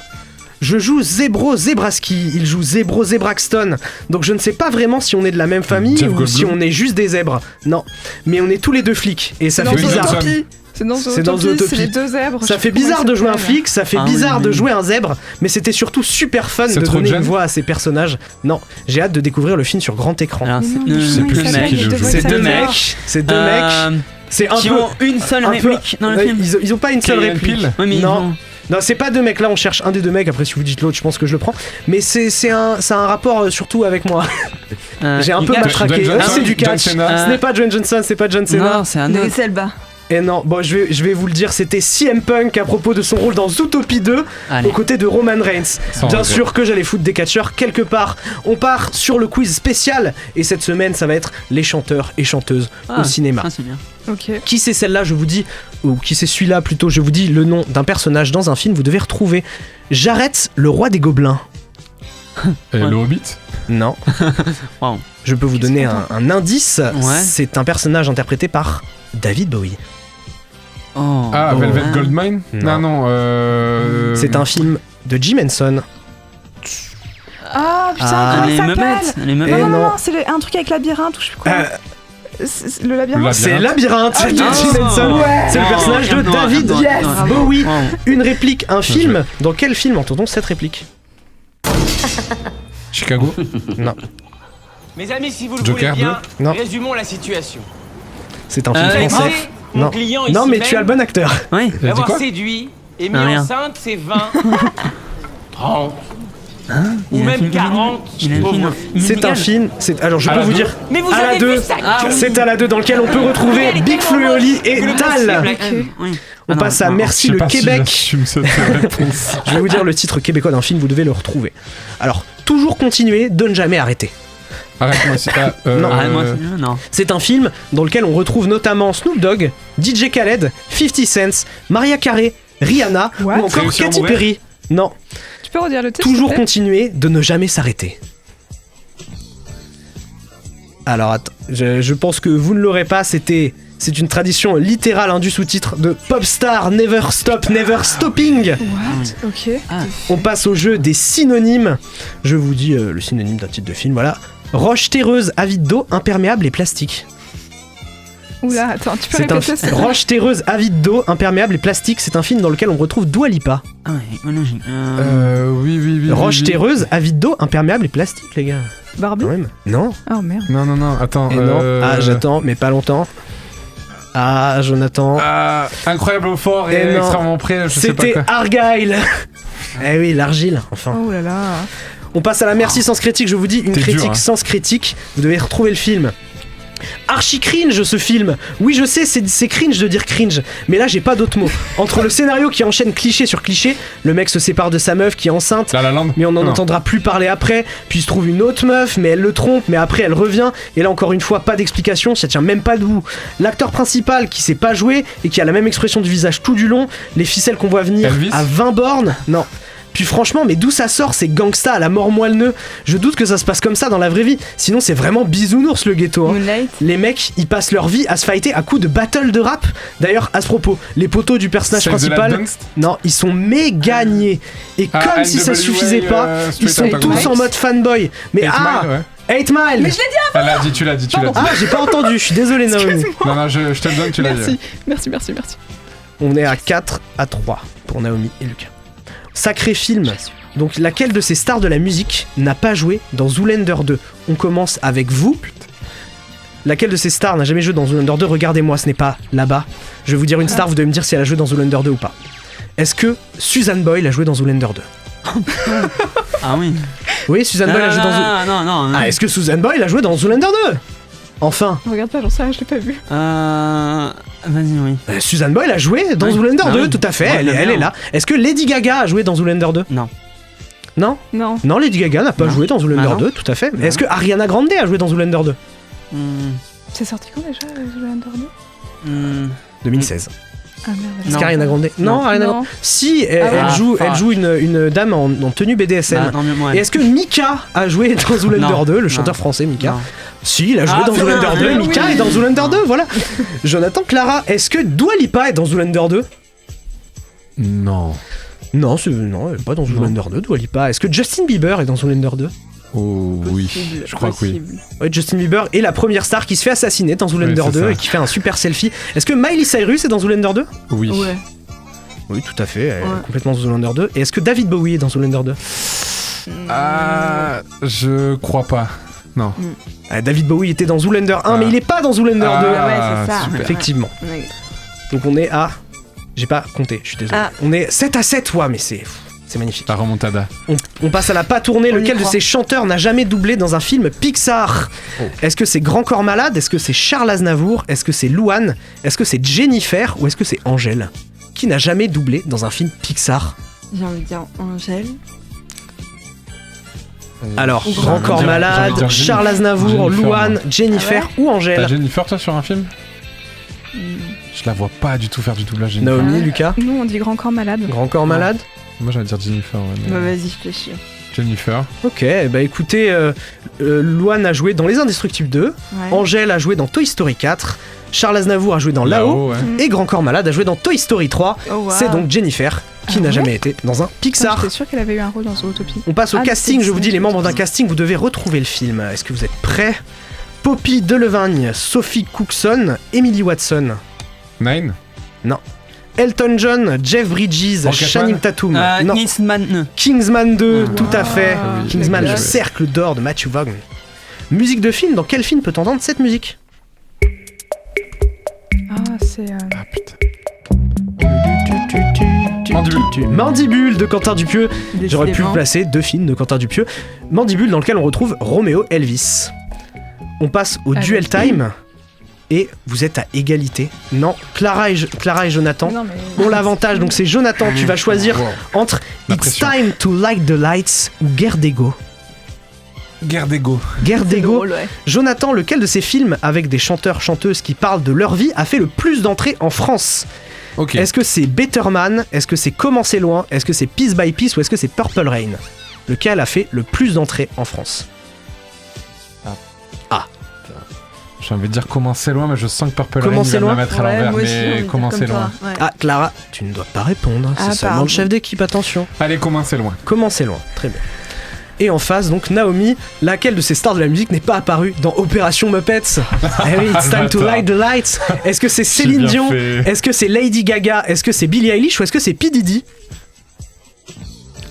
Je joue Zebro Zebraski, il joue Zebro Zebraxton. Donc je ne sais pas vraiment si on est de la même famille Jeff ou Goldblum. si on est juste des zèbres. Non, mais on est tous les deux flics et ça fait bizarre. C'est dans C'est dans Zootopie, Zootopie. c'est les deux zèbres. Ça fait bizarre de jouer un flic, ça fait bizarre de jouer un zèbre, mais c'était surtout super fun C'est de trop donner jeune. une voix à ces personnages. Non, j'ai hâte de découvrir le film sur grand écran. Alors, Je sais plus qui joue. C'est deux mecs. C'est deux mecs. C'est un qui peu ont une seule réplique dans le film. Ils ont pas une seule Key and réplique. Peele. Oui, mais Non. Non, c'est pas deux mecs là, on cherche un des deux mecs. Après, si vous dites l'autre, je pense que je le prends. Mais c'est un rapport surtout avec moi. J'ai un peu matraqué. Dwayne Johnson, C'est du John catch. Cena. Ce n'est pas Dwayne Johnson, c'est pas John Cena. Non, c'est un Idris autre. Elba. Et non, bon, je vais vous le dire, c'était CM Punk à propos de son rôle dans Zootopie 2 Allez. aux côtés de Roman Reigns. Sans Bien regret. sûr que j'allais foutre des catcheurs quelque part. On part sur le quiz spécial et cette semaine, ça va être les chanteurs et chanteuses au cinéma. Ça, c'est bien. Ok. Qui c'est celle-là, je vous dis, ou qui c'est celui-là plutôt, je vous dis le nom d'un personnage dans un film, vous devez retrouver Jareth, le roi des gobelins. Et le Hobbit? Non. Wow. Je peux vous donner un indice. Ouais. C'est un personnage interprété par David Bowie. Oh. Ah, Velvet Goldmine? Non. Non. C'est un film de Jim Henson. Ah putain, comment il s'appelle? Les Eh meumettes. non. Non, c'est un truc avec labyrinthe ou je sais plus quoi. Le labyrinthe. C'est Labyrinthe Ah, de yes. Jim Henson. Ouais. C'est le personnage de Non, David non, Yes. non, Bowie. non. Une réplique, un film. Dans quel film entend-on cette réplique? Chicago? Non. Mes amis, si vous le Joker voulez bien, 2? Non. résumons la situation. C'est un film français. Alexis, mon Non. client Non, ici mais même, tu as le bon acteur. Oui. L'avoir séduit et mis Ah, rien. enceinte, c'est 20, 30, ou Il a un même film- 40. il a un film pauvre. C'est un film. Alors je À peux la vous deux. dire. Mais vous à la avez 2. vu ça gueule. C'est à la 2 dans lequel on peut retrouver Elle est Big tellement Flo et Oli et moche que le Tal. possible. Oui. On passe à Merci le Québec. Cette réponse. Je vais vous dire le titre québécois d'un film, vous devez le retrouver. Alors, toujours continuer de ne jamais arrêter. Arrête-moi si pas. Non. Arrête-moi, non. C'est un film dans lequel on retrouve notamment Snoop Dogg, DJ Khaled, 50 Cent, Mariah Carey, Rihanna What ou encore Réussir à Katy mourir Perry. Non, Tu peux redire le titre? toujours s'il te plaît continuer de ne jamais s'arrêter. Alors attends, je pense que vous ne l'aurez pas, c'est une tradition littérale du sous-titre de Popstar Never Stop, Never Stopping. What? Ok. On passe au jeu des synonymes. Je vous dis le synonyme d'un titre de film, voilà. Roche terreuse avide d'eau, imperméable et plastique. Oula, attends, tu peux C'est répéter ça? Roche terreuse avide d'eau, imperméable et plastique, c'est un film dans lequel on retrouve Dua Lipa. Ah ouais, oui. Roche oui. terreuse avide d'eau, imperméable et plastique, les gars. Barbie? Quand même. Non. Oh merde. Non, attends. Et non. Ah, j'attends, mais pas longtemps. Ah, Jonathan. Incroyable au fort et non. extrêmement près, je sais pas C'était quoi. Argyle. Eh oui, l'argile, enfin. Oh là là. On passe à la merci sens critique, je vous dis, une T'es critique dur, hein. sans critique. Vous devez retrouver le film. Archi cringe ce film. Oui, je sais, c'est cringe de dire cringe, mais là j'ai pas d'autre mot. Entre le scénario qui enchaîne cliché sur cliché, le mec se sépare de sa meuf qui est enceinte, mais on n'en entendra plus parler après, puis il se trouve une autre meuf, mais elle le trompe, mais après elle revient, et là encore une fois pas d'explication, ça tient même pas debout. L'acteur principal qui sait pas jouer et qui a la même expression du visage tout du long, les ficelles qu'on voit venir Elvis à 20 bornes, non. Puis franchement, mais d'où ça sort ces gangsta à la mort moelle-neu? Je doute que ça se passe comme ça dans la vraie vie. Sinon, c'est vraiment bisounours le ghetto. Hein. Moonlight. Les mecs, ils passent leur vie à se fighter à coups de battle de rap. D'ailleurs, à ce propos, les potos du personnage Save the principal, Last Dance. non, ils sont méga niais. Et comme si ça NWA, suffisait pas, ils sont Straight tous Outta en mode fanboy. Mais 8 Mile, ouais. 8 Mile. Mais je l'ai dit avant. Elle a dit, tu l'as dit. Ah, j'ai pas entendu, je suis désolé Naomi. Non, je te le donne, tu l'as dit. Merci. On est à 4-3 pour Naomi et Lucas. Sacré film. Donc laquelle de ces stars de la musique n'a pas joué dans Zoolander 2? On commence avec vous. Laquelle de ces stars n'a jamais joué dans Zoolander 2? Regardez-moi, ce n'est pas là-bas. Je vais vous dire une star, vous devez me dire si elle a joué dans Zoolander 2 ou pas. Est-ce que Susan Boyle a joué dans Zoolander 2? Ah oui. Oui, Susan Boyle a joué dans Zoolander 2. Non. Ah, est-ce que Susan Boyle a joué dans Zoolander 2? Enfin. Regarde pas, j'en sais rien, je l'ai pas vu. Vas-y, oui. Susan Boyle a joué dans Zoolander 2, tout à fait, Ouais, elle est là. Est-ce que Lady Gaga a joué dans Zoolander 2? Non. Non? Non. Non, Lady Gaga n'a pas joué dans Zoolander 2, tout à fait. Mais est-ce que Ariana Grande a joué dans Zoolander 2? C'est sorti quand déjà, Zoolander 2? 2016. Ah merde. Est-ce qu'Ariana Grande? Non, Ariana Grande. Si, elle joue une dame en tenue BDSM. Et est-ce que Mika a joué dans Zoolander 2, le chanteur français Mika? Si, il a joué dans Zoolander 2, Mika est dans Zoolander 2, voilà. Jonathan, Clara, est-ce que Dua Lipa est dans Zoolander 2? Non. Non, elle est pas dans Zoolander 2, Dua Lipa. Est-ce que Justin Bieber est dans Zoolander 2? Oh oui, je crois que oui. Ouais, Justin Bieber est la première star qui se fait assassiner dans Zoolander 2 et qui fait un super selfie. Est-ce que Miley Cyrus est dans Zoolander 2? Oui. Ouais. Oui, tout à fait, elle est complètement dans Zoolander 2. Et est-ce que David Bowie est dans Zoolander 2? Ah, je crois pas. Non. David Bowie était dans Zoolander 1, mais il est pas dans Zoolander 2. Ouais, c'est ça. Super. Effectivement. Ouais. Donc on est à... J'ai pas compté, je suis désolé. On est 7-7, ouais, mais c'est magnifique. La remontada. On passe à la pas tournée. On y Lequel de croit. ces chanteurs n'a jamais doublé dans un film Pixar? Est-ce que c'est Grand Corps Malade? Est-ce que c'est Charles Aznavour? Est-ce que c'est Louane? Est-ce que c'est Jennifer? Ou est-ce que c'est Angèle? Qui n'a jamais doublé dans un film Pixar? J'ai envie de dire Angèle. Alors, Ou Grand Corps j'ai envie de Malade, dire Charles Aznavour, Jennifer, Louane, moi. Jennifer ou T'as Angèle? Jennifer, toi, sur un film? Je la vois pas du tout faire du doublage Jennifer. Naomi, Lucas? Nous, on dit Grand Corps Malade. Grand Corps Malade? Moi, j'allais dire Jennifer. Ouais, mais- Bah vas-y, je fléchis. Jennifer. Ok, bah écoutez, Louane a joué dans Les Indestructibles 2, Ouais. Angèle a joué dans Toy Story 4, Charles Aznavour a joué dans Là-haut, ouais. et Grand Corps Malade a joué dans Toy Story 3. Oh, wow. C'est donc Jennifer qui n'a jamais été dans un Pixar. J'étais sûre qu'elle avait eu un rôle dans Zootopie. On passe au Ah, casting, c'est je vous dis, les membres d'un Zootopie. casting, vous devez retrouver le film. Est-ce que vous êtes prêts? Poppy Delevingne, Sophie Cookson, Emily Watson. Nine. Non. Elton John, Jeff Bridges, Rocketman. Channing Tatum. Non. Kingsman. Kingsman 2, tout à fait. oui, Kingsman, la le classe. cercle d'or de Matthew Vaughn. Musique de film, dans quel film peut-on entendre cette musique? Ah, c'est. Ah putain. Mandibule. Mandibule de Quentin Dupieux. J'aurais pu Décidément. placer 2 films de Quentin Dupieux. Mandibule dans lequel on retrouve Roméo Elvis. On passe au Avec- duel time. Et vous êtes à égalité. Non, Clara et Jonathan Non, mais- ont l'avantage. Donc c'est Jonathan, tu vas choisir entre La It's pression. Time to Light the Lights ou Guerre d'ego. Guerre d'ego. Guerre C'est d'ego. drôle, ouais. Jonathan, lequel de ces films avec des chanteurs-chanteuses qui parlent de leur vie a fait le plus d'entrées en France? Ok. Est-ce que c'est Better Man? Est-ce que c'est Comment c'est loin? Est-ce que c'est Piece by Piece? Ou est-ce que c'est Purple Rain? Lequel a fait le plus d'entrées en France? Ah. J'ai envie de dire comment c'est loin, mais je sens que Purple Rain Comment va c'est me la loin mettre à l'envers. Mais comment c'est loin. Ah, Clara, tu ne dois pas répondre. C'est seulement le chef d'équipe, attention. Allez, comment c'est loin. Comment c'est loin, très bien. Et en face, donc Naomi, laquelle de ces stars de la musique n'est pas apparue dans Opération Muppets? Eh oui, it's time to light the lights. Est-ce que c'est Céline Dion? Est-ce que c'est Lady Gaga? Est-ce que c'est Billie Eilish? Ou est-ce que c'est P. Diddy?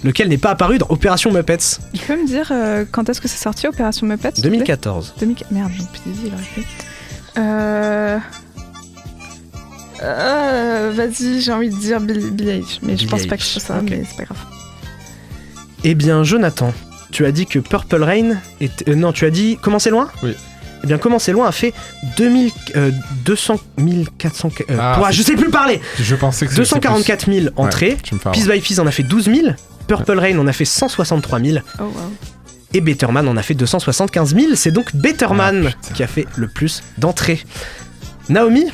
Lequel n'est pas apparu dans Opération Muppets? Tu peux me dire quand est-ce que c'est sorti Opération Muppets? 2014. Merde, donc P. Diddy, il aurait fait. Vas-y, j'ai envie de dire Billie Eilish, mais je pense pas que ce soit ça, mais c'est pas grave. Eh bien, Jonathan, tu as dit que Purple Rain était... non, tu as dit Comment c'est loin? Oui. Eh bien, Comment c'est loin a fait 1400... je sais plus parler. Je pensais que 244 000 entrées. Ouais, Piece by Piece en a fait 12 000. Purple Rain en a fait 163 000. Oh, wow. Et Better Man en a fait 275 000. C'est donc Better Man qui a fait le plus d'entrées. Naomi,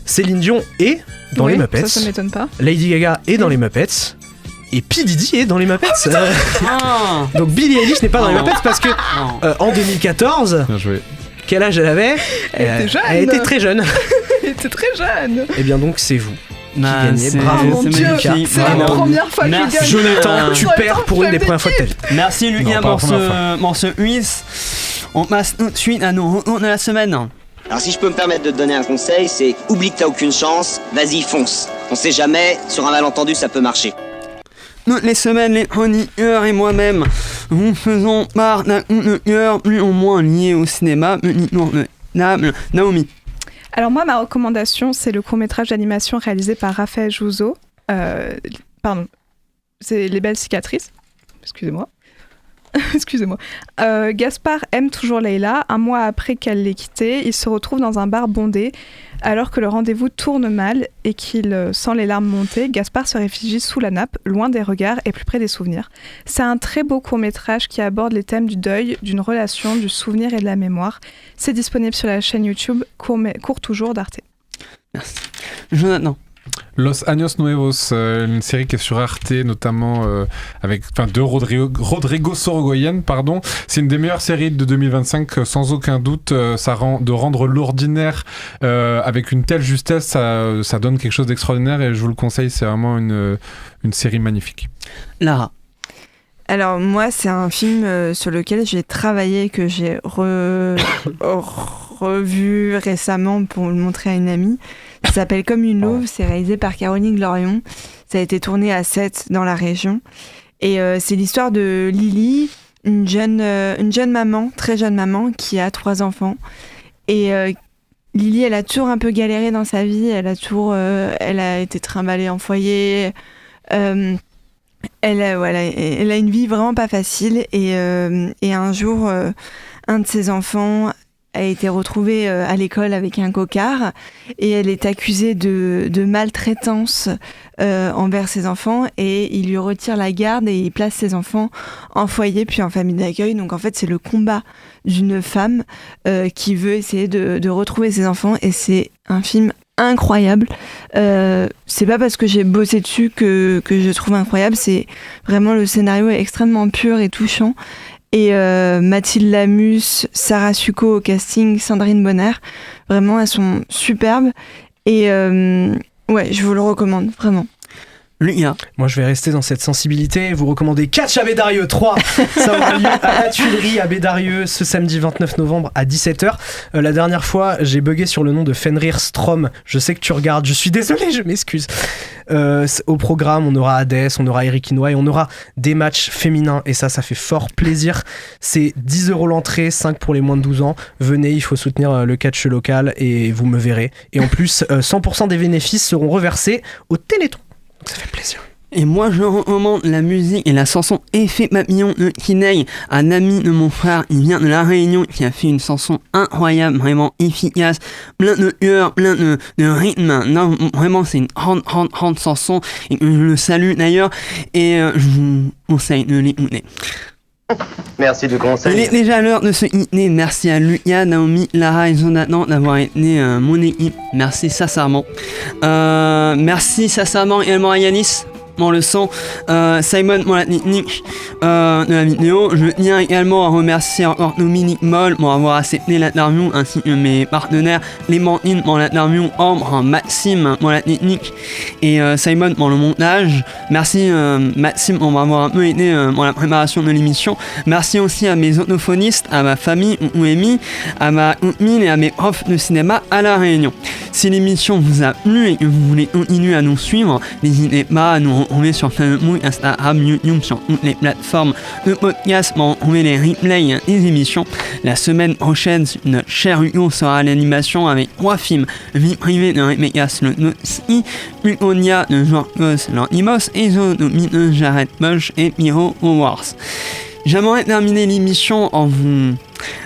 Céline Dion est dans les Muppets. Ça m'étonne pas. Lady Gaga est dans les Muppets. Et P. Diddy est dans les Muppets. Donc Billie Eilish n'est pas dans les Muppets parce que en 2014, bien joué. Quel âge elle avait? Elle était jeune. Elle était très jeune. Elle était très jeune. Et bien donc c'est vous qui gagnez. Bravo, c'est magnifique. C'est la première fois que je gagne. Jonathan, tu perds pour une des premières fois de ta vie. Merci Lucas pour ce quiz. On passe tout de suite à nos rencontres de la semaine. Alors si je peux me permettre de te donner un conseil, c'est oublie que t'as aucune chance, vas-y fonce. On sait jamais, sur un malentendu ça peut marcher. Toutes les semaines, les chroniqueurs et moi-même, nous faisons part d'un coup de cœur plus ou moins lié au cinéma. Naomi. Alors moi, ma recommandation, c'est le court-métrage d'animation réalisé par Raphaël Jouzeau. C'est Les Belles Cicatrices. Excusez-moi. Gaspard aime toujours Leïla. Un mois après qu'elle l'ait quitté, il se retrouve dans un bar bondé. Alors que le rendez-vous tourne mal et qu'il sent les larmes monter, Gaspard se réfugie sous la nappe, loin des regards et plus près des souvenirs. C'est un très beau court-métrage qui aborde les thèmes du deuil, d'une relation, du souvenir et de la mémoire. C'est disponible sur la chaîne YouTube Court toujours d'Arte. Merci. Jonathan. Los Años Nuevos, une série qui est sur Arte, notamment de Rodrigo Sorogoyen, pardon. C'est une des meilleures séries de 2025, sans aucun doute. De rendre l'ordinaire avec une telle justesse, ça donne quelque chose d'extraordinaire et je vous le conseille, c'est vraiment une série magnifique. Lara. Alors moi, c'est un film sur lequel j'ai travaillé, que j'ai revu récemment pour le montrer à une amie. Ça s'appelle Comme une louve, c'est réalisé par Caroline Glorion. Ça a été tourné à Sète, dans la région. Et c'est l'histoire de Lily, une jeune maman, très jeune maman, qui a 3 enfants. Et Lily, elle a toujours un peu galéré dans sa vie. Elle a été trimballée en foyer. Elle a une vie vraiment pas facile. Et un jour, un de ses enfants a été retrouvée à l'école avec un cocard et elle est accusée de maltraitance envers ses enfants et il lui retire la garde et il place ses enfants en foyer puis en famille d'accueil. Donc en fait c'est le combat d'une femme qui veut essayer de retrouver ses enfants et c'est un film incroyable. C'est pas parce que j'ai bossé dessus que je trouve incroyable, c'est vraiment le scénario est extrêmement pur et touchant. Et Mathilde Lamus, Sarah Succo au casting, Sandrine Bonner, vraiment elles sont superbes. Et ouais, je vous le recommande, vraiment. Moi je vais rester dans cette sensibilité et vous recommander Catch à Bédarieux 3. Ça aura lieu à la Tuilerie à Bédarieux ce samedi 29 novembre à 17h. La dernière fois j'ai bugué sur le nom de Fenrir Strom. Je sais que tu regardes, je suis désolé, je m'excuse. Au programme on aura Hadès, on aura Eric Inoue et on aura des matchs féminins et ça fait fort plaisir. C'est 10 € l'entrée, 5 pour les moins de 12 ans. Venez, il faut soutenir le catch local et vous me verrez. Et en plus 100% des bénéfices seront reversés au Téléthon. Ça fait plaisir. Et moi je recommande la musique et la chanson Effet Papillon de Kiney, un ami de mon frère, il vient de La Réunion, qui a fait une chanson incroyable, vraiment efficace, plein de cœur, plein de rythme. Non, vraiment c'est une grande chanson et je le salue d'ailleurs et je vous conseille de l'écouter. Merci du conseil. Il est déjà l'heure de se quitter. Merci à Lucas, Naomi, Lara et Jonathan d'avoir été mon équipe. Merci sincèrement. Merci sincèrement également à Yanis. dans le sang. Simon pour la technique de la vidéo. Je tiens également à remercier encore Dominique Moll pour avoir accepté l'interview, ainsi que mes partenaires Clémentine pour l'interview, Ambre, Maxime pour la technique et Simon pour le montage. Merci Maxime pour m'avoir un peu aidé dans la préparation de l'émission. Merci aussi à mes orthophonistes, à ma famille Ouémi, à ma copine et à mes profs de cinéma à La Réunion. Si l'émission vous a plu et que vous voulez continuer à nous suivre, n'hésitez pas à nous retrouver sur Facebook, Instagram, YouTube, sur toutes les plateformes de podcast pour retrouver les replays des émissions. La semaine prochaine, notre cher Hugo sera à l'animation avec 3 films: Vie privée de Rebecca Slotowski, Plutonia de Georgios Lanthimos et Zootopie de Jared Bush et Pyro Wars. J'aimerais terminer l'émission en vous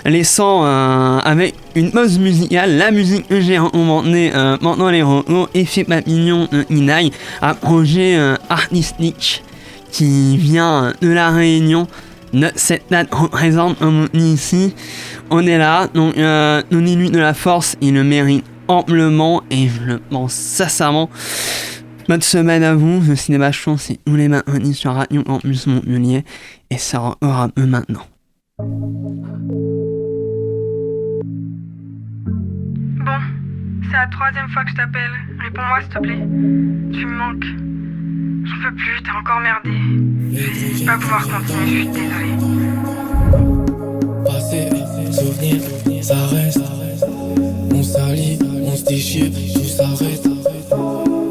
laissant avec une pause musicale, la musique que j'ai recommandée pendant les recos, Effet Papillon de Inaï, un projet artistique qui vient de La Réunion. Cette date représente un mot ici. On est là, donc donnez-lui de la force, il le mérite amplement et je le pense sincèrement. Bonne semaine à vous, le Cinéma Show c'est tous les mardis sur Radio Campus Montpellier et ça encore un peu maintenant. Bon, c'est la 3e fois que je t'appelle. Réponds-moi s'il te plaît. Tu me manques. J'en peux plus, t'es encore merdé. Je vais pas pouvoir continuer, je suis désolée. Passé, souvenir, ça reste. On s'allie, on se déchire, tout s'arrête.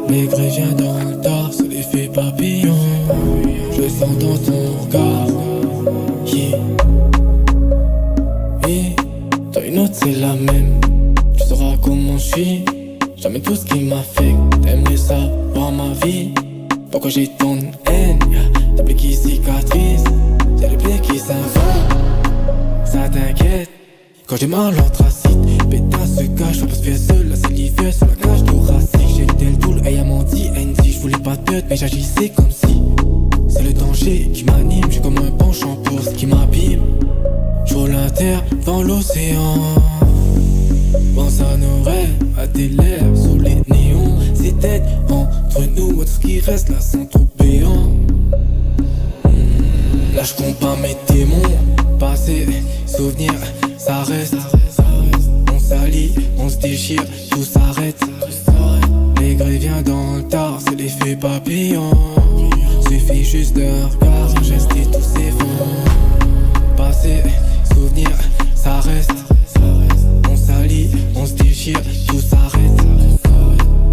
Les grès viennent dans le tard, c'est l'effet papillon. Je le sens dans ton regard. Yeah. Et toi une autre c'est la même. Tu sauras comment je suis. Jamais tout ce qui m'affecte. T'aimerais savoir ma vie. Pourquoi j'ai ton haine. Des plaies qui cicatrisent. Y'a des plaies qui s'infectent. Ça t'inquiète. Quand j'ai mal anthracite, pétasse se cache, faut pas se faire seul, la salive sur la cage thoracique. J'ai le tel tool, elle m'a dit, ND, je voulais pas de peur, mais j'agissais comme si c'est le danger qui m'anime, j'ai comme un penchant pour ce qui m'abîme. J'vole la terre dans l'océan, pense à nos rêves, à tes lèvres, sous les néons. C'est tête entre nous, tout ce qui reste là sont trop béants. Là j'compte pas mes démons, passé, souvenirs, ça reste. On s'allie, on se déchire, tout s'arrête. Les grès viennent dans le tard, c'est l'effet papillon. Suffit juste d'un regard, geste et tout s'effondre. Passé, souvenir, ça reste. On s'allie, on se déchire, tout s'arrête.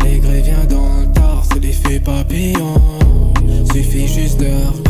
Les grès viennent dans le tard, c'est l'effet papillon. Suffit juste d'un regard.